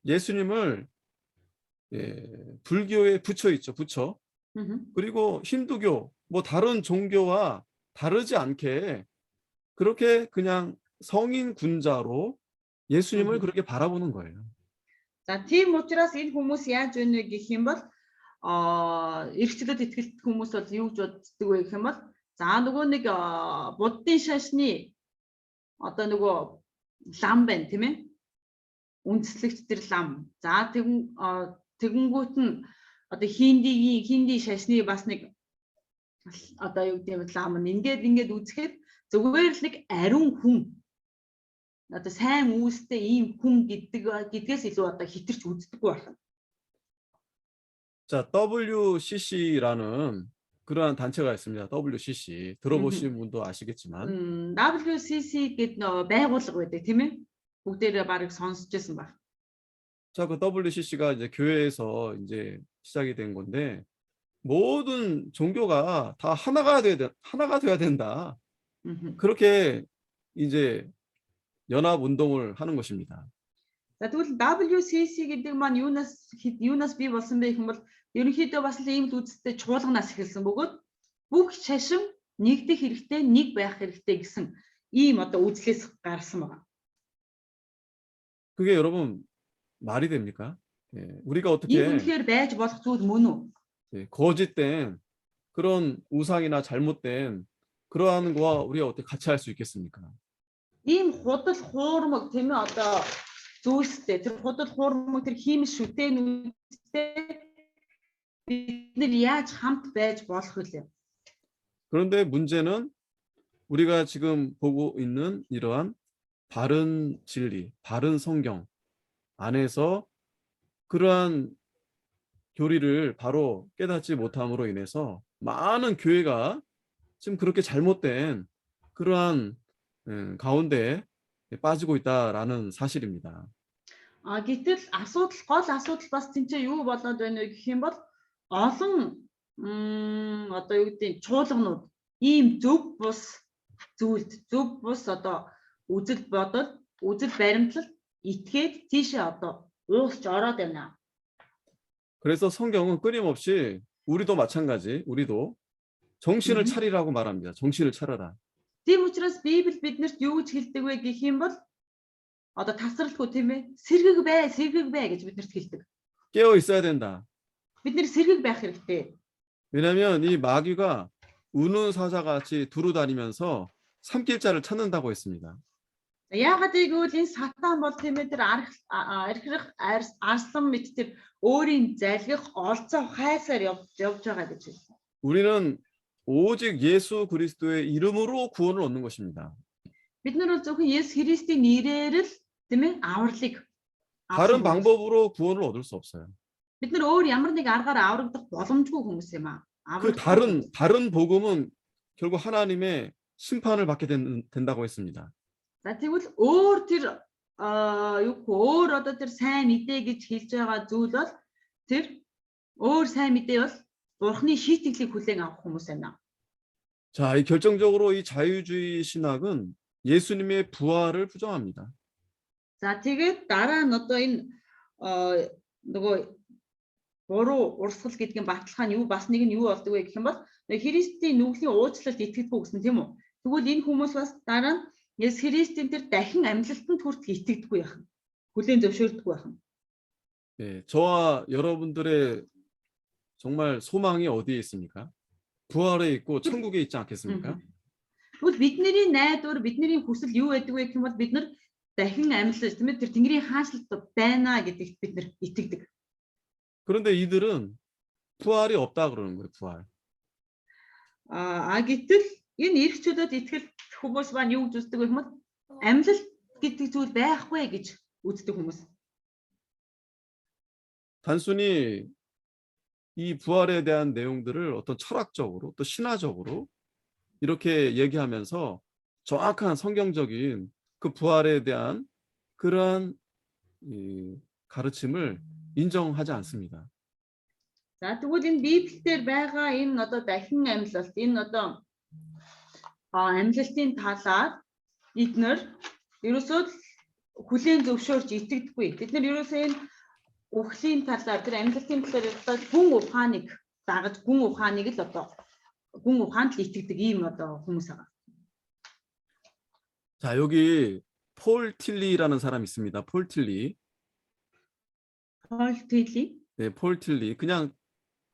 S2: 예수님을 불교에 붙여 있죠. 붙여. 그리고 힌두교 뭐 다른 종교와 다르지 않게 그렇게 그냥 성인 군자로 예수님을 그렇게 바라보는 거예요.
S4: За тийм учраас энэ хүмүүс яаж вэ гэх юм бол эрх чөлөөт итгэлт хүмүүс бол юу гэж боддог вэ гэх юм бол За нөгөө нэг буддын шашны одоо нөгөө лам байна тийм ээ. Үндслэгч тэр лам. За тэгэнгүүт нь одоо хинди шашны бас нэг одоо юу гэдэг нь лам нь ингээд үзэхэд зүгээр л нэг ариун хүн одоо сайн үүстэй ийм хүн гэдгээс илүү одоо хитэрч үздэггүй байна.
S2: 자, WCC라는 그러한 단체가 있습니다. WCC 들어보신 분도 아시겠지만
S4: WCC гэдэг нөө байгууллага байдаг тийм ээ. бүгдээрээ барыг сонсч байсан баг.
S2: 자, 그 WCC가 이제 교회에서 이제 시작이 된 건데 모든 종교가 다 하나가 돼야 된다. 그렇게 이제 연합 운동을 하는 것입니다.
S4: За тэгвэл WCC гэдэг маань юунаас бий болсон бэ гэх юм бол ерөнхийдөө бас л ийм л үзэлтэй чуулганаас эхэлсэн бөгөөд бүх шашин нэгдэх хэрэгтэй, нэг байх хэрэгтэй гэсэн ийм одоо үзлээс гарсан байна.
S2: 그게 여러분 말이 됩니까? 예, 우리가
S4: ийм
S2: 어떻게
S4: үнэхээр байж болох зүйл мөн үү?
S2: 예, 거짓된 그런 우상이나 잘못된 그러한 거와 우리가 어떻게 같이 할 수 있겠습니까?
S4: Ийм худал хуурмаг тийм ээ одоо зүйлстэй тэр худал хуурмаг тэр хиймэл шүтэнүүдтэй бид нар яаж хамт байж болох вэ?
S2: 그런데 문제는 우리가 지금 보고 있는 이러한 바른 진리, 바른 성경 안에서 그러한 교리를 바로 깨닫지 못함으로 인해서 많은 교회가 지금 그렇게 잘못된 그러한 가운데 빠지고 있다라는 사실입니다.
S4: Гэтэл гол асуудал бас тэнцээ юу болоод байна вэ гэх юм бол олон одоо юу гэдэг чуулганууд ийм зөв бус зүйлд зөв бус одоо үзэл бодол үзэл баримтлал итгээд тийшээ одоо уусч ороод байна.
S2: 그래서 성경은 끊임없이 우리도 마찬가지 우리도 정신을 차리라고 말합니다. 정신을 차려라.
S4: Тийм учраас Библи биднэрт юу гэж хэлдэг вэ гэх юм бол одоо тасралтгүй тийм ээ сэргэг бай гэж биднэрт хэлдэг.
S2: 깨어 있어야 된다.
S4: Бид нэр сэргэг байх хэрэгтэй.
S2: 왜냐하면 이 마귀가 우는 사자같이 두루다니면서 삼킬자를 찾는다고 했습니다.
S4: Яагаад гэвэл энэ сатан бол тийм ээ тэр архирах арслан мэт тэр өөрийн залгих олцоо хайсаар явж байгаа гэж хэлсэн.
S2: 우리는 오직 예수 그리스도의 이름으로 구원을 얻는 것입니다.
S4: Бид нар бол зөвхөн Есүс Христийн нэрээр л тийм ээ авралыг
S2: 다른 방법으로 구원을 얻을 수 없어요.
S4: бид нар өөр ямар нэг аргаар аврагдах боломжгүй хүмүүс юм аа.
S2: 그 다른 복음은 결국 하나님의 심판을 받게 된다고 했습니다.
S4: За тэгвэл өөр тэр өөр одоо тэр сайн мэдээ гэж хэлж байгаа зүйл бол тэр өөр сайн мэдээ бол Бурхны шийтгэлийг хүлээн авах хүмүүс байна.
S2: 자, 이 결정적으로 이 자유주의 신학은 예수님의 부활을 부정합니다.
S4: За тэгээд дараа нь одоо энэ нөгөө буруу урсгал гэдгийн баталгаа нь юу бас нэг нь юу болдог вэ гэх юм бол Христийн нүглийн уучлалд итгэдэггүй гэсэн тийм үү. Тэгвэл энэ хүмүүс бас дараа нь Есүс Христийн тэр дахин амьлалтанд хүртэл итгэдэггүй яхан. Хүлээн зөвшөөрдөггүй яхан.
S2: 예, 저와 여러분들의 정말 소망이 어디에 있습니까? 부활에 있고 천국에 있지 않겠습니까?
S4: Тэгвэл бидний найдвар, бидний хүсэл юу байдаг вэ гэх юм бол бид нар дахин амьлал тийм ээ тэр Тэнгэрийн хаанчлалд байна гэдэгт бид нар итгэдэг.
S2: 그런데 이들은 부활이 없다 그러는 거예요. 부활.
S4: Гэтэл энэ эрхчлөд итгэл хүмүүс маань юу гэж үздэг вэ хэмээн амьлал гэдэг зүйл байхгүй гэж үздэг хүмүүс.
S2: 단순히 이 부활에 대한 내용들을 어떤 철학적으로 또 신화적으로 이렇게 얘기하면서 정확한 성경적인 그 부활에 대한 그러한 가르침을 인정하지 않습니다.
S4: За тэгвэл энэ Библиэлд байгаа энэ одоо дахин амьлалт энэ одоо амьлалтын талаар эдгээр ерөөсөө хүлээн зөвшөөрч итгэдэггүй. Бид нар ерөөсөө энэ үхлийн талаар тэр амьлалтын талаар одоо гүн ухааныг дагаж гүн ухааныг л одоо гүн ухаанд л итгэдэг ийм одоо хүмүүс байгаа.
S2: 자, 여기 폴 틸리라는 사람이 있습니다. 폴 틸리.
S4: Пол Тилли.
S2: 네, 폴 틸리. 그냥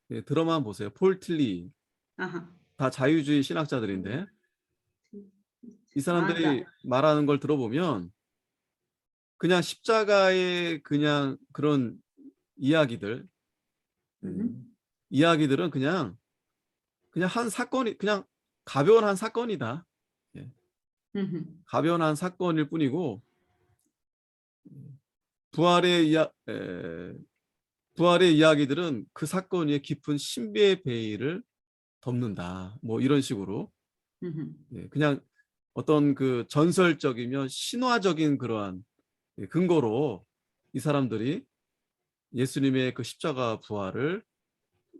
S2: 네, 들어만 보세요. 폴 틸리.
S4: 아하.
S2: 다 자유주의 신학자들인데 이 사람들이 말하는 걸 들어보면 그냥 십자가의 그냥 그런 이야기들, 이야기들은 그냥 한 사건이 그냥 가벼운 한 사건이다. 가벼운 한 사건일 뿐이고 부활의 이야기들은 그 사건 위에 깊은 신비의 베일을 덮는다. 뭐 이런 식으로 그냥 어떤 그 전설적이며 신화적인 그러한 근거로 이 사람들이 예수님의 그 십자가 부활을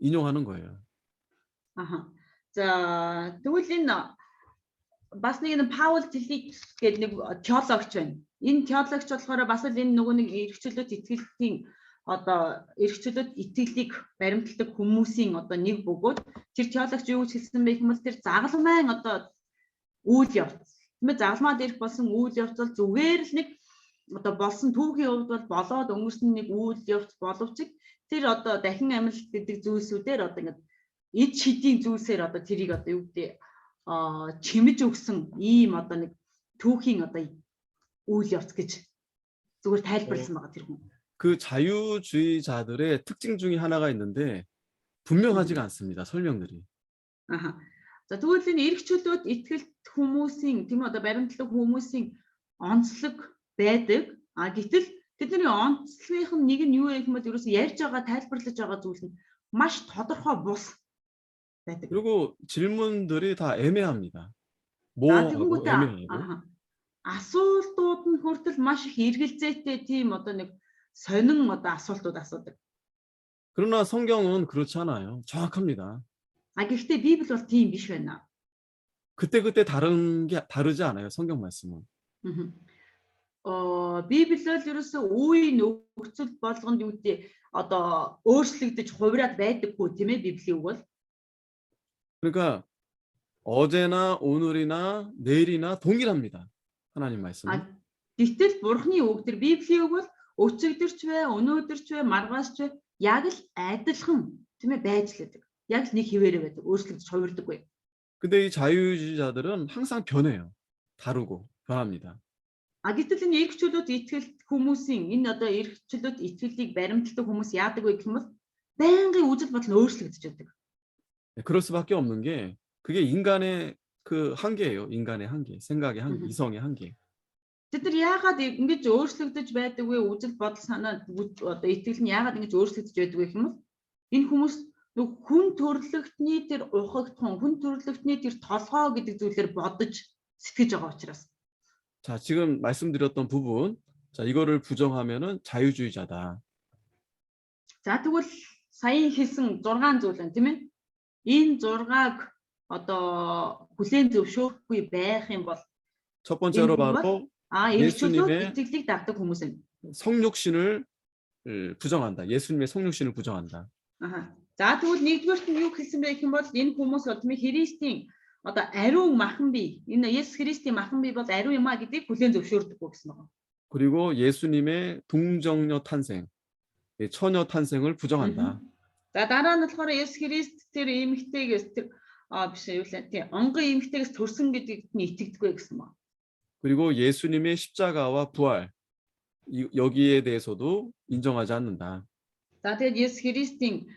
S2: 인용하는 거예요.
S4: 아하. За тэгвэл энэ бас нэг Паул Тилик гэдэг нэг теологч байна. Энэ теологч болохоор бас л энэ нөгөө нэг эрхчлөлөд итгэлтийн одоо эрхчлөлөд итгэлийг баримталдаг хүмүүсийн одоо нэг бөгөөд тэр теологч юу гэж хэлсэн бэ гэвэл тэр загалмайн одоо үйл явц. Тэгмээ загалмаад ирэх болсон үйл явц бол зүгээр л нэг одоо болсон түүхийн хувьд бол болоод өнгөрсөн нэг үйл явц боловч тэр одоо дахин амьлалт гэдэг зүйлсүүдээр одоо ингээд эд шидийн зүйлсээр одоо тэрийг одоо юу гэдэг чимэж өгсөн ийм одоо нэг түүхийн одоо үйл явц гэж зүгээр тайлбарласан байгаа тэр хүн.
S2: 그 자유주의자들의 특징 중에 하나가 있는데 분명하지가 않습니다. 설명들이.
S4: 아하. За тэгвэл энэ эрх чөлөөт итгэлт хүмүүсийн тийм одоо баримтлаг хүмүүсийн онцлог байдаг. Гэтэл тэдний онцлогийнх нь нэг нь юу вэ гэвэл ерөөсөө ярьж байгаа тайлбарлаж байгаа зүйл нь маш тодорхой бус байдаг.
S2: 그리고 질문들이 다 애매합니다. 뭐하고 애매해요.
S4: асуултууд нь хүртэл маш их эргэлзээтэй тийм одоо нэг сонин одоо асуултууд асуудаг.
S2: 그러나 성경은 그렇지 않아요. 정확합니다.
S4: Гэхдээ Библи бол тийм биш байна.
S2: 그때 다르지 않아요. 성경 말씀은.
S4: Библиэл ерөөсөө үеийн нөхцөл болгонд юу гэдэг одоо өөрчлөгдөж хувираад байдаггүй тийм ээ Библийн үг бол.
S2: 그러니까 어제나 오늘이나 내일이나 동일합니다. 하나님 말씀은.
S4: Гэтэл Бурхны үг тэр Библийн үг бол өчигдөрч бай, өнөөдөрч бай, маргааш бай яг л адилхан тийм ээ байж л байдаг. Яг л нэг хിവэрэ байдаг. өөрчлөгдөж хувирдаггүй.
S2: 근데 이 자유주의자들은 항상 변해요. 다르고 변합니다.
S4: Гэтэл энэ эрх чөлөөт итгэлт хүмүүсийн энэ одоо эрх чөлөөт итгэлийг баримталдаг хүмүүс яадаг вэ гэх юм бол байнгын үжил бодол нь өөрчлөгдөж байдаг.
S2: 그럴 수밖에 없는 게 그게 인간의 그 한계예요. 인간의 한계, 생각의 한계, 이성의 한계.
S4: Тэд нар яагаад ингэж өөрчлөгдөж байдаг вэ? Үжил бодол санаа одоо итгэл нь яагаад ингэж өөрчлөгдөж байдаг вэ гэх юм бол энэ хүмүүс хүн төрлөختний тэр ухагтхан, хүн төрлөختний тэр толгоо гэдэг зүйлээр бодож сэтгэж байгаа учраас.
S2: 자, 지금 말씀드렸던 부분, 자 이거를 부정하면은 자유주의자다.
S4: За тэгвэл сая хэлсэн 6 зүйл байна, тийм ээ? Энэ 6-аг одоо хүлээн зөвшөөрөхгүй байх юм бол
S2: 첫 번째로 바로
S4: 예수님의 итгэлийг дагдаг хүмүүс байна.
S2: 성육신을 부정한다. 예수님의 성육신을 부정한다.
S4: За тэгвэл нэгдүгээрт нь юу хэлсэн бэ гэх юм бол энэ хүмүүс бол тийм Христийн одоо ариун махан бие, энэ Есүс Христийн махан бие бол ариун юм а гэдгийг хүлээн зөвшөөрдөггүй гэсэн байна.
S2: 그리고 예수님의 동정녀 탄생, 처녀 탄생을 부정한다.
S4: За дараа нь болохоор Есүс Христ тэр эмэгтэйгээс тэр биш юу лээ тийм онгон эмэгтэйгээс төрсөн гэдэгт нь итгэдэггүй гэсэн байна.
S2: 그리고 예수님의 십자가와 부활 여기에 대해서도 인정하지 않는다.
S4: За тэгээд Есүс Христийн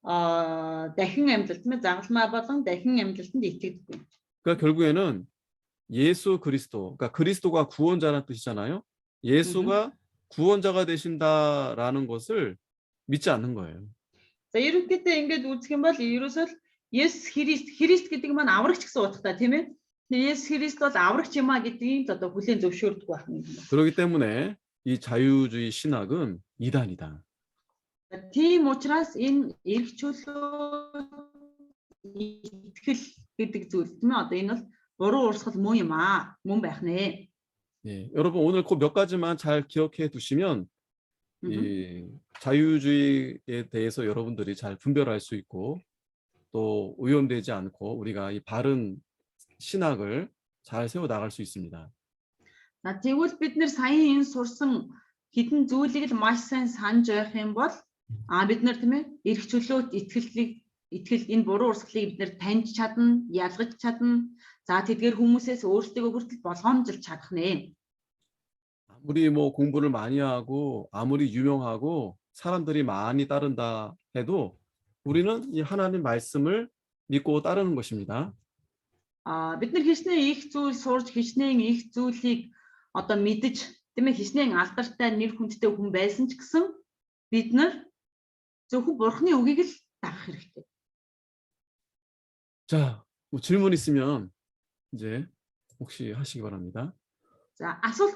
S4: дахин амьдлалт мэ загалмай болон дахин амьдлалтанд итгэдэггүй.
S2: 그러니까 결국에는 예수 그리스도, 그러니까 그리스도가 구원자라는 뜻이잖아요. 예수가 구원자가 되신다라는 것을 믿지 않는 거예요.
S4: За ерөнхийдөө ингэж үзэх юм бол ерөөсөө Есүс Христ гэдэг маань аврагч гэсэн утгатай тийм ээ. Есүс Христ бол аврагч юм а гэдгийг л одоо хүлээн зөвшөөрдөг байх юм байна.
S2: 그렇기 때문에 이 자유주의 신학은 이단이다.
S4: Тийм учраас энэ эрх чөлөө итгэл гэдэг зүйл тийм ээ. Одоо энэ бол буруу урсгал мөн юм аа. Мөн байх нэ.
S2: 예, 여러분 오늘 그 몇 가지만 잘 기억해 두시면 이 자유주의에 대해서 여러분들이 잘 분별할 수 있고 또 오염되지 않고 우리가 이 바른 신학을 잘 세워 나갈 수 있습니다.
S4: Тэгвэл бид нэр сая энэ сурсан хэдэн зүйлийг л маш сайн санаж байх юм бол бид нар тийм ээ эрх чөлөөт итгэлийг итгэл энэ буруу урсгалыг бид нэр таньж чадна, ялгаж чадна. За тэдгээр хүмүүсээс өөрсдөө хүртэл болгоомжилж чадах нэ.
S2: 아무리 뭐 공부를 많이 하고 아무리 유명하고 사람들이 많이 따른다 해도 우리는 이 하나님 말씀을 믿고 따르는 것입니다.
S4: Бид нар хичнээн их зүйл сурж, хичнээн их зүйлийг одоо мэдэж, тийм ээ, хичнээн алдартай нэр хүндтэй хүн байсан ч гэсэн бид нар зөвхөн Бурхны үгийг л дагах хэрэгтэй.
S2: 자, 뭐 질문 있으면 이제 혹시 하시기 바랍니다.
S4: За асуулт